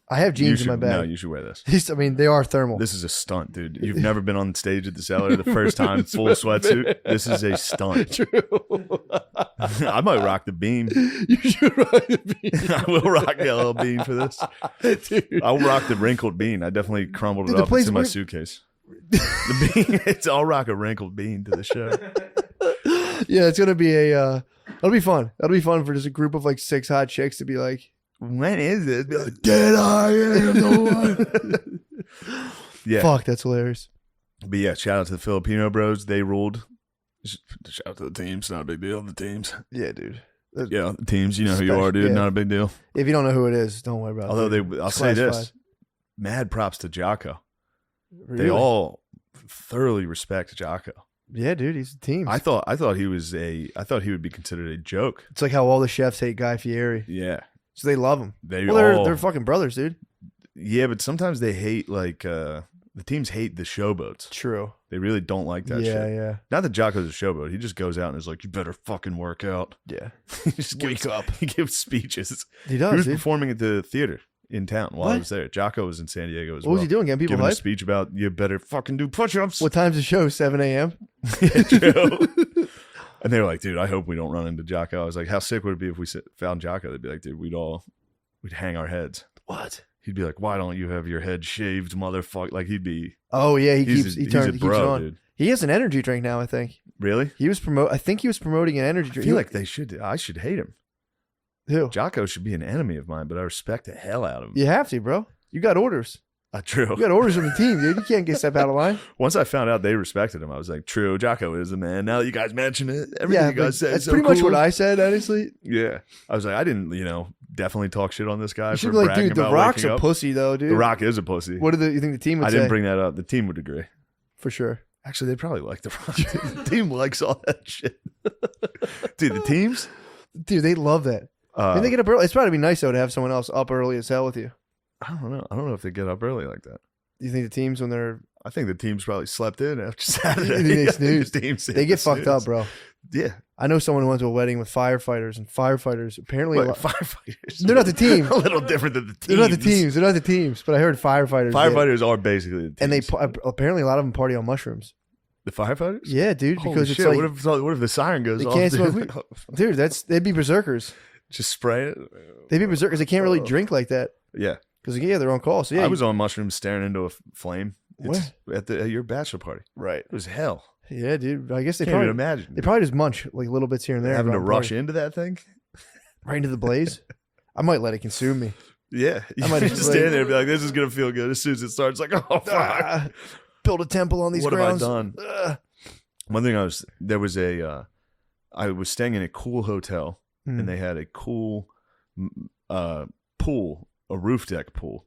I have You jeans should, in my no, bag. you should wear this. I mean, they are thermal. This is a stunt, dude. You've never been on stage at the Cellar the first time, full sweatsuit. This is a stunt. True. I might rock the beam. You should rock the bean. I will rock the little bean for this. Dude. I'll rock the wrinkled bean. I definitely crumbled Dude, it the up place into my where- suitcase. The bean. I'll rock a wrinkled bean to the show. Yeah, it's gonna be it'll be fun. That'll be fun for just a group of like 6 hot chicks to be like, When is this? Be like, Dead I am the one. Yeah. fuck, that's hilarious. But yeah, shout out to the Filipino bros. They ruled. Shout out to the teams. Not a big deal. The teams. Yeah, dude. Yeah, the teams. You know who you are, dude. Yeah. Not a big deal. If you don't know who it is, don't worry about Although it. I'll say this. mad props to Jocko. Really? They all thoroughly respect Jocko. Yeah, dude, he's a team. I thought he would be considered a joke. It's like how all the chefs hate Guy Fieri, Yeah, so they love him. They're fucking brothers, dude. Yeah, but sometimes they hate the teams hate the showboats. True. They really don't like that shit. Yeah. Not that Jocko's a showboat. He just goes out and is like, "You better fucking work out." Yeah. He just Wake up. He gives speeches. He He does, was dude. performing at the theater in town while I What? was there. Jocko was in San Diego as What well. was he doing? Getting people Giving a hyped? speech about you better fucking do push-ups. What time's the show? 7 a.m. Yeah, true. And they were like, "Dude, I hope we don't run into Jocko." I was like, "How sick would it be if we found Jocko?" They'd be like, "Dude, we'd hang our heads." What? He'd be like, "Why don't you have your head shaved, motherfucker?" Like he'd be. Oh yeah, he He's keeps a bro, on. dude. He has an energy drink now, I think. Really? I think he was promoting an energy I drink. feel like I should hate him. Who? Jocko should be an enemy of mine, but I respect the hell out of him. You have to, bro. You got orders. True. You got orders from the team, dude. You can't get step out of line. Once I found out they respected him, I was like, "True, Jocko is the man." Now that you guys mention it, everything you guys said, that's is so pretty much cool. what I said, honestly. Yeah, I was like, I didn't, definitely talk shit on this guy You for should be like, bragging dude, The about Rock's waking a up. pussy, though, dude. The Rock is a pussy. What do you think the team would I say? didn't bring that up. The team would agree. For sure. Actually, they probably like The Rock. The team likes all that shit. Dude, the teams? Dude, they love that. They get up early. It's probably be nice, though, to have someone else up early as hell with you. I don't know. I don't know if they get up early like that. Do you think the teams, when they're... I think the team's probably slept in after You Saturday. think they snooze? The teams They get fucked up, snooze. bro. Yeah. I know someone who went to a wedding with firefighters, and firefighters apparently... What, firefighters? They're not the team. A little different than the teams. They're not the teams. They're not the teams. But I heard firefighters. Firefighters are basically the teams. And they apparently a lot of them party on mushrooms. The firefighters? Yeah, dude. Holy Because it's shit, like, what if the siren goes they off? can't dude? smoke dude, they'd be berserkers. Just spray it? They'd be berserkers. They can't really drink like that Yeah. because they're on call. So yeah, I was on mushrooms staring into a flame. What? At your bachelor party. right. It was hell. Yeah, dude. I guess they Can't even probably imagine. they probably just munch like little bits here and there. having to about rush party. into that thing. right into the blaze. I might let it consume me. Yeah. You I might just just stand like- there and be like, this is going to feel good. As soon as it starts, like, oh, fuck. Ah, build a temple on these What have I grounds. done? Ugh. One thing I was staying in a cool hotel Hmm. and they had a cool pool, a roof deck pool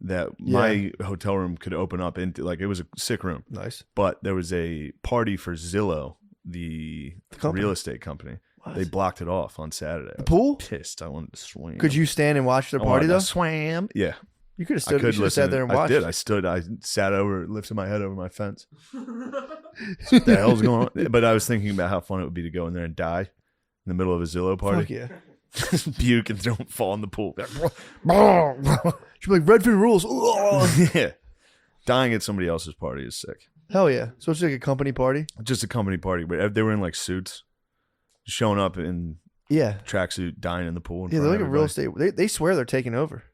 that my hotel room could open up into. Like, it was a sick room, Nice. but there was a party for Zillow, the company? real estate company. What? They blocked it off on Saturday. The pool? Pissed. I wanted to swim. Could you stand and watch their I party wanted to though? swam. Yeah. You could have I stood. You could should have listen. sat there and I watched. did. I stood. I sat over, lifted my head over my fence. What the hell's going on? But I was thinking about how fun it would be to go in there and die in the middle of a Zillow party. Fuck yeah. Just puke and don't fall in the pool. She'd be like Redfin rules. Ugh. Yeah. Dying at somebody else's party is sick. Hell yeah. So it's like a company party. Just a company party, but they were in like suits, showing up in Yeah. tracksuit, dying in the pool. Yeah, they're like a real estate. They swear they're taking over.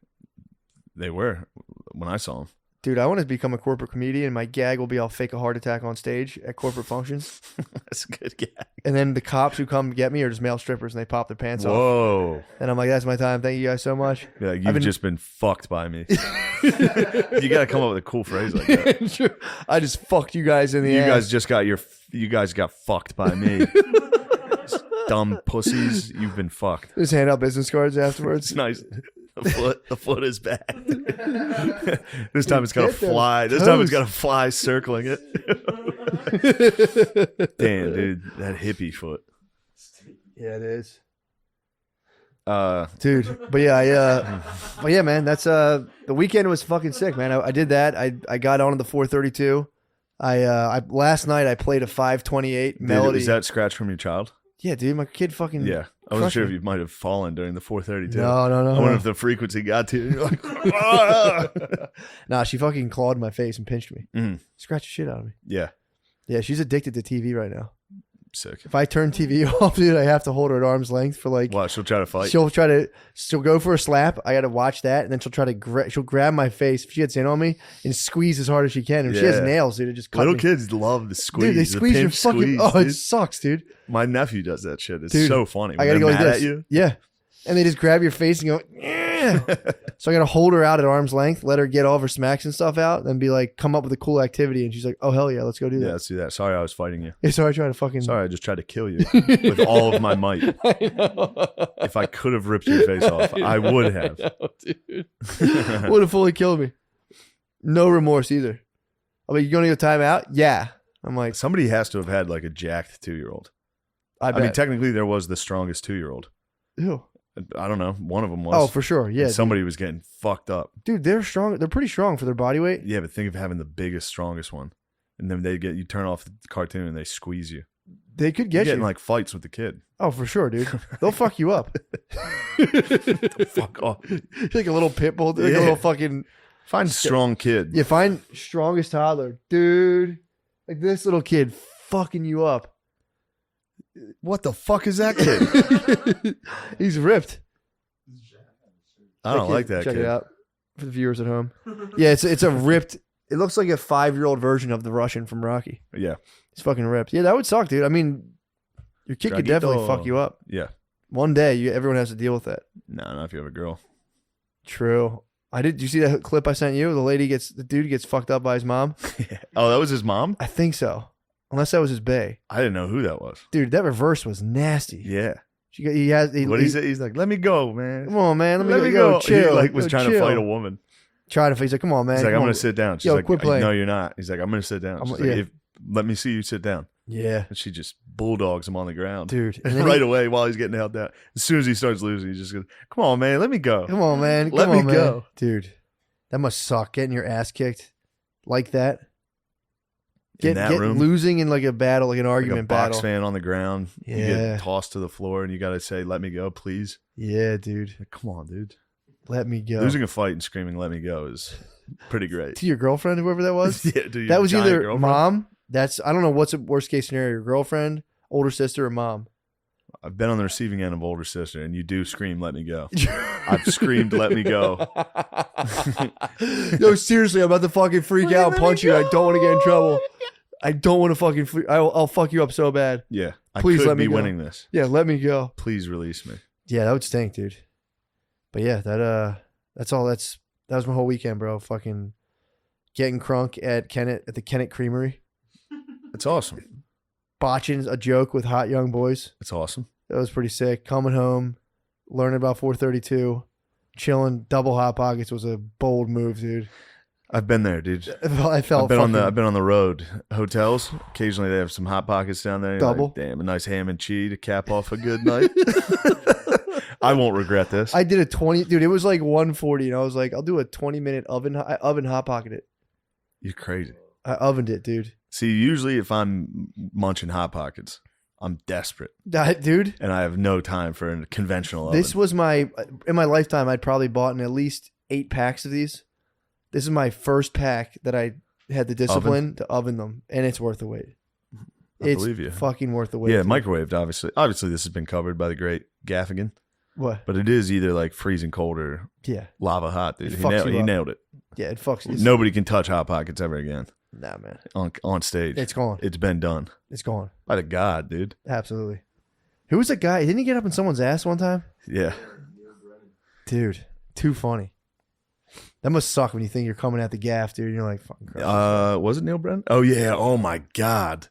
They were when I saw them. Dude, I want to become a corporate comedian. My gag will be I'll fake a heart attack on stage at corporate functions. That's a good gag. And then the cops who come get me are just male strippers and they pop their pants off. Whoa. And I'm like, that's my time. Thank you guys so much. Yeah, I've you've been- just been fucked by me. You got to come up with a cool phrase like that. Sure. I just fucked you guys in the You ass. guys just got you guys got fucked by me. Dumb pussies, you've been fucked. Just hand out business cards It's afterwards. nice. The foot is back. This time it's got to Get them fly. This time it's toes. got to fly circling it. Damn, dude, that hippie foot. Yeah, it is. Dude, But yeah, but yeah, man, that's the weekend was fucking sick, man. I did that. I got on to the 432. I last night I played a 528 melody. is that scratch from your child? Yeah, dude, my kid fucking Yeah, I wasn't crushed sure if me. you might have fallen during the 432. No. I wonder if the frequency got to you. You're like, "Ah!" Nah, she fucking clawed my face and pinched me. Mhm. Scratched the shit out of me. Yeah, Yeah, she's addicted to TV right now. sick. If I turn TV off, dude, I have to hold her at arm's length for like. What? She'll try to fight. She'll go for a slap. I got to watch that, and then she'll try to she'll grab my face if she gets in on me and squeeze as hard as she can. And if she has Yeah. nails, dude, it just cut Little me. kids love the squeeze. Dude, they the squeeze your pinch fucking. squeeze, Oh, it dude. sucks, dude. My nephew does that shit. It's Dude, so funny. I gotta When go they're like mad this. at you. Yeah, and they just grab your face and go. "Yeah." So I gotta hold her out at arm's length, let her get all of her smacks and stuff out, and be like, come up with a cool activity. And she's like, oh hell yeah, let's go do Yeah, that. let's do that. Sorry, I was fighting you. Yeah, so I try to fucking. Sorry, I just tried to kill you with all of my might. I know. If I could have ripped your face off, I would have. Dude. Would have fully killed me. No remorse either. I'm like, you going to go time out? Yeah. I'm like, Somebody has to have had like a jacked 2-year-old. I mean, bet. technically, there was the strongest 2-year-old. Ew. I don't know. One of them was. Oh, for sure. Yeah. And somebody was getting fucked up. Dude, they're strong. They're pretty strong for their body weight. Yeah, but think of having the biggest, strongest one, and then you turn off the cartoon and they squeeze you. They could You're get getting you. like fights with the kid. Oh, for sure, dude. They'll fuck you up. Fuck off. Like a little pit bull, like a little fucking. Find strong kid. You find strongest toddler, dude. Like this little kid fucking you up. What the fuck is that kid? He's ripped. I don't like that Check kid. it out for the viewers at home. Yeah, it's a ripped. It looks like a 5-year-old version of the Russian from Rocky. Yeah. He's fucking ripped. Yeah, that would suck, dude. I mean, your kid could definitely Draguito. fuck you up. Yeah. One day, everyone has to deal with that. No, not if you have a girl. True. Did you see that clip I sent you? The dude gets fucked up by his mom. Oh, that was his mom? I think so. Unless that was his bae. I didn't know who that was. Dude, that reverse was nasty. Yeah. What What he said? He's like, let me go, man. Come on, man. Let me go. go. Chill. He like was Yo, trying to chill. fight a woman. He's like, come on, man. He's like, Come I'm on. going to sit down. She's Yo, like, quit playing. no, you're not. He's like, I'm going to sit down. She's like, yeah. let me see you sit down. Yeah. And she just bulldogs him on the ground. Dude. And right away while he's getting held down. As soon as he starts losing, he just goes, come on, man, let me go. Come on, man. Let Come me on, man. go. Dude, that must suck, getting your ass kicked like that. In that room, Losing in like a battle, like an like a argument box battle. fan on the ground. You Yeah. get tossed to the floor and you got to say, let me go, please. Yeah, dude. Like, come on, dude. Let me go. Losing a fight and screaming, let me go is pretty great. To your girlfriend, whoever that was? Yeah, dude. That was giant either girlfriend. mom. I don't know what's a worst case scenario. Your girlfriend, older sister, or mom. I've been on the receiving end of older sister, and you do scream, let me go. I've screamed, let me go. Yo, seriously, I'm about to fucking freak out and punch you. I don't want to get in trouble. I don't want to fucking freak. I'll fuck you up so bad. Yeah. Please I could let me be go. winning this. Yeah, let me go. Please release me. Yeah, that would stink, dude. But yeah, that's all. That was my whole weekend, bro. Fucking getting crunk at the Kennett Creamery, It's awesome. botching a joke with hot young boys. It's awesome. That was pretty sick. Coming home, learning about 432, chilling. Double hot pockets was a bold move, dude. I've been there, dude. I felt I've been on the road. Hotels. Occasionally they have some hot pockets down there. You're Double. like, damn, a nice ham and cheese to cap off a good night. I won't regret this. I did a 20, dude. It was like 140, and I was like, I'll do a 20-minute oven hot pocket it. You're crazy. I ovened it, dude. See, usually if I'm munching hot pockets, I'm desperate Dude, and I have no time for a conventional oven. this was in my lifetime, I'd probably bought in at least 8 packs of these. This is my first pack that I had the discipline to oven them, and it's worth the wait. I believe you. Fucking worth the wait. Yeah, dude. microwaved, obviously. Obviously, this has been covered by the great Gaffigan, What? but it is either like freezing cold or Yeah. lava hot, dude. It He fucks nailed, you he up. nailed it. Yeah, it fucks. Nobody can touch Hot Pockets ever again Nah, man. on stage. It's gone. It's been done It's gone. by the God, dude. Absolutely. Who was that guy? Didn't he get up in someone's ass one time? Yeah. Dude, too funny. That must suck when you think you're coming at the gaff, dude. And you're like, fucking Christ. Was it Neil Brennan? Oh yeah. Oh my God.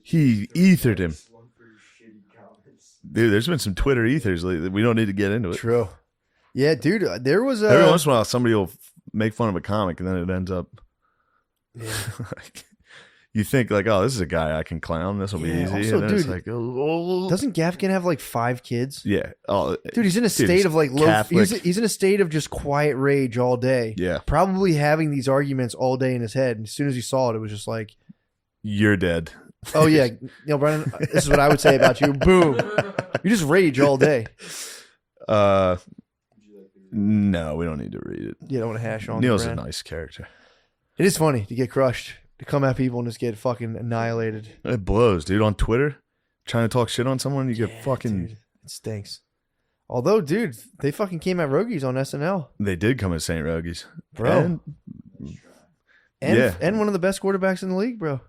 He ethered him. Dude, there's been some Twitter ethers lately. We don't need to get into it. True. Yeah, dude. There was Every once in a while, somebody will make fun of a comic, and then it ends up. Yeah. Like, you think like, oh, this is a guy I can clown. This will be Yeah, easy. also, and then it's dude, like, oh. Doesn't Gaffigan have like 5 kids? Yeah. Oh, Dude, he's in a he's state of like low. Catholic. He's in a state of just quiet rage all day. Yeah. Probably having these arguments all day in his head. And as soon as he saw it, it was just like, You're dead. oh yeah, Neil Brennan, this is what I would say about you. Boom. You just rage all day. No, we don't need to read it. You don't want to hash on. Neil's a Brennan. nice character. It is funny to get crushed, to come at people and just get fucking annihilated. It blows, dude. On Twitter, trying to talk shit on someone, you get fucking. Dude, it stinks. Although, dude, they fucking came at Rogies on SNL, They did come at St. Rogies, bro, And- yeah. and one of the best quarterbacks in the league, bro.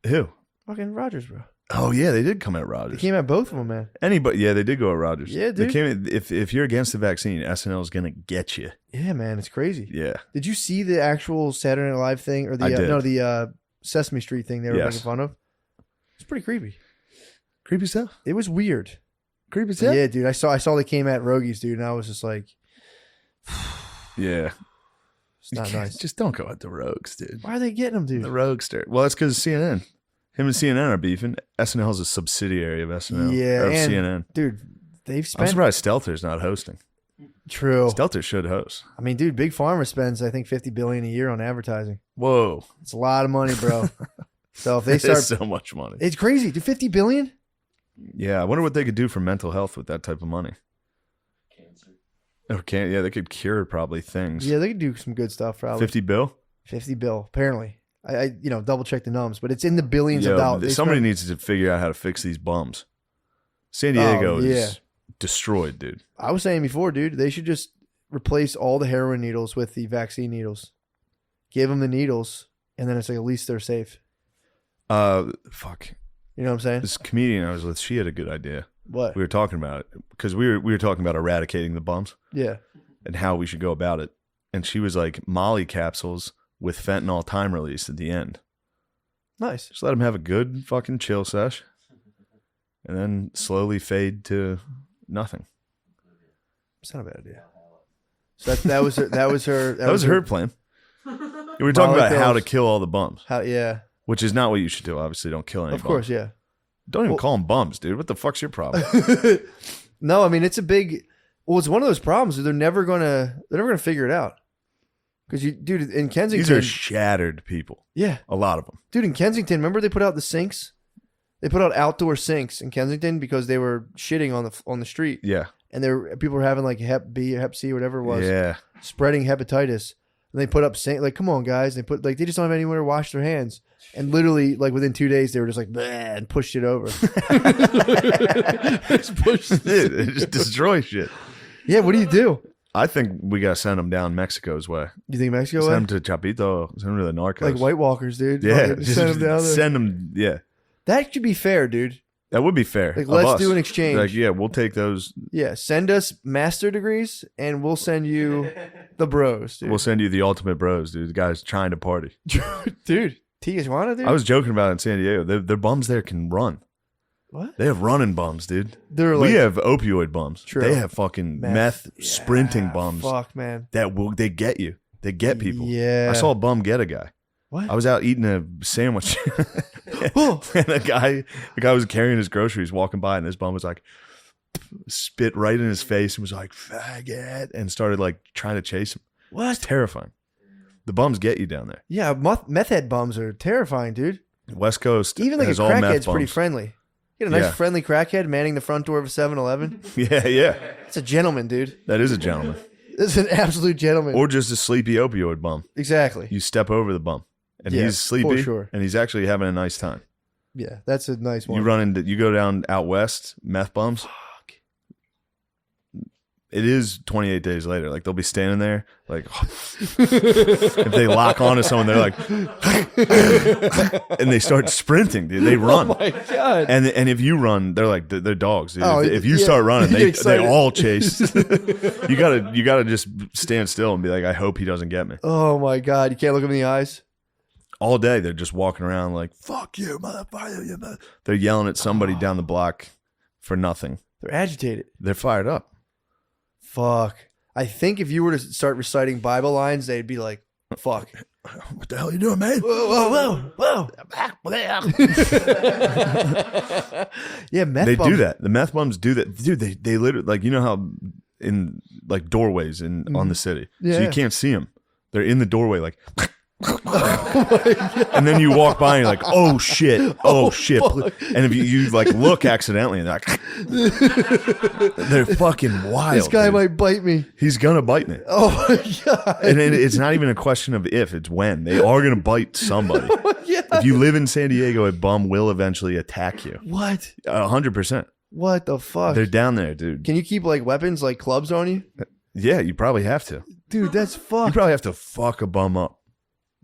Who? Fucking Rodgers, bro. Oh yeah, they did come at They Rodgers. came at both of them, man. Anybody? Yeah, they did go at Rodgers. Yeah, They dude. came. If you're against the vaccine, SNL is gonna get you. Yeah, man, it's crazy. Yeah. Did you see the actual Saturday Night Live thing or I did. the Sesame Street thing they were Yes. making fun of? It's pretty creepy. Creepy stuff. It was weird. Creepy stuff. Yeah, dude. I saw they came at Rogies, dude, and I was just like, Yeah. It's not nice. Just don't go at the rogues, dude. Why are they getting them, dude? The roguester. Well, it's because CNN. Him and CNN are beefing. SNL is a subsidiary of SNL. Yeah, or of and, CNN. dude, they've I'm spent. surprised Stelter's not hosting. True. Stelter should host. I mean, dude, Big Pharma spends I think $50 billion a year on advertising. Whoa. It's a lot of money, bro. So if they start, It's so much money. it's crazy. Do $50 billion? Yeah, I wonder what they could do for mental health with that type of money. Cancer. Okay, yeah, they could cure probably things. Yeah, they could do some good stuff. Probably 50 bill? 50 bill. Apparently, I double check the numbers, but it's in the billions of Yo, dollars. They somebody spend- needs to figure out how to fix these bums. San Diego yeah. is destroyed, dude. I was saying before, dude, they should just replace all the heroin needles with the vaccine needles. Give them the needles, and then it's like at least they're safe. Fuck. You know what I'm saying? This comedian I was with, she had a good idea. What? We were talking about it because we were talking about eradicating the bums Yeah. and how we should go about it. And she was like, Molly capsules with fentanyl time release at the end. Nice. Just let them have a good fucking chill sesh and then slowly fade to nothing. It's not a bad idea. So that was her. That was her. That was her plan. We were talking Molly about how to pills. kill all the bums, How? Yeah. which is not what you should do. Obviously, don't kill any Of course. bums. Yeah. Don't even Well- call them bums, dude. What the fuck's your problem? No, I mean it's a big. Well, it's one of those problems. They're never gonna figure it out. Because you, dude, in Kensington, These are shattered people. yeah, A lot of them. dude, in Kensington, remember they put out the sinks? They put out outdoor sinks in Kensington because they were shitting on the street, Yeah. and people were having like Hep B or Hep C or whatever it was, Yeah. spreading hepatitis. And they put up sink, like, come on, guys. They put like they just don't have anywhere to wash their hands, and literally like within 2 days they were just like bleh, and pushed it over. Just pushed it. It just destroys shit. Yeah, what do you do? I think we got to send them down Mexico's way. You think Mexico? Send them to Chapito. Send them to the Narcos. Like White Walkers, dude. Yeah. Fucking send them down there. Send them. Yeah. That should be fair, dude. That would be fair. Like, of let's us. do an exchange. Like, yeah, we'll take those. Yeah, send us master degrees, and we'll send you the bros, dude. We'll send you the ultimate bros, dude. The guys trying to party. Dude, Tijuana, dude. I was joking about it in San Diego. Their bums there can run. What? They have running bums, dude. They're like, We have opioid bums. True. They have fucking meth Yeah, sprinting bums. Fuck, man. They get you. They get people. Yeah. I saw a bum get a guy. What? I was out eating a sandwich. Oh. And the guy was carrying his groceries, walking by, and this bum was like, spit right in his face and was like, faggot, and started like trying to chase him. What? It's terrifying. The bums get you down there. Yeah, meth head bums are terrifying, dude. West Coast Even like a has all meth crackhead's pretty bums. friendly. Get a nice Yeah. friendly crackhead manning the front door of a 7-Eleven. Yeah, yeah. It's a gentleman, dude. That is a gentleman. This is an absolute gentleman. Or just a sleepy opioid bum. Exactly. You step over the bum. And Yeah, he's sleepy. for sure. And he's actually having a nice time. Yeah, that's a nice one. You go down out west, meth bums. Fuck. It is 28 days later. Like they'll be standing there, like if they lock onto someone, they're like, and they start sprinting, dude. They run. Oh my god. And if you run, they're like they're dogs. Dude. Oh, if you yeah. start running, You get they excited. all chase. you gotta just stand still and be like, I hope he doesn't get me. Oh my god, you can't look him in the eyes. All day they're just walking around like, fuck you, motherfucker. You mother-" They're yelling at somebody down the block for nothing. They're agitated. They're fired up. Fuck. I think if you were to start reciting Bible lines, they'd be like, fuck. What the hell are you doing, man? Whoa, whoa, whoa. Yeah, meth They bums. do that. The meth bums do that, dude. They literally, like, you know how in like doorways on the city, so Yeah. you can't see them. They're in the doorway, like, and then you walk by and you're like, oh shit, oh shit, and if you like look accidentally, and they're like, they're fucking wild. This guy dude. might bite me. He's gonna bite me, Oh my god. and it's not even a question of if, it's when. They are gonna bite somebody. Yeah. If you live in San Diego, a bum will eventually attack you. What? 100%. What the fuck? They're down there, dude. Can you keep like weapons like clubs on you? Yeah, you probably have to. Dude, that's You fucked. probably have to fuck a bum up.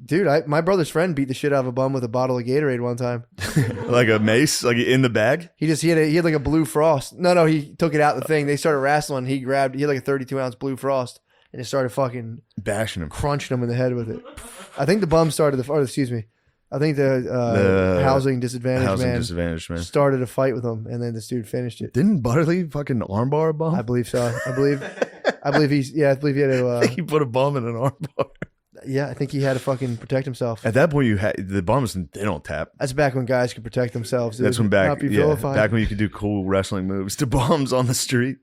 Dude, my brother's friend beat the shit out of a bum with a bottle of Gatorade one time. Like a mace, like in the bag. He had like a blue frost. No, he took it out the thing. They started wrestling. He had like a 32-ounce blue frost and just started fucking Bashing him. crunching him in the head with it. I think the bum started I think the housing disadvantaged man started a fight with him, and then this dude finished it. Didn't Butterly fucking armbar a bum? I believe so. I believe he had to. He put a bum in an armbar. Yeah, I think he had to fucking protect himself. At that point, you had the bums. They don't tap. That's back when guys could protect themselves. It That's would when back. not be Yeah, vilified. back when you could do cool wrestling moves to bums on the street.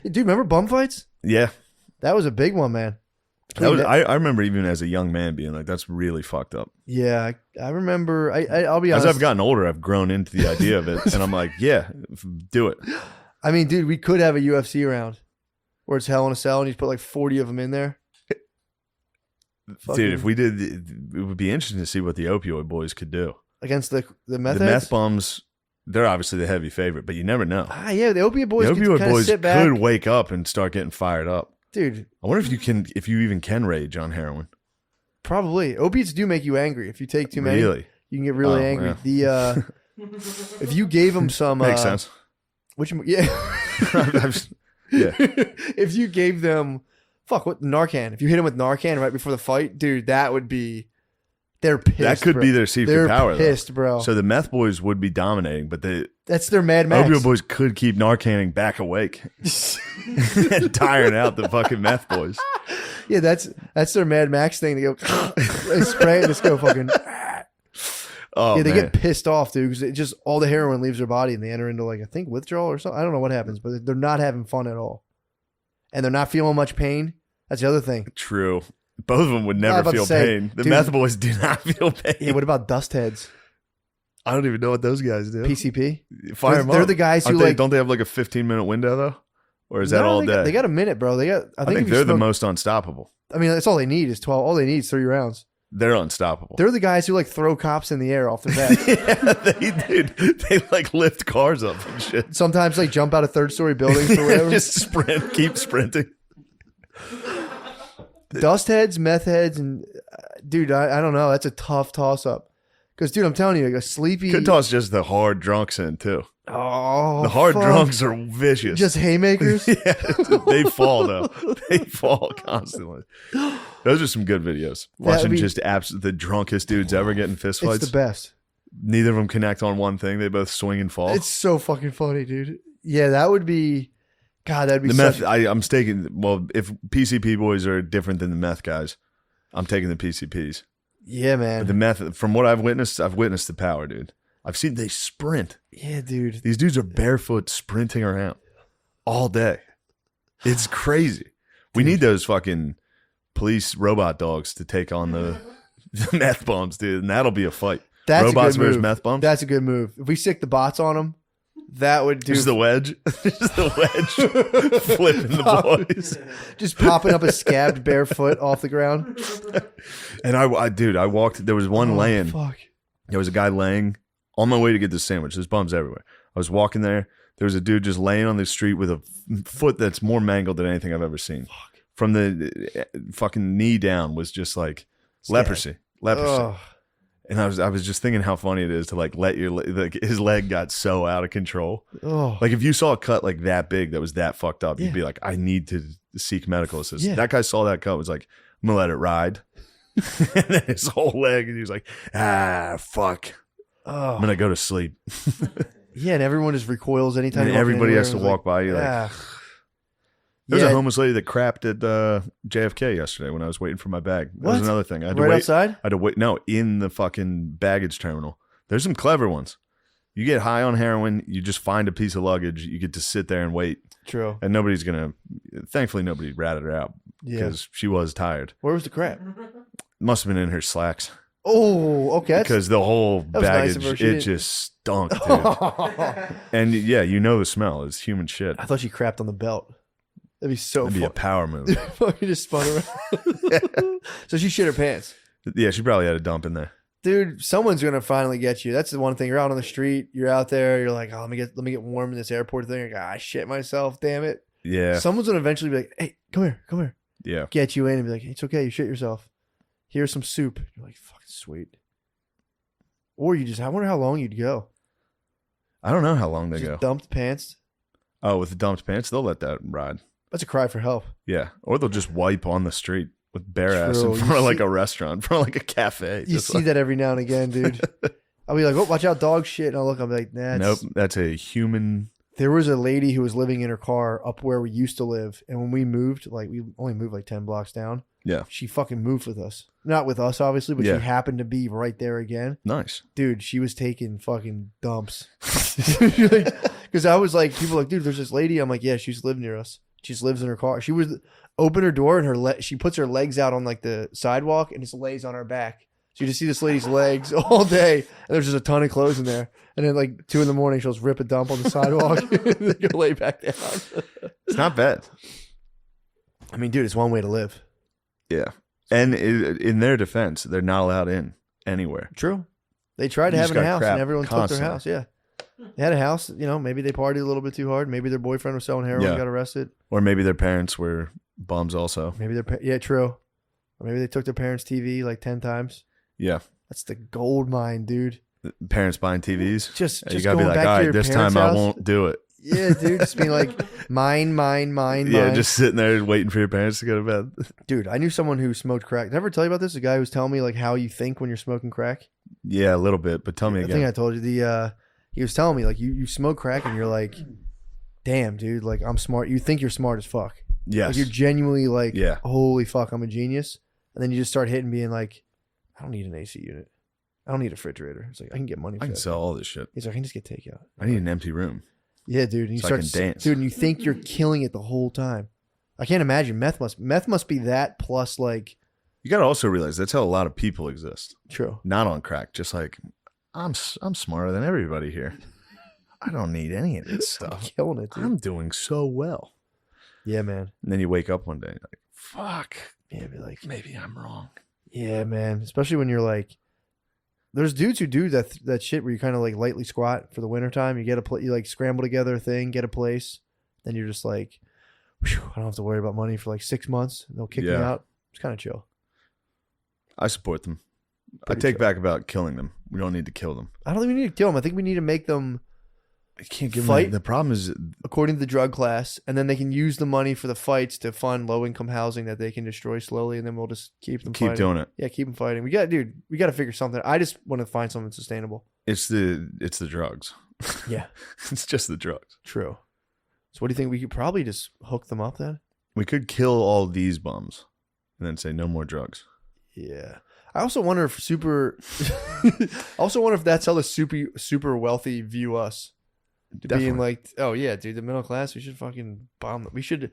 Dude, remember bum fights? Yeah, That was a big one, man. that was. I remember even as a young man being like, "That's really fucked up." Yeah, I remember. I'll be As honest. I've gotten older, I've grown into the idea of it, and I'm like, "Yeah, do it." I mean, dude, we could have a UFC round where it's Hell in a Cell and you put like 40 of them in there. Dude, if we did, it would be interesting to see what the Opioid boys could do. Against the meth The heads? meth bums, they're obviously the heavy favorite, but you never know. Ah, yeah, the Opioid boys The could Opioid kind of boys sit back. could wake up and start getting fired up. Dude, I wonder if you even can rage on heroin. probably. Opiates do make you angry. If you take too many, Really? you can get really Oh, angry. yeah. The if you gave them some Makes sense. Which yeah. Yeah. If you gave them what Narcan. If you hit them with Narcan right before the fight, dude, that would be they're pissed. That could bro. be their secret They're power, pissed, though. bro. So the meth boys would be dominating, but the That's their Mad Max. Opioid boys could keep Narcaning back awake and tiring out the fucking meth boys. Yeah, that's their Mad Max thing. They go they spray and just go fucking. Oh, Yeah, they man. get pissed off, dude, because it just all the heroin leaves their body and they enter into like I think withdrawal or something. I don't know what happens, but they're not having fun at all, and they're not feeling much pain. That's the other thing. True. Both of them would I was never about to feel say, pain. The dude- meth boys do not feel pain. Yeah, what about dust heads? I don't even know what those guys do. PCP. Fire them They're up. the guys who Aren't they- like. don't they have like a 15-minute window though, or is that No, all they day? They got a minute, bro. They got. I I think, think if you they're the smoke- most unstoppable. I mean, that's all they need is 12. All they need is 3 rounds. They're unstoppable. They're the guys who like throw cops in the air off their back. Yeah, they like lift cars up and shit. Sometimes they jump out of 3rd-story buildings or whatever. Just sprint, keep sprinting. Dust heads, meth heads, and dude, I don't know. That's a tough toss up. Because, dude, I'm telling you, like a sleepy. Could toss just the hard drunks in too. Oh, The hard fuck. drunks are vicious. Just haymakers. yeah, they fall though. They fall constantly. Those are some good videos. Watching be- just the drunkest dudes ever get in fist It's fights. the best. Neither of them connect on one thing. They both swing and fall. It's so fucking funny, dude. Yeah, that would be. God, that'd be the such. meth. I'm taking. Well, if PCP boys are different than the meth guys, I'm taking the PCPs. Yeah, man. The meth. From what I've witnessed the power, dude. I've seen they sprint. Yeah, dude. These dudes are barefoot sprinting around all day. It's crazy. We need those fucking police robot dogs to take on the meth bombs, dude, and that'll be a fight. That's Robots a good versus move. meth bombs. That's a good move. If we stick the bots on them, that would do. Just the wedge. Just the wedge flipping the boys. Just popping up a scabbed barefoot off the ground. And I walked. There was one laying. Fuck. There was a guy laying on my way to get this sandwich. There's bums everywhere. I was walking there. There was a dude just laying on the street with a foot that's more mangled than anything I've ever seen. From the fucking knee down was just like leprosy. Ugh. And I was just thinking how funny it is to like let your his leg got so out of control. Oh. Like if you saw a cut like that big that was that fucked up, Yeah. you'd be like, I need to seek medical assistance. Yeah. That guy saw that cut, was like, I'm gonna let it ride. And then his whole leg, and he was like, fuck. I'm gonna go to sleep. Yeah, and everyone just recoils anytime. And you walk everybody anywhere. has to It's walk by you. Like, ah. there was Yeah. a homeless lady that crapped at JFK yesterday when I was waiting for my bag. That was What? another thing. I had to Right wait. outside? I had to wait. No, in the fucking baggage terminal. There's some clever ones. You get high on heroin, you just find a piece of luggage, you get to sit there and wait, True. and nobody's gonna. Thankfully, nobody ratted her out Yeah. because she was tired. Where was the crap? Must have been in her slacks Oh, okay. That's- because the whole was nice of baggage her. She it didn't- just stunk, dude. And yeah, you know the smell is human shit. I thought she crapped on the belt. That'd be so That'd be a fun. power move. Fucking just spun around. So she shit her pants. Yeah, she probably had a dump in there. Dude, someone's gonna finally get you. That's the one thing. You're out on the street. You're out there. You're like, oh, let me get warm in this airport thing. Like, I shit myself. Damn it. Yeah, Someone's gonna eventually be like, hey, come here. yeah. Get you in and be like, it's okay. You shit yourself. Here's some soup. You're like, fucking sweet. Or you just, I wonder how long you'd go. I don't know how long they Just go. dumped pants. Oh, with the dumped pants, they'll let that ride. That's a cry for help. Yeah, or they'll just wipe on the street with bare ass True. in You front of like see- a restaurant, in front of like a cafe. You Just see like- that every now and again, dude. I'll be like, oh, watch out, dog shit. And I'll look, I'll be like, nah. Nope, that's a human. There was a lady who was living in her car up where we used to live. And when we moved, like we only moved like 10 blocks down. Yeah. She fucking moved with us. Not with us, obviously, but Yeah. she happened to be right there again. Nice. Dude, she was taking fucking dumps. Because I was like, people were like, dude, there's this lady. I'm like, yeah, she used to live near us. She just lives in her car. She would open her door and she puts her legs out on like the sidewalk and just lays on her back. So you just see this lady's legs all day, and there's just a ton of clothes in there. And then like 2 a.m, she'll just rip a dump on the sidewalk and then go lay back down. It's not bad. I mean, dude, it's one way to live. Yeah. And in their defense, they're not allowed in anywhere. True. They tried to You have just a got house, crap and everyone took their constantly. house. Yeah. They had a house. You know, maybe they partied a little bit too hard. Maybe their boyfriend was selling heroin, Yeah. got arrested. Or maybe their parents were bums also. Maybe yeah, true. Or maybe they took their parents' TV like 10 times. Yeah. That's the gold mine, dude. Parents buying TVs. Just You gotta be going like, back all to right, your this parents' time I house. won't do it. Yeah, dude. Just being like, mine. Yeah, just sitting there waiting for your parents to go to bed. Dude, I knew someone who smoked crack. Did I ever tell you about this? A guy who was telling me like how you think when you're smoking crack. Yeah, a little bit, but tell me I again. think I told you he was telling me like you smoke crack and you're like, damn, dude, like I'm smart. You think you're smart as fuck. Yes. Like you're genuinely like, Yeah. holy fuck, I'm a genius. And then you just start hitting being like, I don't need an AC unit. I don't need a refrigerator. It's like I can get money for I can that. sell all this shit. He's like, I can just get takeout. I need an empty room. Yeah, dude. And you So I start can dance. dude, and you think you're killing it the whole time. I can't imagine meth must be that plus like You got to also realize that's how a lot of people exist. true. Not on crack. Just like, I'm smarter than everybody here. I don't need any of this I'm stuff. killing it, dude. I'm doing so well. Yeah, man. And then you wake up one day and you're like, fuck, Yeah, be like, maybe I'm wrong. yeah, man. Especially when you're like, there's dudes who do that shit where you kind of like lightly squat for the wintertime. You get you like scramble together a thing, get a place, then you're just like, whew, I don't have to worry about money for like 6 months. They'll kick me Yeah. out. It's kind of chill. I support them. Pretty I take chill. back about killing them. We don't need to kill them. I don't think we need to kill them. I think we need to make them I can't give Fight? them. The problem is, according to the drug class, and then they can use the money for the fights to fund low income housing that they can destroy slowly, and then we'll just keep them keep fighting. doing it. Yeah, keep them fighting. We got to figure something. I just want to find something sustainable. It's the drugs. Yeah, It's just the drugs. true. So what do you think? We could probably just hook them up then. We could kill all these bums and then say no more drugs. Yeah. I also wonder if that's how the super wealthy view us. Definitely. Being like, oh yeah, dude, the middle class, we should fucking bomb them. We should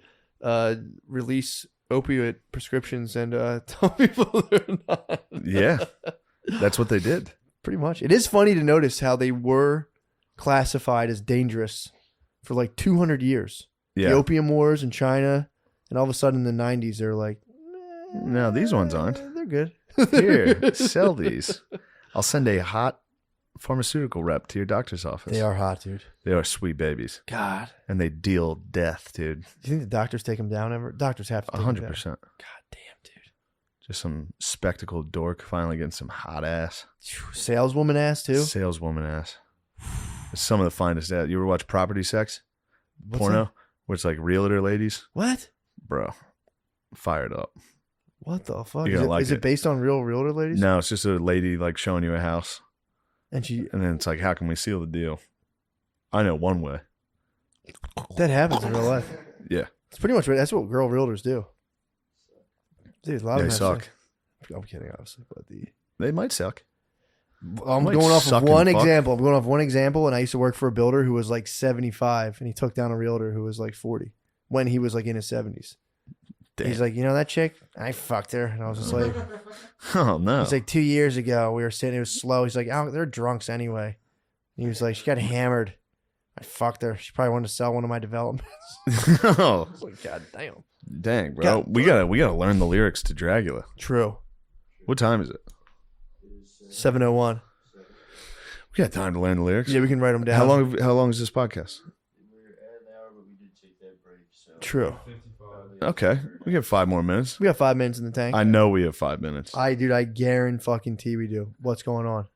release opioid prescriptions and tell people they're not. Yeah, that's what they did. Pretty much. It is funny to notice how they were classified as dangerous for like 200 years. Yeah. The opium wars in China, and all of a sudden in the 90s, they're like, No, these ones aren't. They're good. Here, sell these. I'll send a hot pharmaceutical rep to your doctor's office. They are hot, dude. They are sweet babies. God. And they deal death, dude. Do you think the doctors take them down ever? Doctors have to take 'em down. 100%. God damn, dude. Just some spectacled dork finally getting some hot ass. Saleswoman ass, too? Saleswoman ass. It's some of the finest ass. You ever watch Property Sex? What's Porno? that? Where it's like realtor ladies? What? Bro, fired up. What the fuck? You're Is, gonna it, like is it it. based on real realtor ladies? No, it's just a lady like showing you a house. And And then it's like, how can we seal the deal? I know one way. that happens in real life. Yeah. It's pretty much that's what girl realtors do. Dude, a lot They of them suck. I'm kidding, obviously, but They might suck. I'm Might going off suck of and one fuck. example. I'm going off one example, and I used to work for a builder who was like 75, and he took down a realtor who was like 40 when he was like in his 70s. Damn. He's like, you know that chick? I fucked her, and I was just like, Oh, no. he's like 2 years ago we were sitting. It was slow. He's like, oh, they're drunks anyway. And he was like, she got hammered. I fucked her. She probably wanted to sell one of my developments. Oh, I was like, God damn. dang, bro. God. We gotta learn the lyrics to Dragula. True. What time is it? 7:01. We got time to learn the lyrics. Yeah, we can write them down. How long is this podcast? We're at an hour, but we did take that break. So True. Okay. We got 5 more minutes. We got 5 minutes in the tank. I know we have 5 minutes. I guarantee we do. What's going on?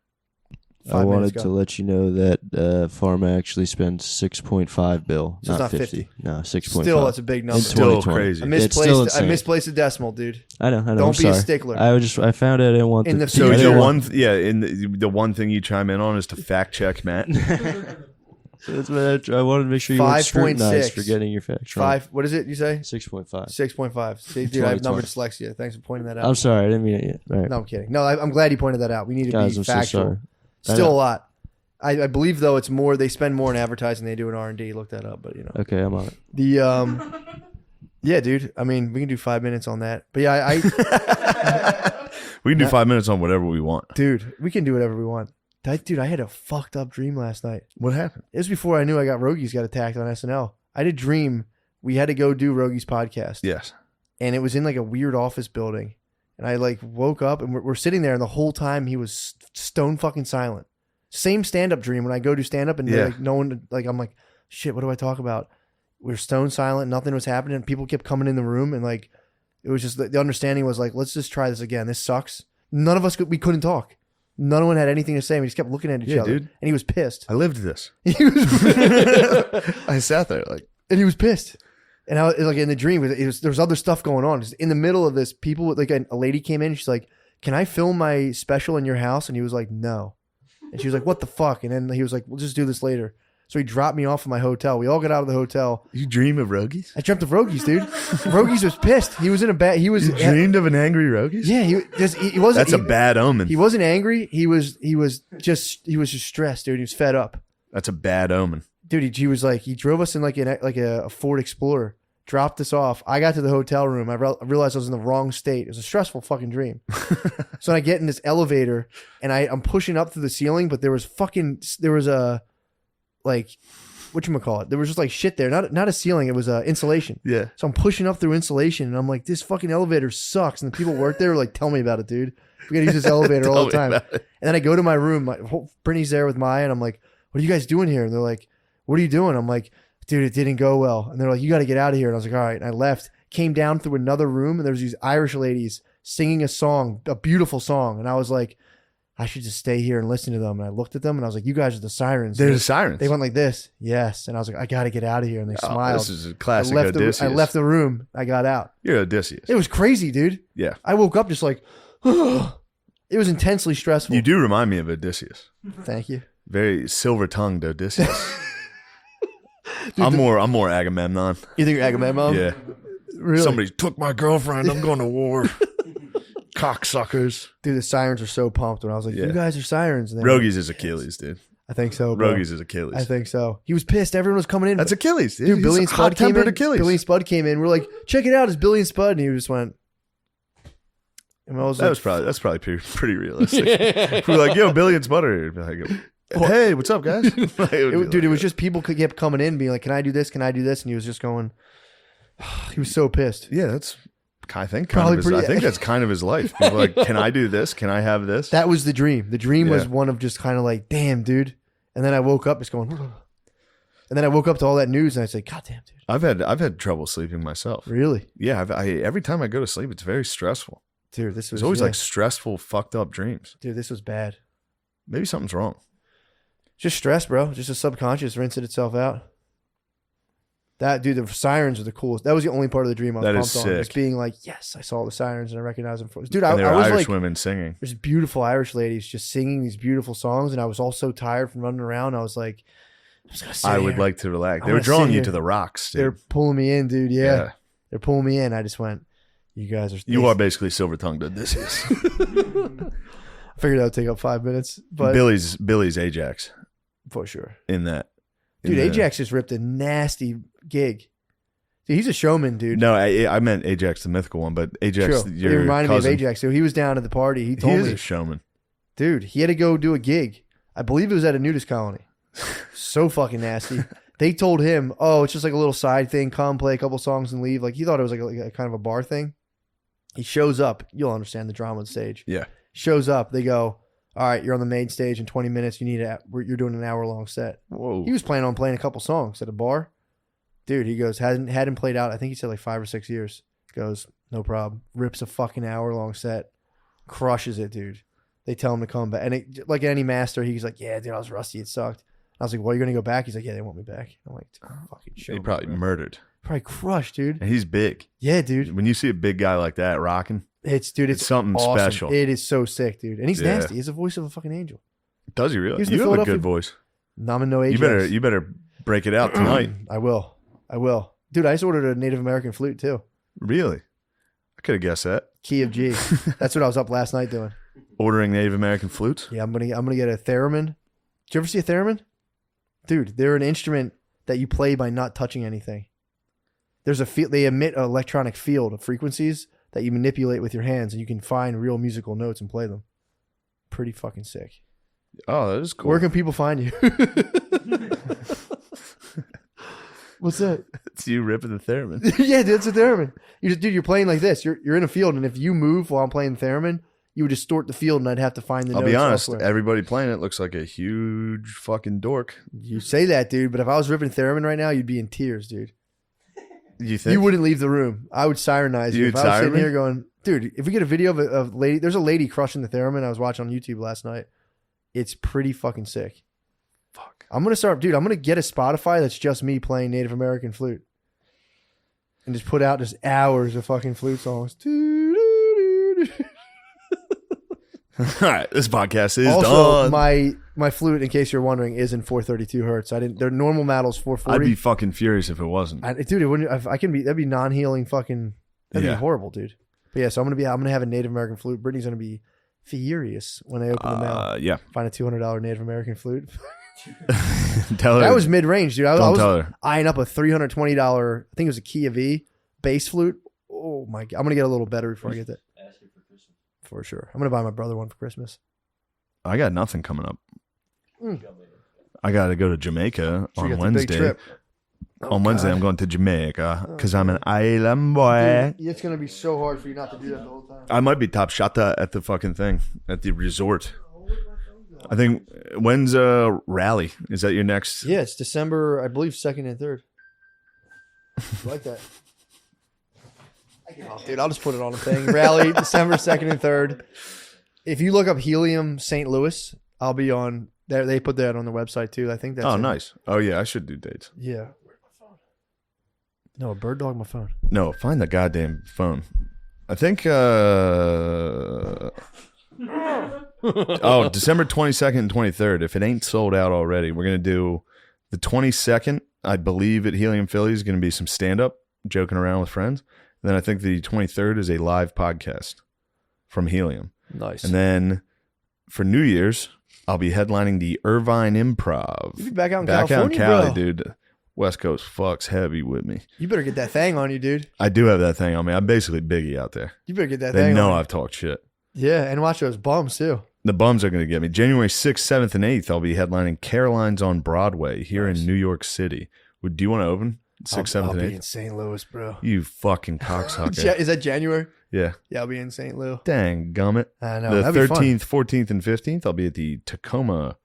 I 5 wanted minutes to go. let you know that Pharma actually spends 6.5 bill, So it's not 50. No, 6.5. Still, that's a big number. It's Still 2020. crazy. I It's still misplaced. I insane. misplaced a decimal, dude. I know. Don't I'm be a sorry. stickler. I found it. I didn't want In to. the So future- the Yeah. one, the one thing you chime in on is to fact check Matt. That's what I wanted to make sure you weren't 5.6. scrutinized for getting your facts wrong. What is it you say? 6.5. 6.5. See, dude, I have number dyslexia. Thanks for pointing that out. I'm sorry, I didn't mean it yet. All right. No, I'm kidding. No, I'm glad you pointed that out. We need to Guys, be I'm so factual. sorry. Still a lot. I believe though it's more. They spend more in advertising than they do in R&D. Look that up, but you know. Okay, I'm on it. The yeah, dude. I mean, we can do 5 minutes on that. But yeah, We can do 5 minutes on whatever we want. dude, we can do whatever we want. Dude, I had a fucked up dream last night. What happened? It was before I knew Rogies got attacked on SNL. I had a dream we had to go do Rogies podcast. Yes. And it was in like a weird office building. And I like woke up and we're sitting there and the whole time he was stone fucking silent. Same stand-up dream when I go do stand-up and like no one, like I'm like, shit, what do I talk about? We were stone silent. Nothing was happening. People kept coming in the room and like, it was just the understanding was like, let's just try this again. This sucks. None of us we couldn't talk. None one had anything to say. We just kept looking at each other. Dude. And he was pissed. I lived this. He was I sat there like, and he was pissed. And I was like in the dream, there was other stuff going on. In the middle of this, people like a lady came in. She's like, "Can I film my special in your house?" And he was like, "No." And she was like, "What the fuck?" And then he was like, "We'll just do this later." So he dropped me off at my hotel. We all got out of the hotel. you dream of Rogies? I dreamt of Rogies, dude. Rogies was pissed. He was in a bad. He was You dreamed of an angry Rogies? Yeah, he wasn't. That's a bad omen. He wasn't angry. He was just stressed, dude. He was fed up. That's a bad omen. Dude, he was like, he drove us in like a Ford Explorer, dropped us off. I got to the hotel room. I realized I was in the wrong state. It was a stressful fucking dream. So I get in this elevator and I'm pushing up through the ceiling, but there was a like, whatchamacallit? There was just like shit there. Not a ceiling. It was insulation. Yeah. So I'm pushing up through insulation and I'm like, this fucking elevator sucks. And the people work there were like, tell me about it, dude. We got to use this elevator all the time. And then I go to my room. Brittany's there with Maya and I'm like, what are you guys doing here? And they're like, what are you doing? I'm like, dude, it didn't go well. And they're like, you got to get out of here. And I was like, all right. And I left, came down through another room and there was these Irish ladies singing a song, a beautiful song. And I was like, I should just stay here and listen to them. And I looked at them and I was like, you guys are the sirens. They're the sirens. They went like this. Yes. And I was like, I got to get out of here. And they smiled. This is a classic Odysseus. I left the room. I got out. You're Odysseus. It was crazy, dude. Yeah. I woke up just like, it was intensely stressful. You do remind me of Odysseus. Thank you. Very silver-tongued Odysseus. Dude, I'm more Agamemnon. You think you're Agamemnon? Yeah. Really? Somebody took my girlfriend. I'm going to war. Cocksuckers. Dude, the sirens are so pumped when I was like, you guys are sirens. And Rogies is Achilles, dude. I think so, bro. Rogies is Achilles. I think so. He was pissed. Everyone was coming in. That's Achilles, dude. Dude, Billy and Spud came in. Achilles. Billy and Spud came in. We're like, check it out. It's Billy and Spud. And he just went. And I was like, that's probably pretty realistic. If we're like, yo, Billy and Spud are here. Like, hey, what's up, guys? Dude, it was just people kept coming in being like, can I do this? Can I do this? And he was just going, he was so pissed. Yeah, that's, I think, Probably I think that's kind of his life. People are like, can I do this? Can I have this? That was the dream. The dream was one of just kind of like, damn, dude. And then I woke up just going, and then I woke up to all that news and I said, God damn, dude. I've had trouble sleeping myself. Really? Yeah, every time I go to sleep, it's very stressful. Dude, this was always like stressful, fucked up dreams. Dude, this was bad. Maybe something's wrong. Just stress, bro. Just a subconscious rinsing itself out. That dude, the sirens are the coolest. That was the only part of the dream I was pumped on. Just being like, yes, I saw the sirens and I recognized them. Dude, I was Irish like, women singing. There's beautiful Irish ladies just singing these beautiful songs, and I was all so tired from running around. I was like, I'm just gonna sit I here. would like to relax. They were drawing you to the rocks, dude. They're pulling me in, dude. Yeah. They're pulling me in. I just went, you guys are. You are basically silver-tongued Odysseus. I figured that would take up 5 minutes, but Billy's Ajax for sure. in that. Dude, Ajax just ripped a nasty gig. Dude, he's a showman, dude. No, I meant Ajax, the mythical one, but Ajax, True. your He reminded cousin. me of Ajax. So he was down at the party. He told He is me, a showman. dude, he had to go do a gig. I believe it was at a nudist colony. So fucking nasty. They told him, oh, it's just like a little side thing. Come play a couple songs and leave. Like he thought it was like a kind of a bar thing. He shows up. You'll understand the drama on stage. Yeah. Shows up. They go, all right, you're on the main stage in 20 minutes. You're doing an hour-long set. Whoa. He was planning on playing a couple songs at a bar. Dude, he goes, hadn't played out, I think he said like 5 or 6 years. Goes, no problem. Rips a fucking hour-long set. Crushes it, dude. They tell him to come back. And like any master, he's like, yeah, dude, I was rusty. It sucked. I was like, well, you're going to go back? He's like, yeah, they want me back. I'm like, fucking show He me, probably bro. murdered. Probably crushed, dude. And he's big. Yeah, dude. When you see a big guy like that rocking, It's something awesome. special. It is so sick, dude. And he's nasty. He's the voice of a fucking angel. Does he really? He was You the have a Philadelphia- good voice. Namin no You better break it out tonight. I will. Dude, I just ordered a Native American flute too. Really? I could have guessed that. Key of G. That's what I was up last night doing. Ordering Native American flutes? Yeah, I'm gonna get a theremin. Did you ever see a theremin? Dude, they're an instrument that you play by not touching anything. There's they emit an electronic field of frequencies that you manipulate with your hands, and you can find real musical notes and play them. Pretty fucking sick. Oh, that is cool. Where can people find you? What's that? It's you ripping the theremin. Yeah, dude, it's a theremin. You're playing like this. You're in a field, and if you move while I'm playing theremin, you would distort the field, and I'd have to find the notes. I'll be honest, elsewhere. everybody playing it looks like a huge fucking dork. You say that, dude, but if I was ripping theremin right now, you'd be in tears, dude. You think? You wouldn't leave the room. I would sirenize you. You'd If I was siren sitting me? here going, dude, if we get a video of a lady, there's a lady crushing the theremin I was watching on YouTube last night. It's pretty fucking sick. Fuck. I'm going to get a Spotify that's just me playing Native American flute. And just put out just hours of fucking flute songs. All right, this podcast is Also, done. my flute, in case you're wondering, is in 432 hertz. Their normal model's 440. I'd be fucking furious if it wasn't. Dude, it wouldn't. That'd be non-healing fucking. That'd Yeah. be horrible, dude. But yeah, so I'm gonna have a Native American flute. Brittany's gonna be furious when I open the mail. Yeah. Find a $200 Native American flute. Tell her. That was mid-range, dude. I Don't was tell her. eyeing up a $320. I think it was a Key of E bass flute. Oh my god, I'm gonna get a little better before I get that. Ask you for Christmas. For sure, I'm gonna buy my brother one for Christmas. I got nothing coming up. Mm. I got to go to Jamaica So you on got the big Wednesday. trip. On Wednesday, I'm going to Jamaica because I'm an island boy. Dude, it's gonna be so hard for you not to do that the whole time. I might be top shota at the fucking thing, at the resort. I think, when's rally? Is that your next? Yeah, it's December, I believe, 2nd and 3rd. I like that. Oh, dude, I'll just put it on a thing. Rally, December 2nd and 3rd. If you look up Helium St. Louis, I'll be on there. They put that on the website too. I think that's Oh, it. nice. Oh, yeah, I should do dates. Yeah. Where's my phone? No, a bird dog my phone. No, find the goddamn phone. I think, December 22nd and 23rd. If it ain't sold out already, we're going to do the 22nd, I believe, at Helium Philly is going to be some stand-up, joking around with friends. And then I think the 23rd is a live podcast from Helium. Nice. And then for New Year's, I'll be headlining the Irvine Improv. You be back out in Back out in California, Cali, bro. dude. West Coast fucks heavy with me. You better get that thing on you, dude. I do have that thing on me. I'm basically Biggie out there. You better get that They thing know on I've talked shit. you. Yeah, and watch those bums too. The bums are going to get me. January 6th, 7th, and 8th, I'll be headlining Caroline's on Broadway here in New York City. Do you want to open 6th, 7th, I'll and be 8th? in St. Louis, bro. You fucking cocksucker. Is that January? Yeah. Yeah, I'll be in St. Louis. Dang, gummit. I know. The That'd be fun. 13th, 14th, and 15th, I'll be at the Tacoma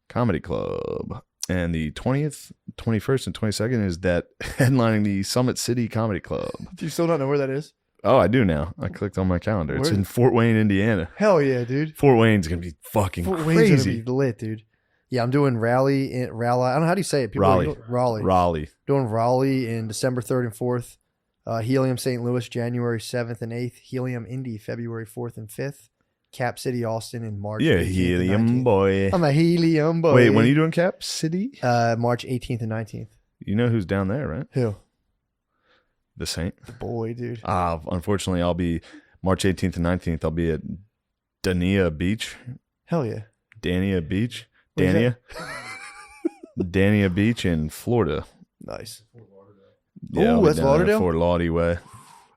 Comedy Club. And the 20th, 21st, and 22nd is that headlining the Summit City Comedy Club. Do you still not know where that is? Oh, I do now. I clicked on my calendar. It's Where? in Fort Wayne, Indiana. Hell yeah, dude. Fort Wayne's going to be fucking Fort Wayne's gonna crazy. be lit, dude. Yeah, I'm doing Raleigh. I don't know how do you say it. People are Raleigh. doing- Raleigh. Raleigh. Doing Raleigh in December 3rd and 4th. Helium St. Louis January 7th and 8th. Helium Indy February 4th and 5th. Cap City Austin in March. Yeah, 18th and Helium 19th. boy. I'm a Helium boy. Wait, when are you doing Cap City? March 18th and 19th. You know who's down there, right? Who? The Saint. The boy, dude. Unfortunately, I'll be March 18th and 19th. I'll be at Dania Beach. Hell yeah. Dania Beach. Where's Dania. Dania Beach in Florida. Nice. Yeah, I'll be that's down there Lauderdale? Fort Lauderdale way.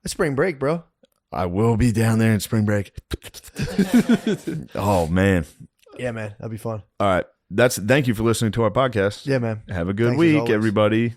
It's spring break, bro. I will be down there in spring break. Oh man. Yeah, man. That'd be fun. All right. Thank you for listening to our podcast. Yeah, man. Have a good Thanks as week, always. everybody.